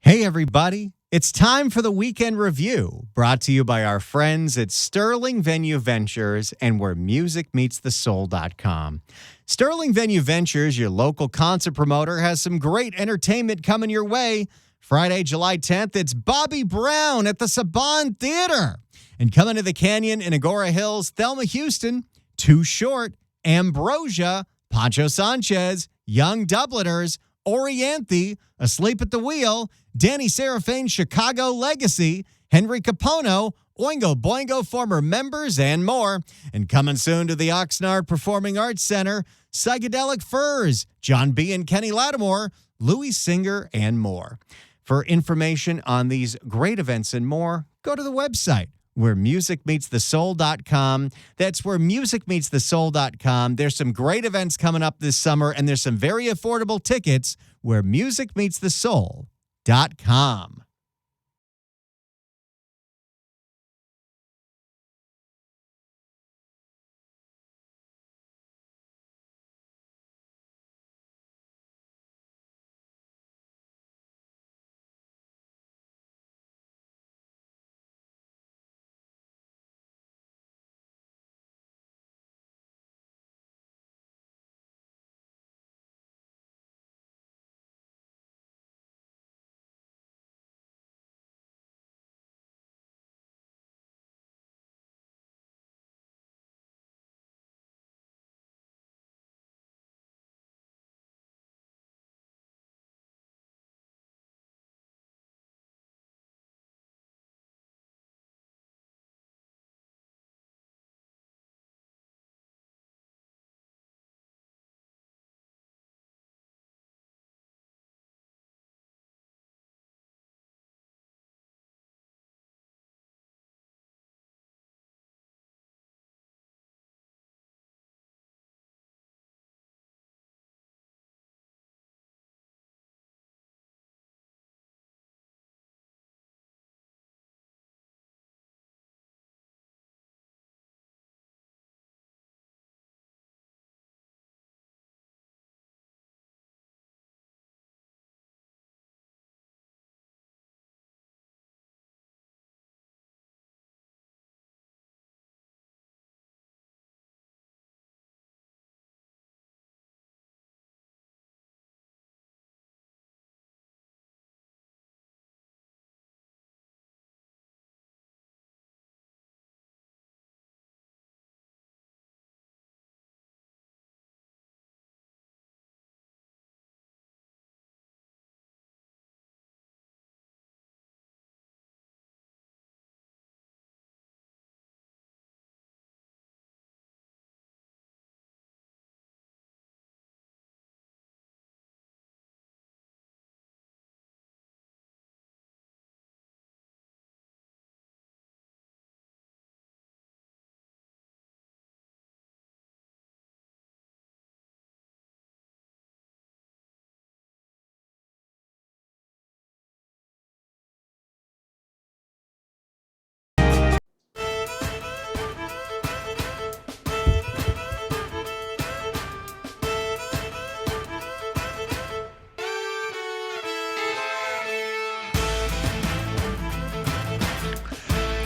Hey, everybody. It's time for the Weekend Review, brought to you by our friends at Sterling Venue Ventures and where music meets the soul.com. Sterling Venue Ventures, your local concert promoter, has some great entertainment coming your way. Friday, July 10th, it's Bobby Brown at the Saban Theater. And coming to the Canyon in Agora Hills, Thelma Houston, Too Short, Ambrosia, Pancho Sanchez, Young Dubliners, Orianthi, Asleep at the Wheel, Danny Seraphine's Chicago Legacy, Henry Capono, Oingo Boingo former members, and more. And coming soon to the Oxnard Performing Arts Center, Psychedelic Furs, John B. and Kenny Lattimore, Louis Singer, and more. For information on these great events and more, go to the website, wheremusicmeetsthesoul.com. That's wheremusicmeetsthesoul.com. There's some great events coming up this summer, and there's some very affordable tickets, wheremusicmeetsthesoul.com.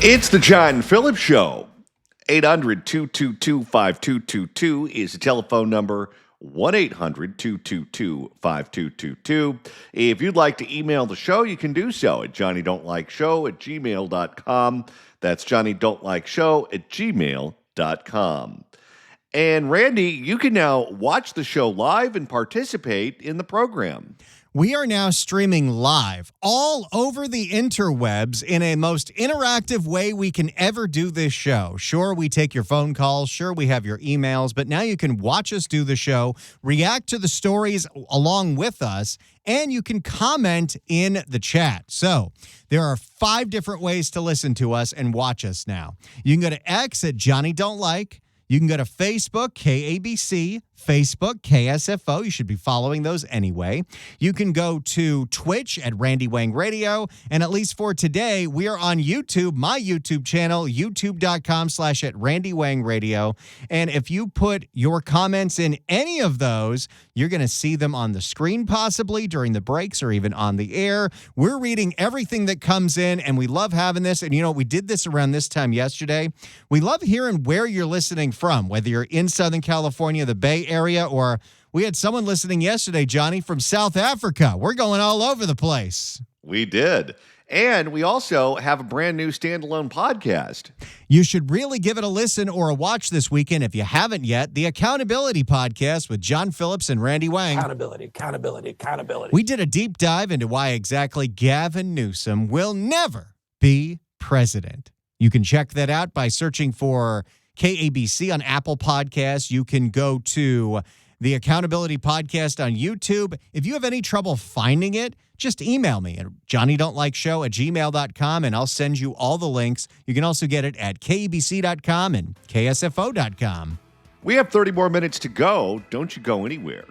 It's the John Phillips Show. 800-222-5222 is the telephone number. 1-800-222-5222. If you'd like to email the show, you can do so at johnnydon'tlikeshow@gmail.com. That's johnnydon'tlikeshow@gmail.com. And Randy, you can now watch the show live and participate in the program. We are now streaming live all over the interwebs in a most interactive way we can ever do this show. Sure, we take your phone calls. Sure, we have your emails. But now you can watch us do the show, react to the stories along with us, and you can comment in the chat. So there are 5 different ways to listen to us and watch us now. You can go to X at Johnny Don't Like. You can go to Facebook, KABC, Facebook, KSFO. You should be following those anyway. You can go to Twitch at Randy Wang Radio. And at least for today, we are on YouTube, my YouTube channel, youtube.com/@RandyWang Radio. And if you put your comments in any of those, you're going to see them on the screen possibly during the breaks or even on the air. We're reading everything that comes in, and we love having this. And, you know, we did this around this time yesterday. We love hearing where you're listening from, whether you're in Southern California, the Bay Area, or we had someone listening yesterday, Johnny, from South Africa. We're going all over the place. We did. And we also have a brand new standalone podcast. You should really give it a listen or a watch this weekend if you haven't yet. The Accountability Podcast with John Phillips and Randy Wang. Accountability. We did a deep dive into why exactly Gavin Newsom will never be president. You can check that out by searching for KABC on Apple Podcasts. You can go to the Accountability Podcast on YouTube. If you have any trouble finding it, just email me at johnnydon'tlikeshow@gmail.com, and I'll send you all the links. You can also get it at KABC.com and KSFO.com. We have 30 more minutes to go. Don't you go anywhere.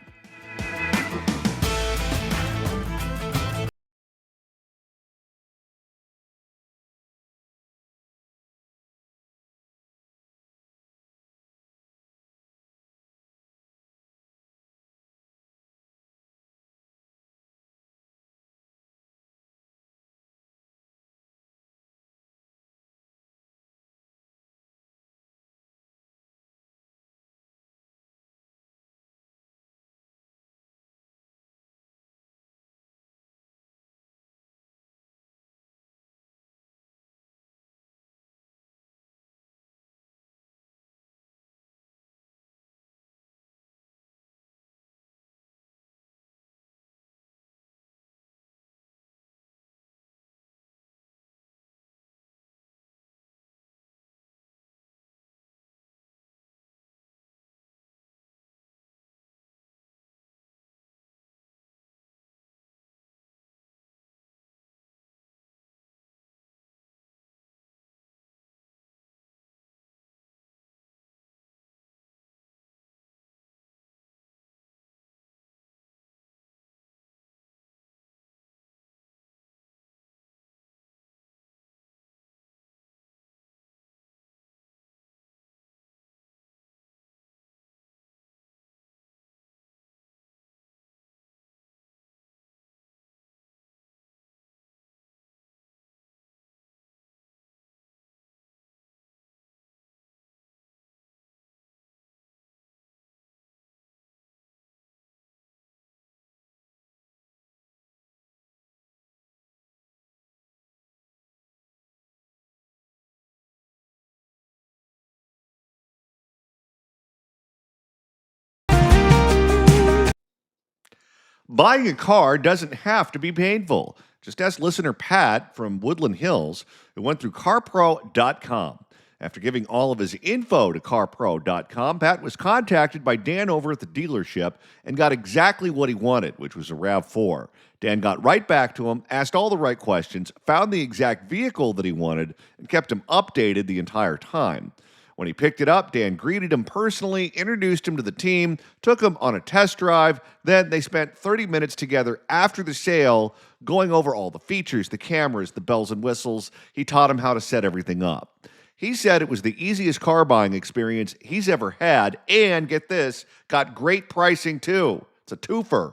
Buying a car doesn't have to be painful. Just ask listener Pat from Woodland Hills, who went through carpro.com. After giving all of his info to carpro.com, Pat was contacted by Dan over at the dealership and got exactly what he wanted, which was a RAV4. Dan got right back to him, asked all the right questions, found the exact vehicle that he wanted, and kept him updated the entire time. When he picked it up, Dan greeted him personally, introduced him to the team, took him on a test drive. Then they spent 30 minutes together after the sale going over all the features, the cameras, the bells and whistles. He taught him how to set everything up. He said it was the easiest car buying experience he's ever had, and get this, got great pricing too. It's a twofer.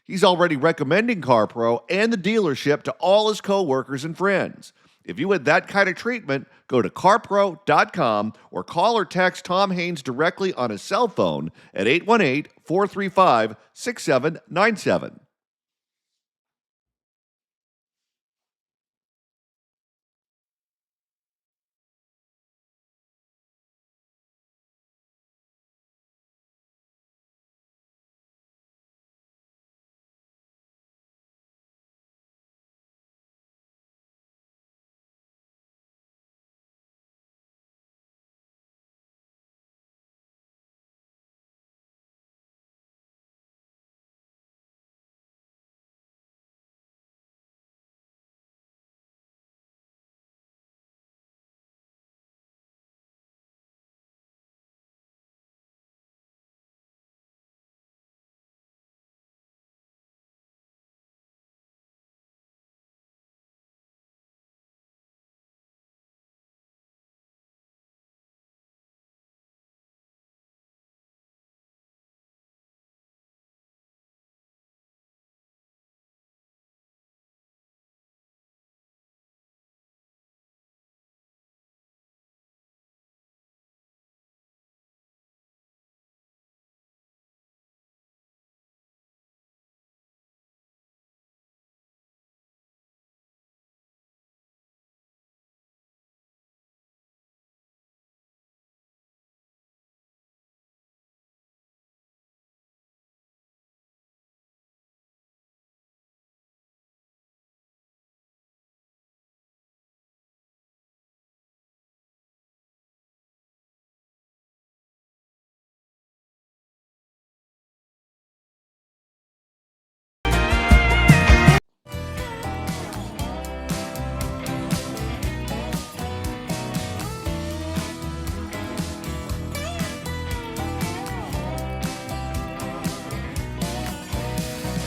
He's already recommending CarPro and the dealership to all his coworkers and friends. If you want that kind of treatment, go to carpro.com or call or text Tom Haynes directly on his cell phone at 818-435-6797.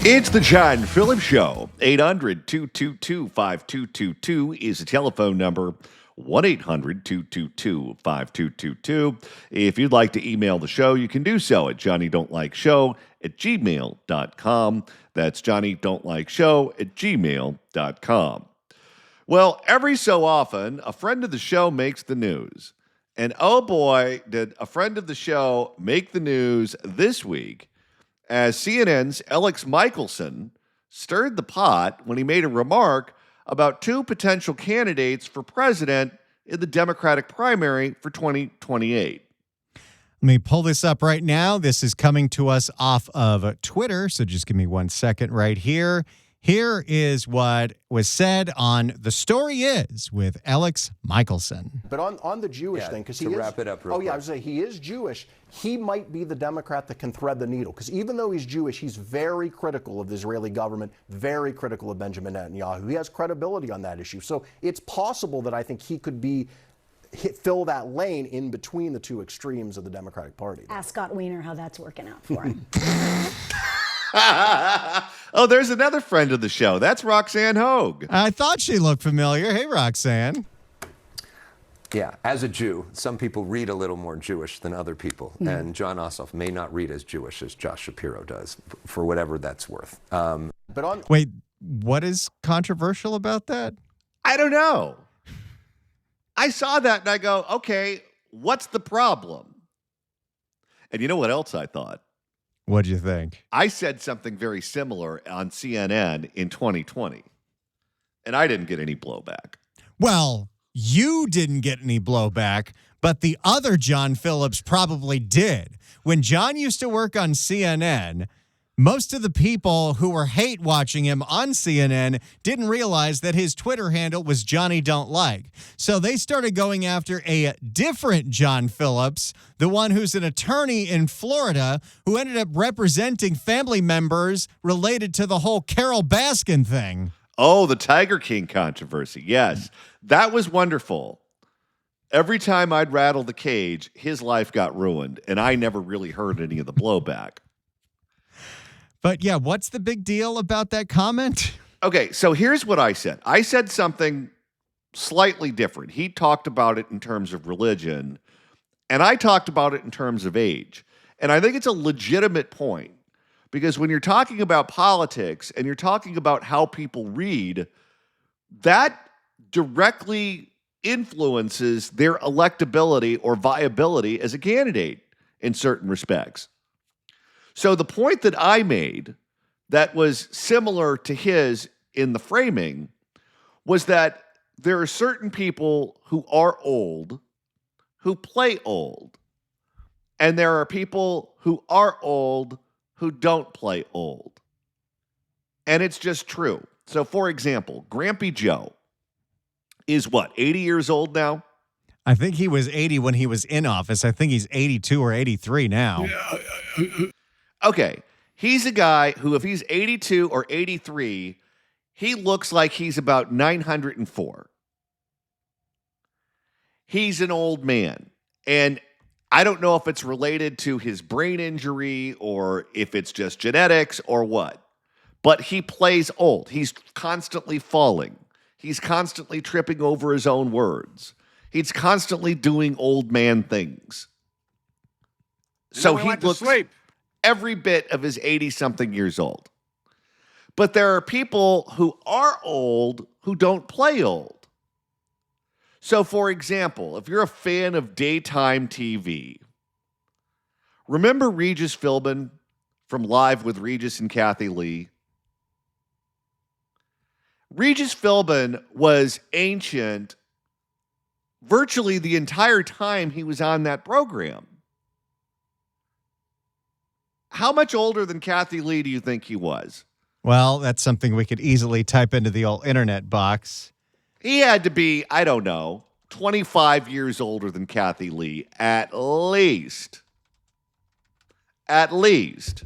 It's the John Phillips Show. 800-222-5222 is the telephone number. 1-800-222-5222. If you'd like to email the show, you can do so at johnnydon'tlikeshow@gmail.com. That's johnnydon'tlikeshow@gmail.com. Well, every so often, a friend of the show makes the news. And oh boy, did a friend of the show make the news this week, as CNN's Alex Michelson stirred the pot when he made a remark about two potential candidates for president in the Democratic primary for 2028. Let me pull this up right now. This is coming to us off of Twitter, so just give me 1 second right here. Here is what was said on The Story Is with Alex Michelson. But on the Jewish thing, because he is, wrap it up real quick. I was saying he is Jewish. He might be the Democrat that can thread the needle, because even though he's Jewish, he's very critical of the Israeli government, very critical of Benjamin Netanyahu. He has credibility on that issue. So it's possible that I think he could fill that lane in between the two extremes of the Democratic Party. Ask Scott Wiener how that's working out for him. Oh, there's another friend of the show. That's Roxanne Hogue. I thought she looked familiar. Hey, Roxanne. Yeah, as a Jew, some people read a little more Jewish than other people, and John Ossoff may not read as Jewish as Josh Shapiro does, for whatever that's worth. Wait, what is controversial about that? I don't know. I saw that and I go, okay, what's the problem? And you know what else I thought? What'd you think? I said something very similar on CNN in 2020, and I didn't get any blowback. Well, you didn't get any blowback, but the other John Phillips probably did. When John used to work on CNN, most of the people who were hate watching him on CNN didn't realize that his Twitter handle was Johnny Don't Like. So they started going after a different John Phillips, the one who's an attorney in Florida who ended up representing family members related to the whole Carol Baskin thing. Oh, the Tiger King controversy. Yes, that was wonderful. Every time I'd rattle the cage, his life got ruined, and I never really heard any of the blowback. But yeah, what's the big deal about that comment? Okay, so here's what I said. I said something slightly different. He talked about it in terms of religion, and I talked about it in terms of age. And I think it's a legitimate point, because when you're talking about politics and you're talking about how people read, that directly influences their electability or viability as a candidate in certain respects. So the point that I made that was similar to his in the framing was that there are certain people who are old who play old. And there are people who are old who don't play old. And it's just true. So, for example, Grampy Joe is what, 80 years old now? I think he was 80 when he was in office. I think he's 82 or 83 now. Okay. He's a guy who, if he's 82 or 83, he looks like he's about 904. He's an old man. And I don't know if it's related to his brain injury or if it's just genetics or what. But he plays old. He's constantly falling. He's constantly tripping over his own words. He's constantly doing old man things. So he looks every bit of his 80-something years old. But there are people who are old who don't play old. So, for example, if you're a fan of daytime TV, remember Regis Philbin from Live with Regis and Kathy Lee? Regis Philbin was ancient virtually the entire time he was on that program. How much older than Kathy Lee do you think he was? Well, that's something we could easily type into the old internet box. He had to be, I don't know, 25 years older than Kathy Lee, at least. At least.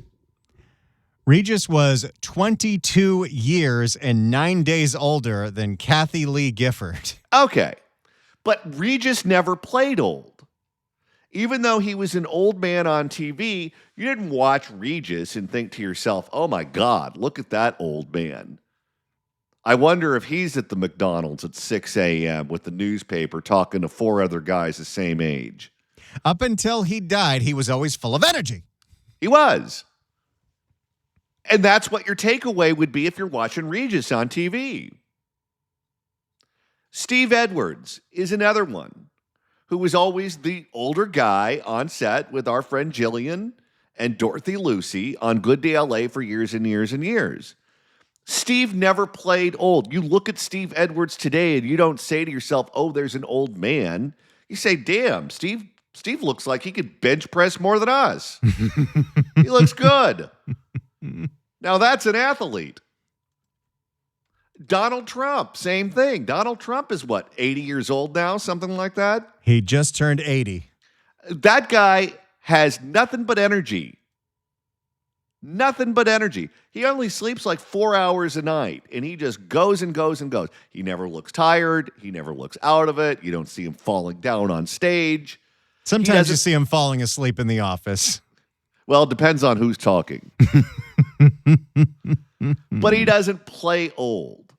Regis was 22 years and 9 days older than Kathy Lee Gifford. Okay. But Regis never played old. Even though he was an old man on TV, you didn't watch Regis and think to yourself, oh my God, look at that old man. I wonder if he's at the McDonald's at 6 a.m. with the newspaper talking to 4 other guys the same age. Up until he died, he was always full of energy. He was. And that's what your takeaway would be if you're watching Regis on TV. Steve Edwards is another one who was always the older guy on set with our friend Jillian and Dorothy Lucy on Good Day LA for years and years and years. Steve never played old. You look at Steve Edwards today and you don't say to yourself, oh, there's an old man. You say, damn, Steve looks like he could bench press more than us. He looks good. Now that's an athlete. Donald Trump, same thing. Donald Trump is what, 80 years old now, something like that? He just turned 80. That guy has nothing but energy. Nothing but energy. He only sleeps like 4 hours a night, and he just goes and goes and goes. He never looks tired. He never looks out of it. You don't see him falling down on stage. Sometimes you see him falling asleep in the office. Well, it depends on who's talking. But he doesn't play old.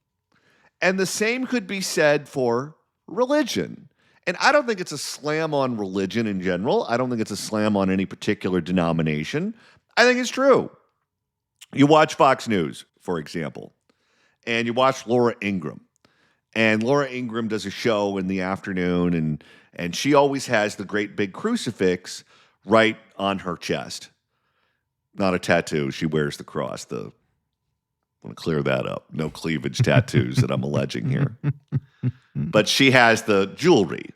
And the same could be said for religion. And I don't think it's a slam on religion in general. I don't think it's a slam on any particular denomination. I think it's true. You watch Fox News, for example, and you watch Laura Ingraham. And Laura Ingraham does a show in the afternoon, and she always has the great big crucifix right on her chest. Not a tattoo. She wears the cross. I want to clear that up. No cleavage tattoos that I'm alleging here. But she has the jewelry.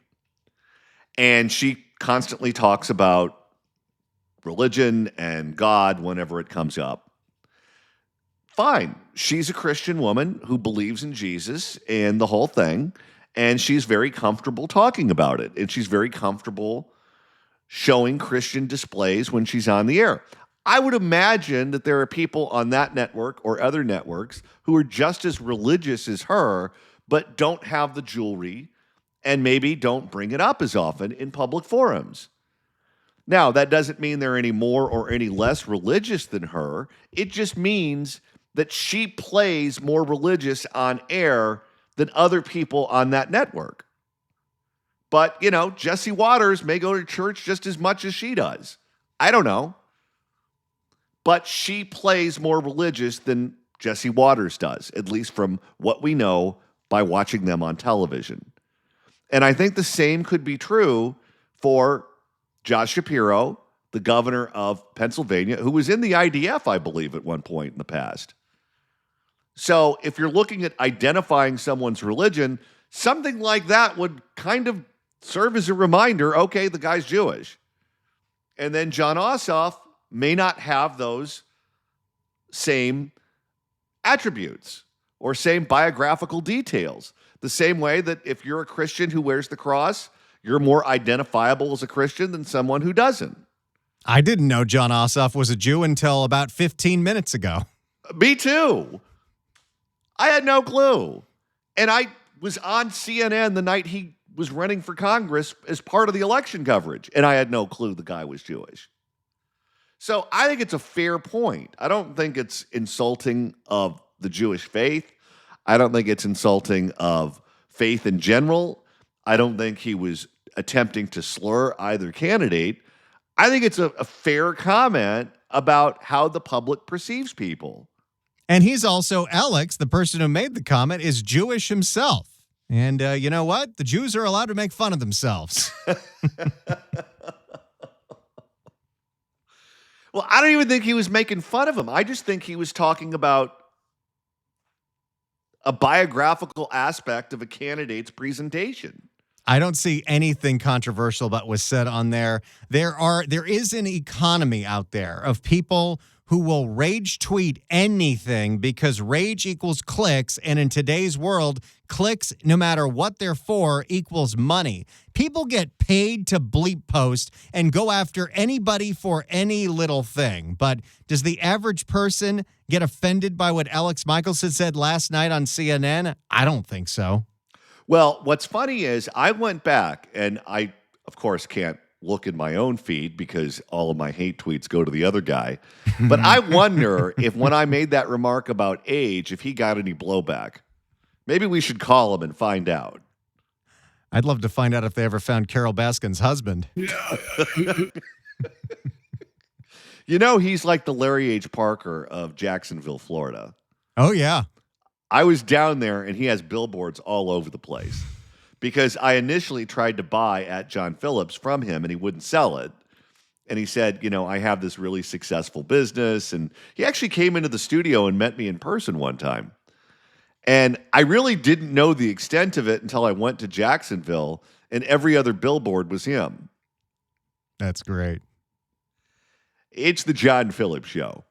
And she constantly talks about religion and God whenever it comes up. Fine. She's a Christian woman who believes in Jesus and the whole thing. And she's very comfortable talking about it. And she's very comfortable showing Christian displays when she's on the air. I would imagine that there are people on that network or other networks who are just as religious as her, but don't have the jewelry and maybe don't bring it up as often in public forums. Now, that doesn't mean they're any more or any less religious than her. It just means that she plays more religious on air than other people on that network. But, Jesse Waters may go to church just as much as she does. I don't know. But she plays more religious than Jesse Waters does, at least from what we know by watching them on television. And I think the same could be true for Josh Shapiro, the governor of Pennsylvania, who was in the IDF, I believe, at one point in the past. So if you're looking at identifying someone's religion, something like that would kind of serve as a reminder, okay, the guy's Jewish. And then John Ossoff may not have those same attributes or same biographical details. The same way that if you're a Christian who wears the cross, you're more identifiable as a Christian than someone who doesn't. I didn't know John Ossoff was a Jew until about 15 minutes ago. Me too. I had no clue. And I was on CNN the night he was running for Congress as part of the election coverage, and I had no clue the guy was Jewish. So I think it's a fair point. I don't think it's insulting of the Jewish faith. I don't think it's insulting of faith in general. I don't think he was attempting to slur either candidate. I think it's a fair comment about how the public perceives people. And he's also, Alex, the person who made the comment, is Jewish himself. And you know what? The Jews are allowed to make fun of themselves. Well, I don't even think he was making fun of him. I just think he was talking about a biographical aspect of a candidate's presentation. I don't see anything controversial that was said on there. There is an economy out there of people who will rage tweet anything because rage equals clicks. And in today's world, clicks, no matter what they're for, equals money. People get paid to bleep post and go after anybody for any little thing. But does the average person get offended by what Alex Michelson said last night on CNN? I don't think so. Well, what's funny is I went back and I, of course, can't look in my own feed because all of my hate tweets go to the other guy. But I wonder if when I made that remark about age, if he got any blowback. Maybe we should call him and find out. I'd love to find out if they ever found Carol Baskin's husband. You know, he's like the Larry H. Parker of Jacksonville, Florida. Oh, yeah. I was down there and he has billboards all over the place because I initially tried to buy at John Phillips from him and he wouldn't sell it. And he said, you know, I have this really successful business. And he actually came into the studio and met me in person one time. And I really didn't know the extent of it until I went to Jacksonville and every other billboard was him. That's great. It's the John Phillips Show.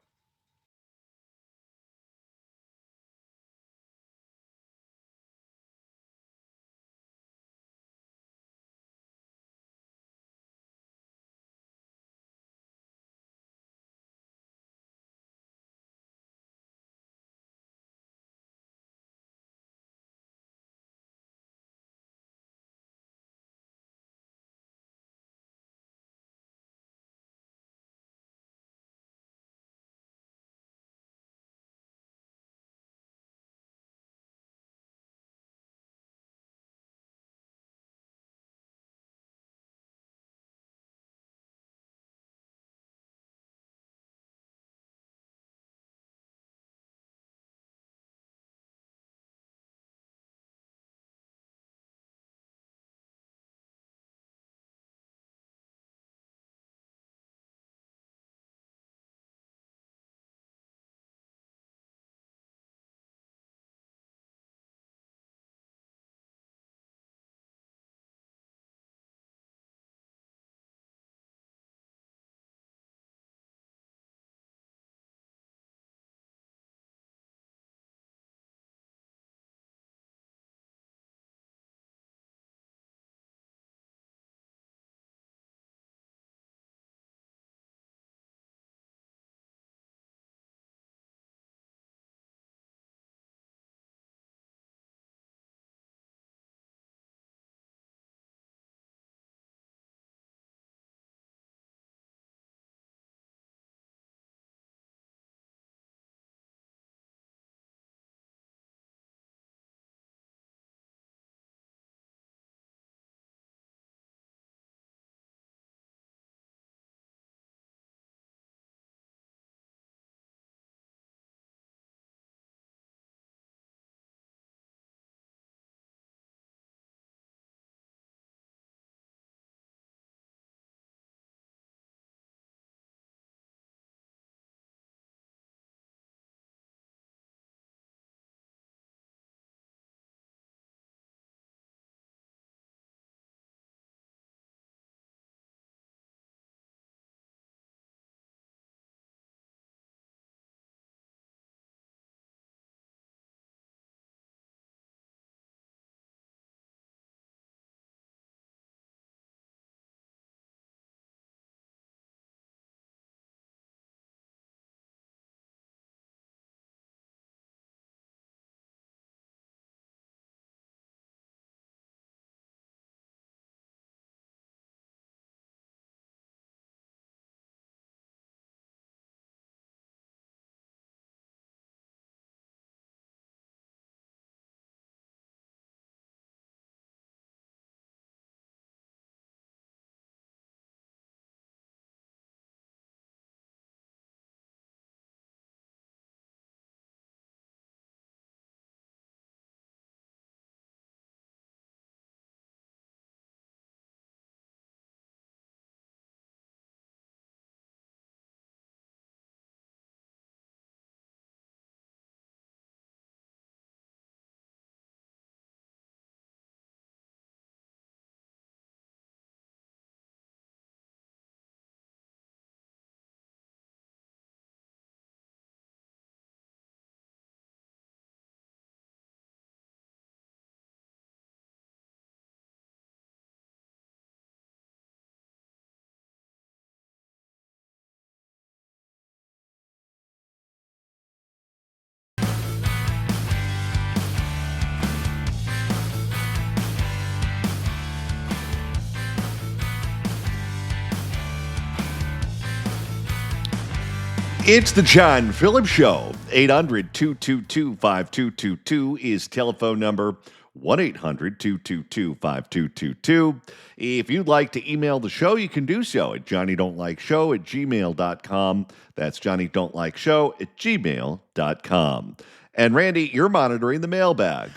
It's the John Phillips Show. 800-222-5222 is telephone number. 1-800-222-5222. If you'd like to email the show, you can do so at johnnydon'tlikeshow@gmail.com. That's johnnydon'tlikeshow@gmail.com. And Randy, you're monitoring the mailbag.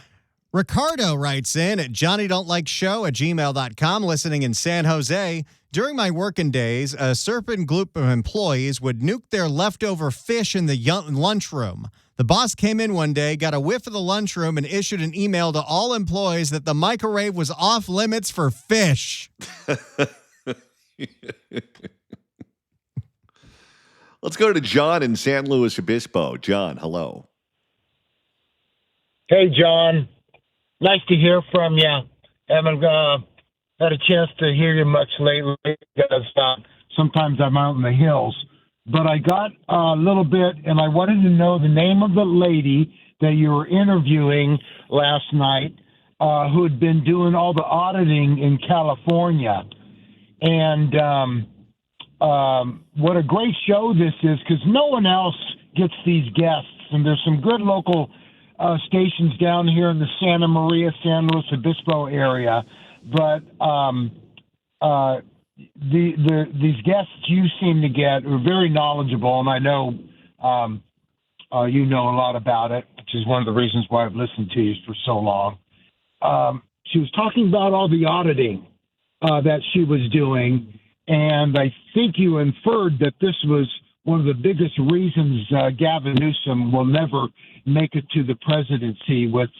Ricardo writes in at johnnydon'tlikeshow@gmail.com, listening in San Jose. During my working days, a certain group of employees would nuke their leftover fish in the lunchroom. The boss came in one day, got a whiff of the lunchroom, and issued an email to all employees that the microwave was off limits for fish. Let's go to John in San Luis Obispo. John, hello. Hey, John. Nice to hear from you. Haven't had a chance to hear you much lately because sometimes I'm out in the hills. But I got a little bit, and I wanted to know the name of the lady that you were interviewing last night who had been doing all the auditing in California. And what a great show this is, because no one else gets these guests. And there's some good local stations down here in the Santa Maria, San Luis Obispo area. But these guests you seem to get are very knowledgeable, and I know you know a lot about it, which is one of the reasons why I've listened to you for so long. She was talking about all the auditing that she was doing, and I think you inferred that this was one of the biggest reasons Gavin Newsom will never make it to the presidency, which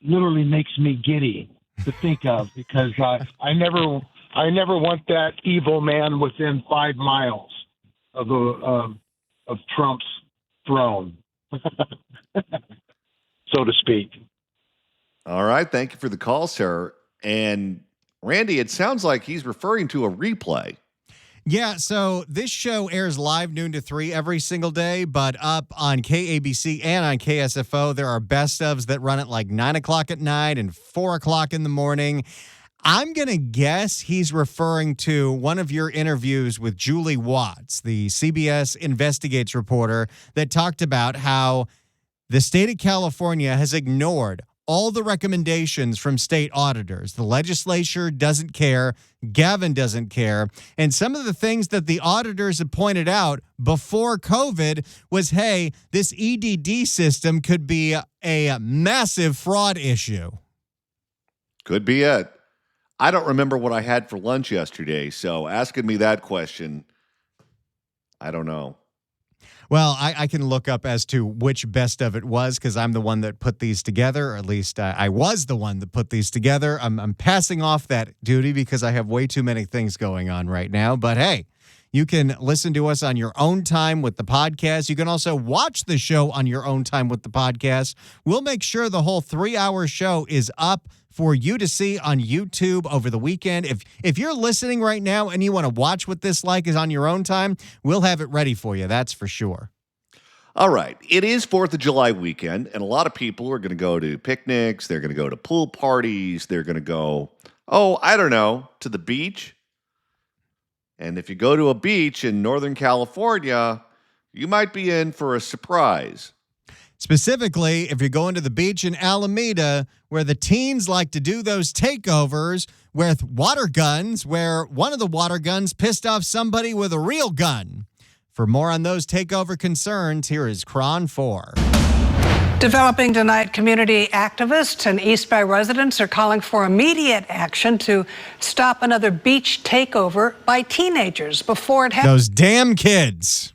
literally makes me giddy to think of, because I never want that evil man within 5 miles of Trump's throne, so to speak. All right. Thank you for the call, sir. And Randy, it sounds like he's referring to a replay. Yeah, so this show airs live noon to 3 every single day, but up on KABC and on KSFO, there are best ofs that run at like 9 o'clock at night and 4 o'clock in the morning. I'm going to guess he's referring to one of your interviews with Julie Watts, the CBS Investigates reporter, that talked about how the state of California has ignored all the recommendations from state auditors. The legislature doesn't care. Gavin doesn't care. And some of the things that the auditors had pointed out before COVID was, hey, this EDD system could be a massive fraud issue. Could be it. I don't remember what I had for lunch yesterday, so asking me that question, I don't know. Well, I can look up as to which best of it was, because I'm the one that put these together, or at least I was the one that put these together. I'm passing off that duty because I have way too many things going on right now. But hey, you can listen to us on your own time with the podcast. You can also watch the show on your own time with the podcast. We'll make sure the whole 3-hour show is up for you to see on YouTube over the weekend. If you're listening right now and you want to watch what this like is on your own time, we'll have it ready for you. That's for sure. All right. It is 4th of July weekend, and a lot of people are going to go to picnics. They're going to go to pool parties. They're going to go, to the beach. And if you go to a beach in Northern California, you might be in for a surprise. Specifically, if you're going to the beach in Alameda, where the teens like to do those takeovers with water guns, where one of the water guns pissed off somebody with a real gun. For more on those takeover concerns, here is Cron 4. Developing tonight, community activists and East Bay residents are calling for immediate action to stop another beach takeover by teenagers before it happens. Those damn kids.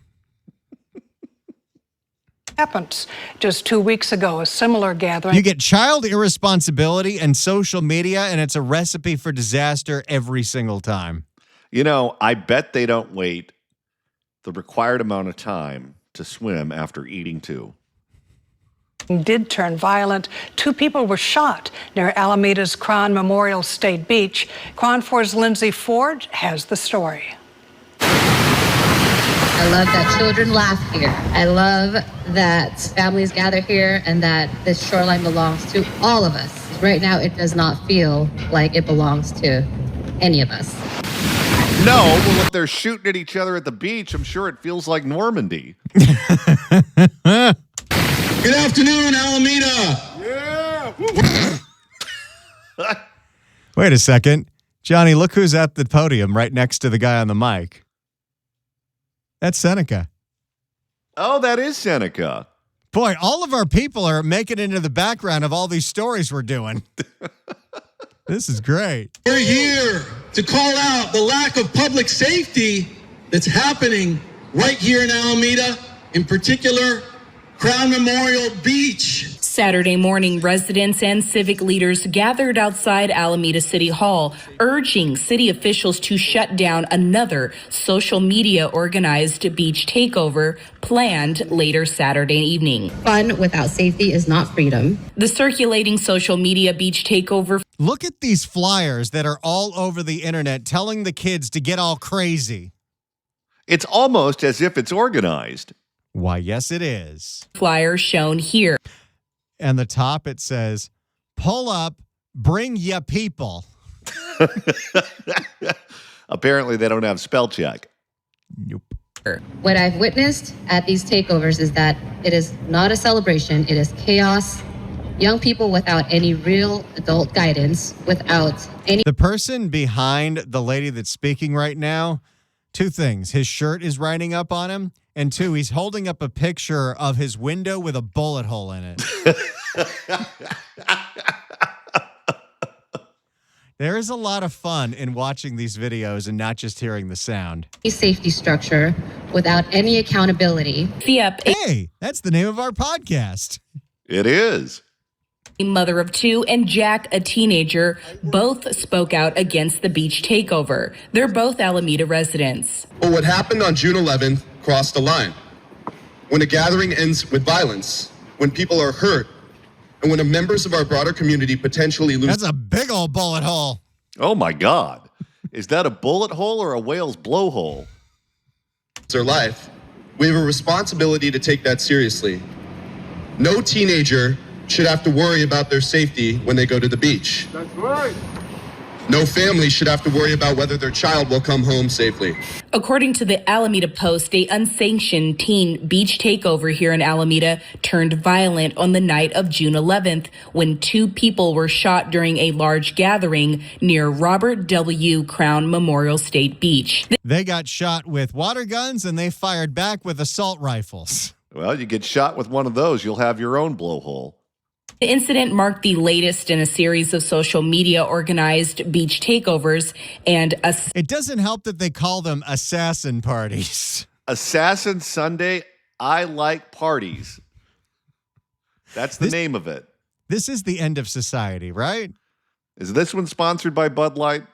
Happens. Just 2 weeks ago, a similar gathering. You get child irresponsibility and social media, and it's a recipe for disaster every single time. You know, I bet they don't wait the required amount of time to swim after eating too. Did turn violent. 2 people were shot near Alameda's Cron Memorial State Beach. Cron 4's Lindsay Ford has the story. I love that children laugh here. I love that families gather here and that this shoreline belongs to all of us. Right now, it does not feel like it belongs to any of us. No, well, if they're shooting at each other at the beach, I'm sure it feels like Normandy. Good afternoon, Alameda. Yeah. Wait a second. Johnny, look who's at the podium right next to the guy on the mic. That's Seneca. Oh, that is Seneca. Boy, all of our people are making it into the background of all these stories we're doing. This is great. We're here to call out the lack of public safety that's happening right here in Alameda, in particular, Crown Memorial Beach. Saturday morning, residents and civic leaders gathered outside Alameda City Hall, urging city officials to shut down another social media organized beach takeover planned later Saturday evening. Fun without safety is not freedom. The circulating social media beach takeover. Look at these flyers that are all over the internet telling the kids to get all crazy. It's almost as if it's organized. Why, yes, it is. Flyer shown here. And the top, it says, pull up, bring ya people. Apparently, they don't have spell check. Nope. What I've witnessed at these takeovers is that it is not a celebration. It is chaos. Young people without any real adult guidance, without any... The person behind the lady that's speaking right now, two things. His shirt is riding up on him. And two, he's holding up a picture of his window with a bullet hole in it. There is a lot of fun in watching these videos and not just hearing the sound. Safety structure without any accountability. Hey, that's the name of our podcast. It is. A mother of two and Jack, a teenager, both spoke out against the beach takeover. They're both Alameda residents. But what happened on June 11th crossed the line. When a gathering ends with violence, when people are hurt, and when members of our broader community potentially lose... That's a big old bullet hole. Oh, my God. Is that a bullet hole or a whale's blowhole? ...their life, we have a responsibility to take that seriously. No teenager should have to worry about their safety when they go to the beach. That's right. No family should have to worry about whether their child will come home safely. According to the Alameda Post, a unsanctioned teen beach takeover here in Alameda turned violent on the night of June 11th when two people were shot during a large gathering near Robert W. Crown Memorial State Beach. They got shot with water guns and they fired back with assault rifles. Well, you get shot with one of those, you'll have your own blowhole. The incident marked the latest in a series of social media organized beach takeovers and it doesn't help that they call them assassin parties. Assassin Sunday, I like parties. That's the name of it. This is the end of society, right? Is this one sponsored by Bud Light?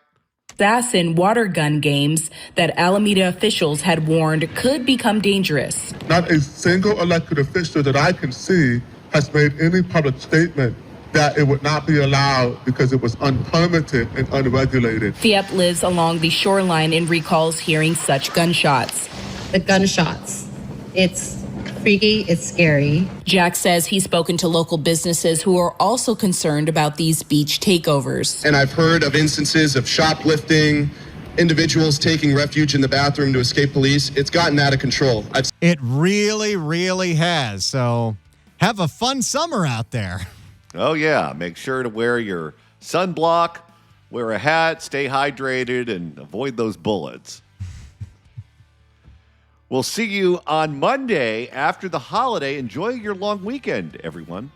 Assassin water gun games that Alameda officials had warned could become dangerous. Not a single elected official that I can see has made any public statement that it would not be allowed because it was unpermitted and unregulated. Phillips lives along the shoreline and recalls hearing such gunshots. The gunshots. It's freaky, it's scary. Jack says he's spoken to local businesses who are also concerned about these beach takeovers. And I've heard of instances of shoplifting, individuals taking refuge in the bathroom to escape police. It's gotten out of control. It really, really has. So have a fun summer out there. Oh, yeah. Make sure to wear your sunblock, wear a hat, stay hydrated, and avoid those bullets. We'll see you on Monday after the holiday. Enjoy your long weekend, everyone.